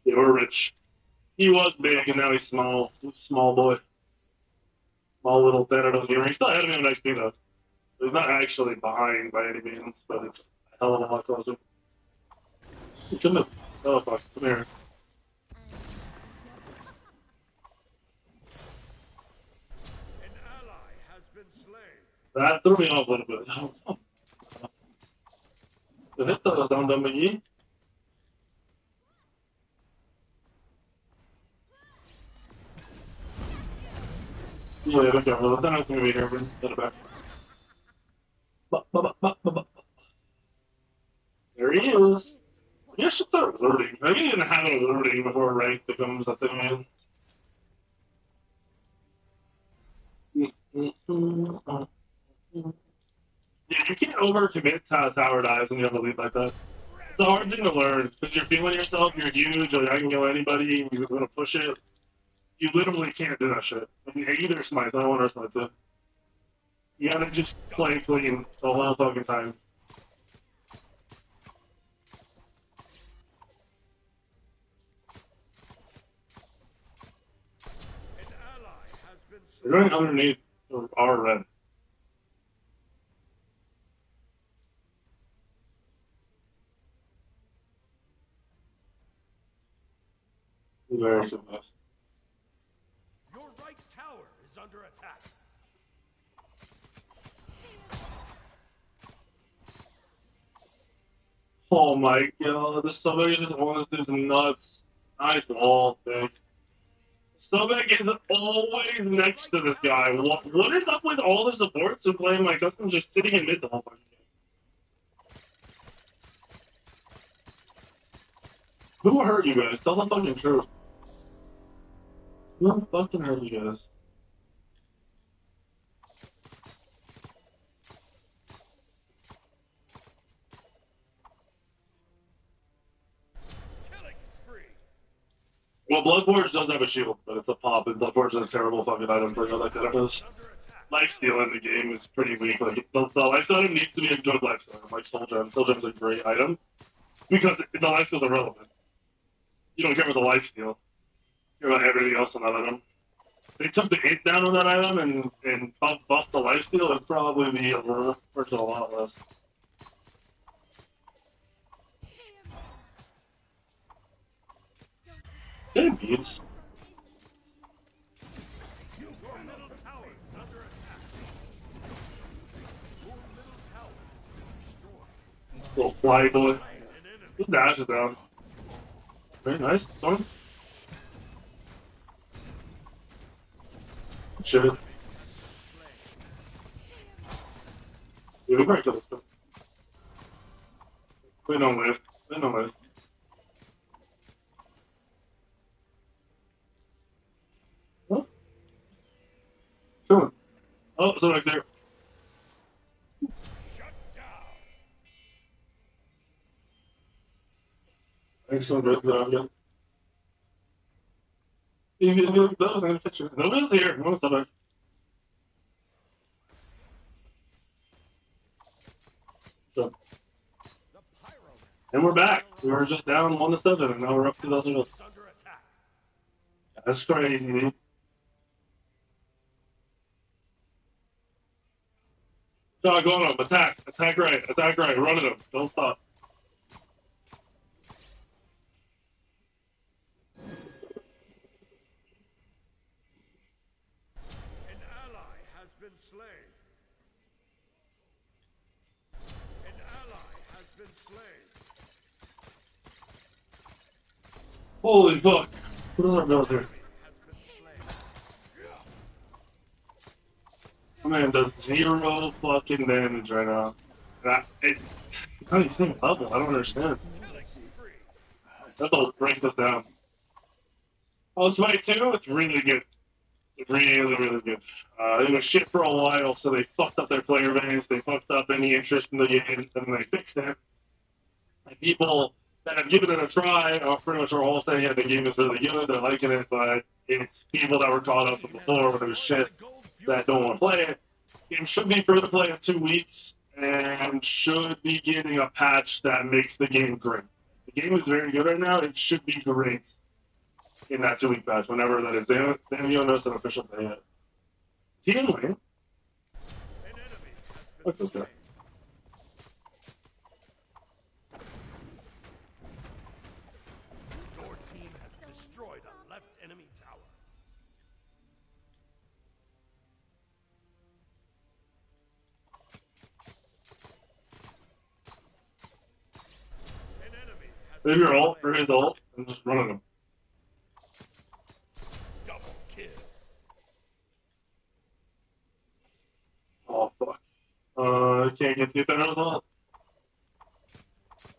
Yeah, we're rich. He was big, and now he's small. He's a small boy. Small little Thanatos gamer. He's still ahead of me on XP, though. He's not actually behind by any means, but it's a hell of a lot closer. Come in. Oh, fuck. Come here. An ally has been slain. That threw me off a little bit. The hit that was down to McGee. Yeah, okay, well, the Thanos gonna be here, but get it back. There he is. You should start alerting. Maybe you didn't have an alerting before rank becomes a thing, man. Yeah, you can't overcommit tower dives when you have a lead like that. It's a hard thing to learn because you're feeling yourself, you're huge, like I can kill anybody, and you're gonna push it. You literally can't do that shit. I mean, either Smite, I don't want to Smite too. You gotta just play clean the whole fucking time. An ally has been They're going underneath our red. Very fast. Your right tower is under attack. Oh my god, the stomach is just one of those nuts. Nice wall thing. Stomach is always next to this guy. What is up with all the supports who play my custom just sitting in mid the whole fucking game? Who hurt you guys? Tell the fucking truth. Who fucking hurt you guys? Killing spree. Well, Bloodforge does have a shield, but it's a pop, and Bloodforge is a terrible fucking item for that kind of is. Lifesteal in the game is pretty weak. Like the lifesteal item needs to be a good lifesteal item, like Soul Gem. Soul Gem's a great item because the lifesteal's irrelevant. You don't care about the lifesteal. You care about everything else on that item. they took the hit down on that item and buffed the lifesteal, it'd probably be a lot less. Damn beats. Your middle tower is under attack. Your middle tower is destroyed. Little fly boy. His dash is down. Very nice. Storm. Shit. Yeah, we probably kill this guy. We don't live. We don't live. What? Sure. Oh, somebody's there. Excellent, good job. Easy to do. That was in the picture. Nobody's here. No one's there. So. And we're back. We were just down 1-7, and now we're up 2,000. That's crazy, dude. John, go on him. Attack. Attack right. Attack right. Run at him. Don't stop. An ally has been slain. An ally has been slain. Holy fuck. What is our build here? My man does 0 fucking damage right now. It's not the same level. I don't understand. That'll break this down. Oh, Smite 2, it's really good. Really, really good. It was shit for a while, so they fucked up their player base, they fucked up any interest in the game, and they fixed it. And people that have given it a try pretty much are all saying, yeah, the game is really good, they're liking it, but it's people that were caught up with before when it was shit that don't want to play it. Game should be free to play in 2 weeks, and should be getting a patch that makes the game great. The game is very good right now, it should be great in that 2-week patch, whenever that is. They haven't given us an official day yet. Is he gonna win? Look at this guy. Your team has destroyed a left enemy tower. An enemy has Save your ult for his ult and just run at him. double kill. Oh, fuck. I can't get that as well.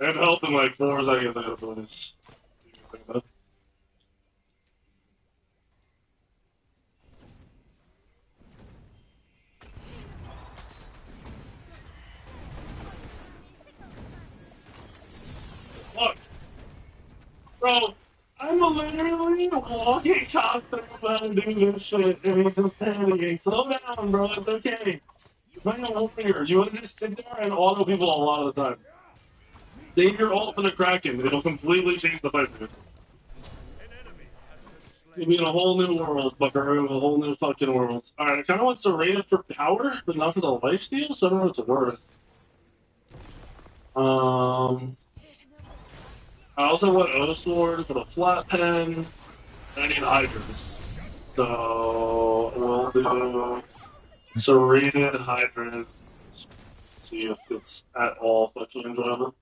I have help in like 4 seconds. I gotta do this. Look! Bro, I'm literally walking top about and doing this shit, and he's just panicking. Slow down, bro, it's okay. You're playing a warrior. You want to just sit there and auto people a lot of the time. Save your ult for the Kraken. It'll completely change the fight for you. You'll be in a whole new world, buckaroo. A whole new fucking world. Alright, I kind of want to rate it for power, but not for the lifesteal, so I don't know what it's worth. I also want O-Sword for the flat pen. I need Hydras. So, we'll do serrated Hydras. See if it's at all fucking enjoyable.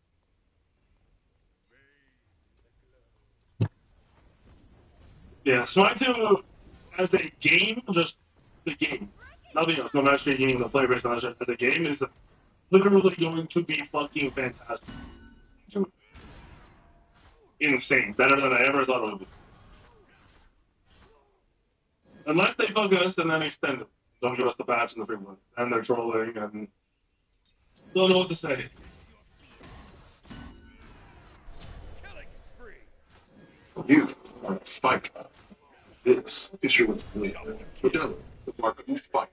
Yeah, Smite 2 as a game, just the game. Nothing else, no match game, no player base, no shit. As a game is literally going to be fucking fantastic. Insane. Better than I ever thought it would be. Unless they fuck us and then extend it. Don't give us the patch and the free one. And they're trolling and don't know what to say. You are a fighter. This is your name. Modelo, the mark of fight.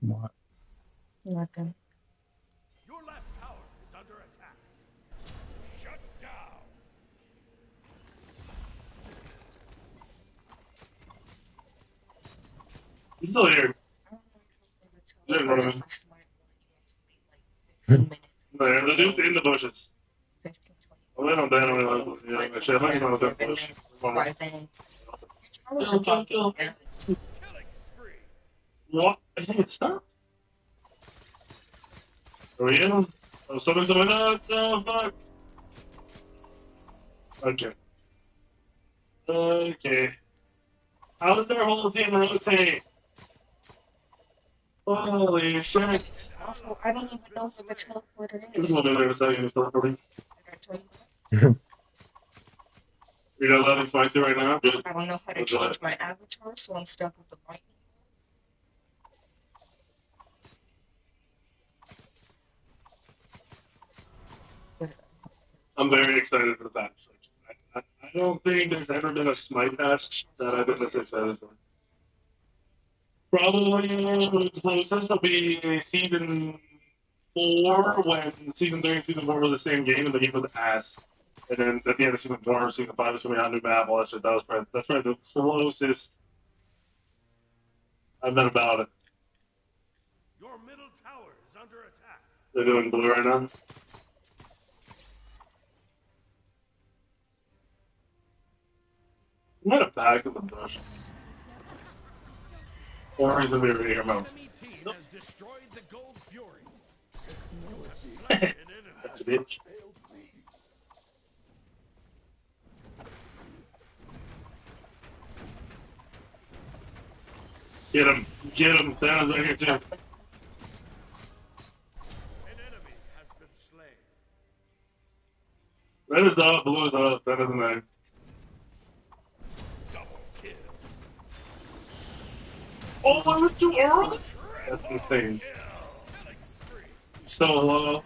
What? Nothing. Your left tower is under attack. Shut down. He's still here. He's in front of him. No, the dude's in the bushes. Oh, they don't down. Yeah, actually, I think he's on the bush. One more. Kill. What? I think it's stopped. Are we in? Oh, someone's in nuts. Oh, fuck. Okay. Okay. How does their whole team rotate? Holy shit. Also, I don't even know what the teleporter This is. will be there in a second. It's teleporting. You're not letting Smite right now? Good. I don't know how to change my avatar, so I'm stuck with the lightning. I'm very excited for the patch. I don't think there's ever been a Smite patch that I've been this excited for. Probably the closest will be season 4 when season 3 and season 4 were the same game and the game was ass. And then at the end of season 4, season 5 is coming out, new map, all that shit. That's probably the closest I've been about it. Your middle tower is under attack. They're doing blue right now. I'm gonna back of the bush. Or he's gonna be reading him out. Nope. Has destroyed the Gold Fury. That's a bitch. Get him. Thanos right here too. An enemy has been slain. Red is up, blue is up. That doesn't matter. Double kill. Oh, I was too early? That's insane. So low.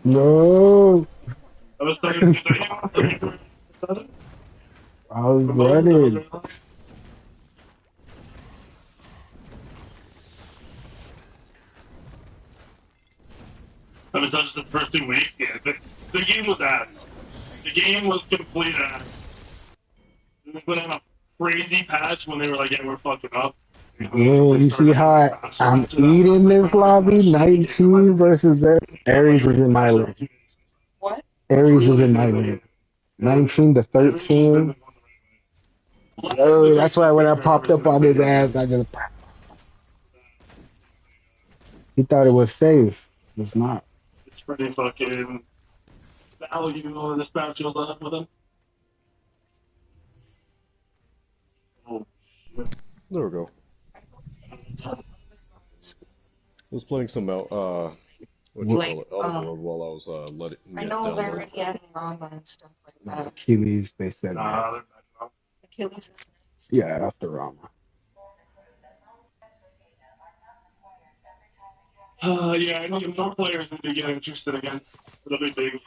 No. I was thinking I was running. I've been touched since the first 2 weeks. Yeah, the game was ass. The game was complete ass. They put on a crazy patch when they were like, yeah, we're fucking up. Yeah, you see how I'm eating this lobby? 19 versus that. Ares is in my lane. What? Ares is in my lane. 19 to 13. Oh, that's why when I popped up on his ass, I just. He thought it was safe. It's not. It's pretty fucking valuable. This patch goes up with him. Oh, shit. There we go. I was playing some what you call it, Outer World while I was letting I it know they're download. already adding Rama and stuff like that. Achilles, they said. Achilles is Yeah, after Rama. Yeah, I need more players need to get interested again. It'll be big.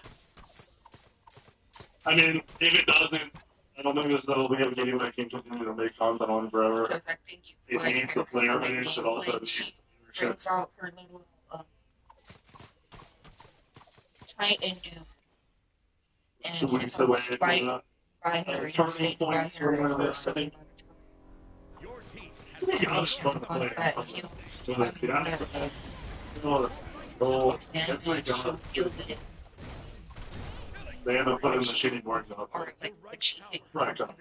I mean, if it doesn't, I don't think that'll be a game that can continue to make content on forever. It needs the player base, it also needs the viewership. brings out her little Titan dude. And So we still waiting by for her turning instincts, by points her for this, I think. Your team I think I was fun to play. So that's the aspect. Oh, definitely gonna. They end up putting the shitty boards up. Right, up.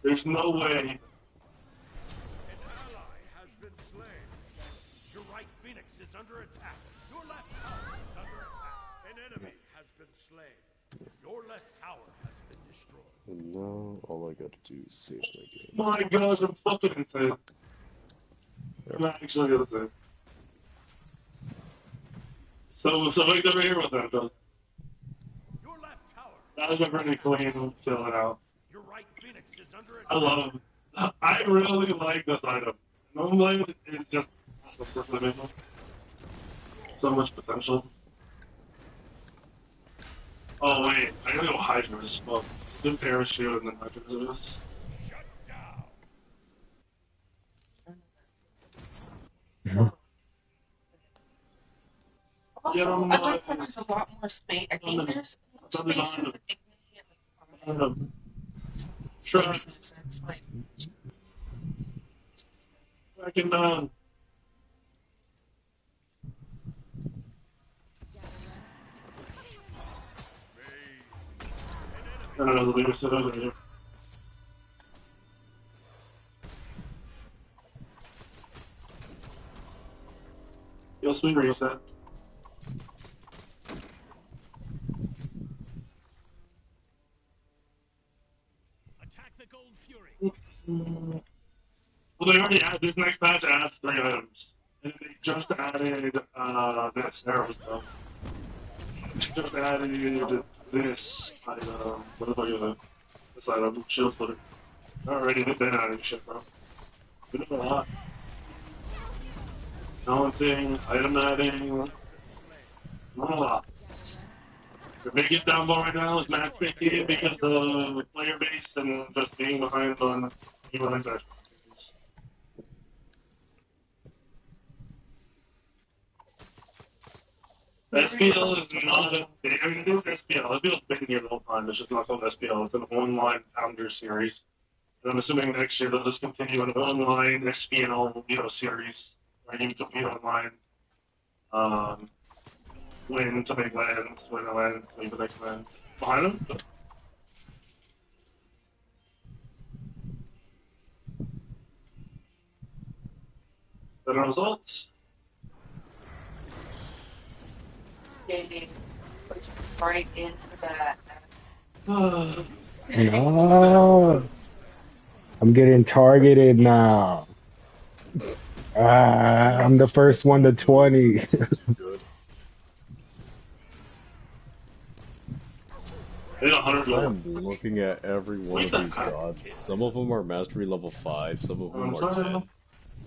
There's no way. An ally has been slain. Your right Phoenix is under attack. Your left tower is under attack. An enemy has been slain. Your left tower has been destroyed. And now all I gotta do is save my game. My gosh, I'm fucking insane. I'm actually gonna say. So somebody's over here with that, does. Your left tower. That was a pretty clean filling out. Your right Phoenix is under attack. I love. I really like this item. Normally, it's just awesome for living. So much potential. Oh wait, I gotta go Hydra as well. Do parachute and then Hydra to this. Get on I the like that there's a lot more space. I think there's spaces with dignity at the Trust. It's like, Fucking I don't know, the leader said over here. You'll swing reset. Attack the Gold Fury. Well, they already had this next patch adds 3 items. And they just added that Sarah stuff. Just added this item. What the fuck is it? This item, shield splitter. Already they've been adding shit, bro. We're doing a lot. Balancing, item adding, not a lot. The biggest downfall right now is matchmaking because of the player base and just being behind on matchmaking. SPL is not a thing. I mean, it is SPL. SPL is been here the whole time. It's just not called SPL. It's an online founder series. And I'm assuming next year they'll just continue an online SPL, series where you compete online. Win to make lands, win the lands, to make the next lands. Behind them? The results? they put right into that. No. I'm getting targeted now. I'm the first one to 20. I'm looking at every one of these gods. Some of them are mastery level 5, some of them are 10. And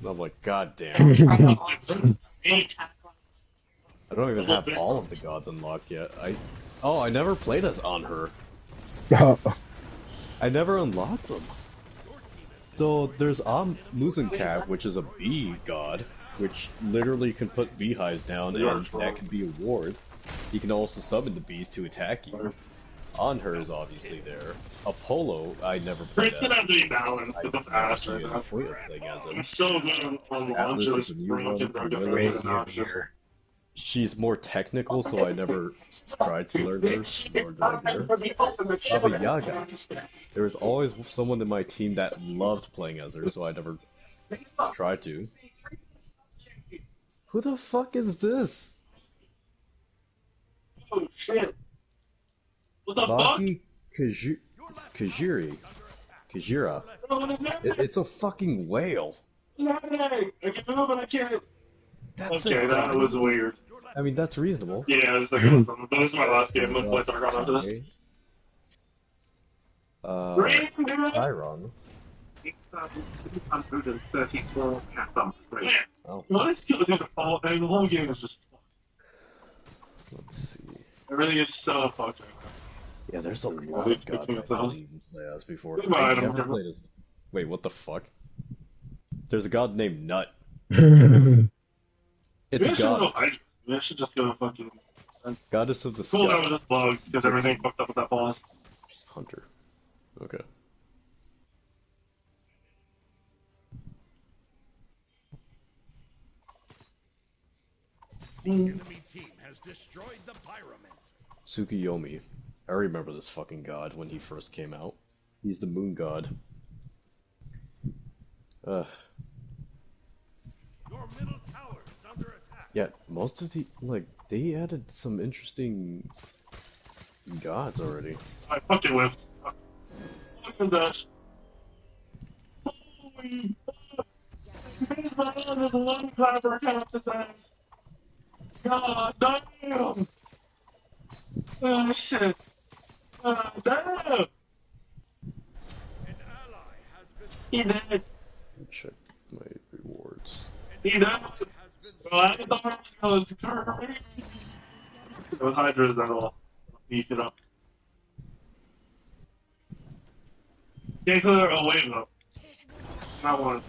I'm like, god damn. I don't even have all of the gods unlocked yet. I never played as on her. I never unlocked them. So there's Muzenkat, which is a bee god, which literally can put beehives down, and that can be a ward. You can also summon the bees to attack you. On her is obviously there. Apollo, I never played as. It's gonna have to be balanced with the past. See any point of playing as him. I'm so good on launch. Atlas is a new one. She's more technical, so I never tried to learn her, nor did I get her. Baba Yaga. There was always someone in my team that loved playing as her, so I never tried to. Who the fuck is this? Oh shit. What the Baki Kajira. It's a fucking whale. I can move, but I can't. That's okay, it, that was weird. I mean, that's reasonable. Yeah, it's like but this is my last game. Let's play Dark after this. Chiron. Oh. Well, let's kill the whole game is just. Let's see. Everything is so fucked right now. Yeah, there's a lot of gods I didn't even play as before. I never played as. Wait, what the fuck? There's a god named Nut. It's a god. I should just go fucking. Goddess of the sky. Cool, that was just bugs because everything fucked up with that pause. Just Hunter. Okay. The enemy team has destroyed the pyramid. Tsukuyomi. I remember this fucking god when he first came out. He's the moon god. Your middle tower is under attack. Yeah, most of the they added some interesting gods already. I fucking whiffed. Look at that. Holy fuck! Here's my hand as a one clapper attack his ass. God damn! Oh shit. Damn! He did. Check my rewards. He did. Well, I thought it was great. Those Hydras that'll beef it up. Okay, so they're a wave up. Not one.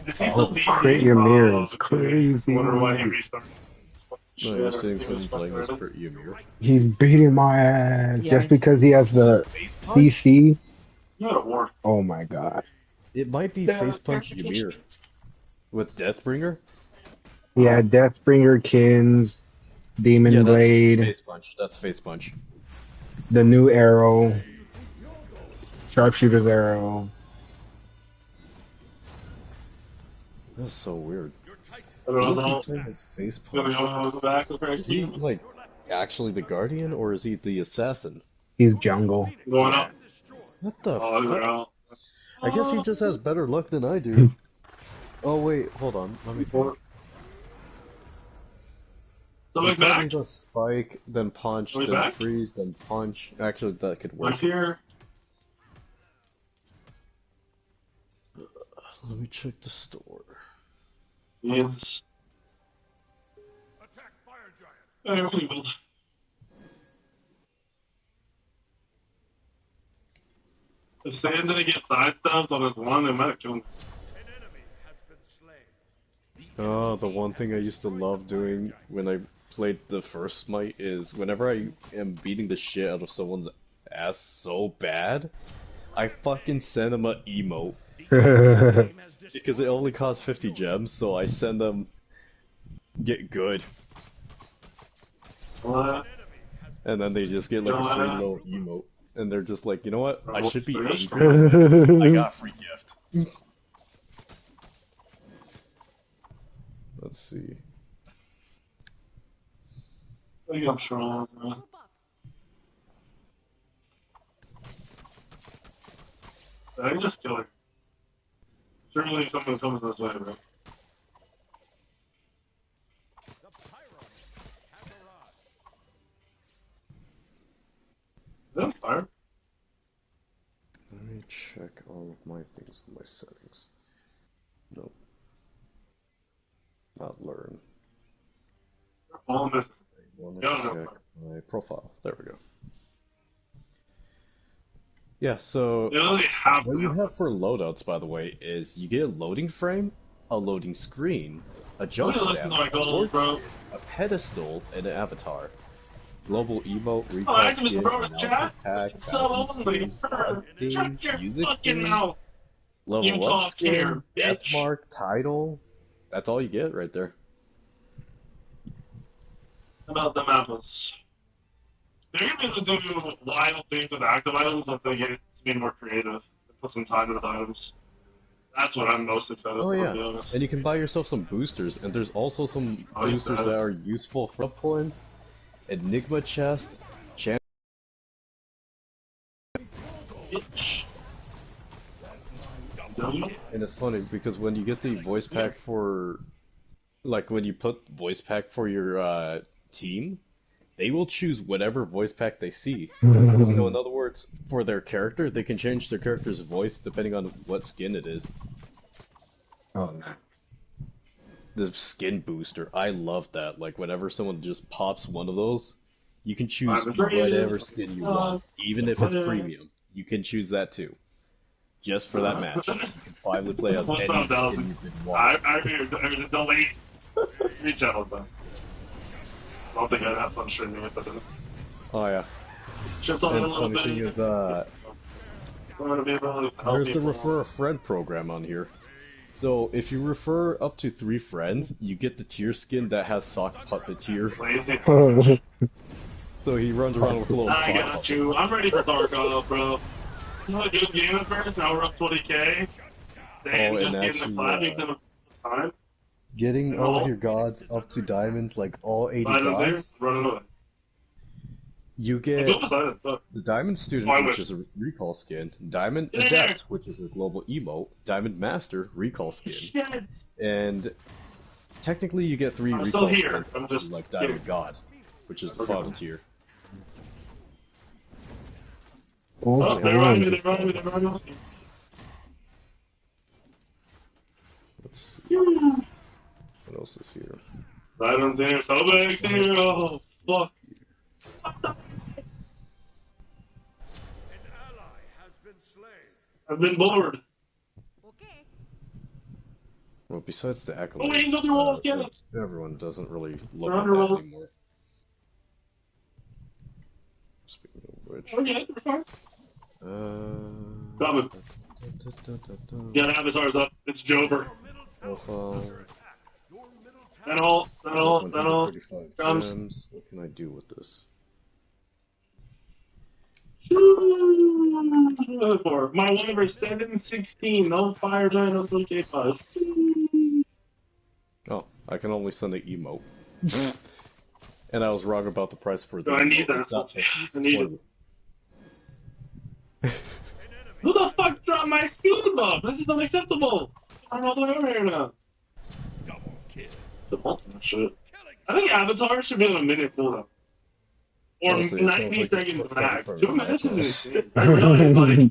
Is he still Crit DC? Ymir is I crazy. wonder why he restarted. No, you're seeing someone playing as Crit Ymir. He's beating my ass Yeah. just because he has Is the it Face Punch? CC. You got a war. Oh my god. It might be Face Punch Ymir with Deathbringer. Yeah, Deathbringer, Kins, Demon Yeah, that's Blade, Face Punch. That's Face Punch. the new arrow, Sharpshooter's arrow. That's so weird. And it was Wouldn't all. he play his Face The Punch? other one was back. Is he like actually the Guardian or is he the Assassin? He's jungle. Going up. What the Oh, fuck? no. I guess he just has better luck than I do. Oh wait, hold on. Let me think. So He back. probably does spike, then punch, we then back? freeze, then punch. Actually, that could work. Mike's here. Let me check the store. Yes. Attack fire giant. Hey, we're gonna build. If Sam didn't get side stabs on his one, they might have killed him. An enemy has been slain. Oh, the one thing I used to love doing when I played the first Smite is whenever I am beating the shit out of someone's ass so bad, I fucking send them an emote. Because it only costs 50 gems, so I send them get good. What? And then they just get like a free little emote. And they're just like, you know what? I should be angry. I got a free gift. Let's see. I think I'm strong, man. I can just kill her. Surely someone comes this way, bro. The pyro has arrived. Is that fire? Let me check all of my things in my settings. Nope. Not learn. All missing. I want to check my profile. There we go. Yeah, so what you have for loadouts, by the way, is you get a loading frame, a loading screen, a jump stand, a board skin, a pedestal, and an avatar. Global emote, recall skin, announcer pack, bounty skin, squad theme, music theme, level up skin, death mark, title. That's all you get right there. About the mappers. They're gonna be able to do wild things with active items if they get to be more creative and put some time into the items. That's what I'm most excited for, to be Yeah, honest. and you can buy yourself some boosters, and there's also some boosters that are useful for points, Enigma chest, chance. And it's funny because when you get the voice pack for, like when you put voice pack for your team, they will choose whatever voice pack they see. So in other words, for their character, they can change their character's voice depending on what skin it is. Oh no. The skin booster, I love that. Like whenever someone just pops one of those, you can choose whatever skin you want, even if it's premium. You can choose that too. Just for that match. You can finally play as any skin you've been wanting. I delete. Reach out with them. I don't think I'd have fun streaming it, but then. Oh yeah. Just on And a the little funny bit. thing is, there's the refer a friend program on here. So if you refer up to 3 friends, you get the tier skin that has sock puppeteer. So he runs around with a little sock I got you. I'm ready for Dark Off, bro. You know, good game at first, now we're up 20k. Oh, and actually, time. getting all of your gods up to diamonds, like all 80 gods, you get the Diamond Student, which is a recall skin, Diamond Adept, which is a global emote, Diamond Master, recall skin, and technically you get 3 recall skins, which is like Diamond God, which is the final tier. Oh, they're running me, they're running me, they're running me. Let's see. What else is here? Diamond's here, so big, here, oh, fuck. Has been slain. I've been bored. Okay. Well, besides the Oh, wait, accolades, nothing wrong with everyone doesn't really look They're at under that roll. anymore. Speaking of which, Okay, you're fine. Coming. Yeah, avatar's up. It's Jover. Profile. That all. 135 Comes. gems. What can I do with this? My one number 716. No fire giant, no 3K5. Oh, I can only send an emote. And I was wrong about the price for the I need emote. that. It's not 50, it's I need 20. Who the fuck dropped my speed buff? This is unacceptable. I'm all the way over here now. The ultimate shit. I think Avatar should be on a minute cooldown. Or Honestly, it sounds 90 like it's seconds coming max. from 2 your minutes is matchups. insane. I realize, like,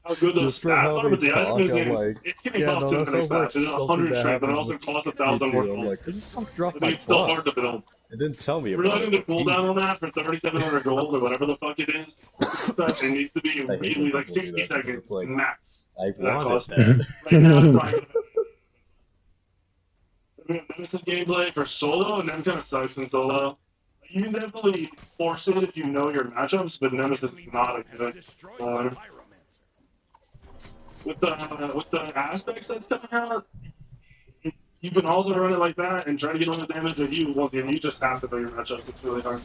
how good those Just from stats how are, but they the item talk, is I'm like, it's getting yeah, cost no, 2 that minutes sounds like fast. It's something 100 that strength, but it happens also with costs me 1,000 more too. I'm gold. like, who the fuck dropped I my think it's still buff? hard to build. It didn't tell me If you're about looking it. to What cooldown page? on that for 3,700 gold or whatever the fuck it is, it needs to be I hate when really like people do 60 that because seconds it's like, max. I That wanted cost. that. Right now, it's probably Nemesis gameplay for solo, and then kind of sucks in solo. You can definitely force it if you know your matchups, but Nemesis is not a good one. With the aspects that's coming out, you can also run it like that and try to get all the damage at you. Once again, you just have to know your matchups. It's really hard.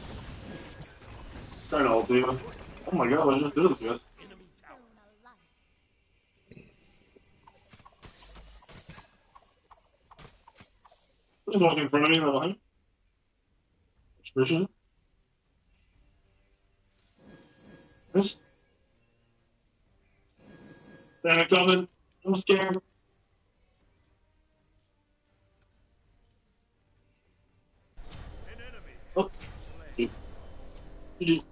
Trying to ult you. Oh my god, I just did this, guys. He's walking in front of me, right behind. Christian. This. Damn it, coming. I'm scared. Oh. GG.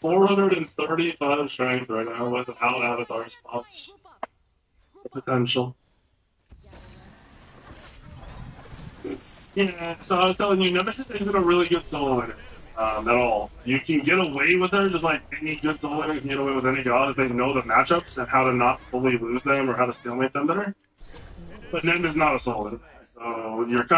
435 strength right now without avatar spots. Potential. Yeah, so I was telling you, Nemesis isn't a really good solo winner at all. You can get away with her just like any good solo winner can get away with any god if they know the matchups and how to not fully lose them or how to stalemate them better. But Nem is not a solo winner, so you're kind of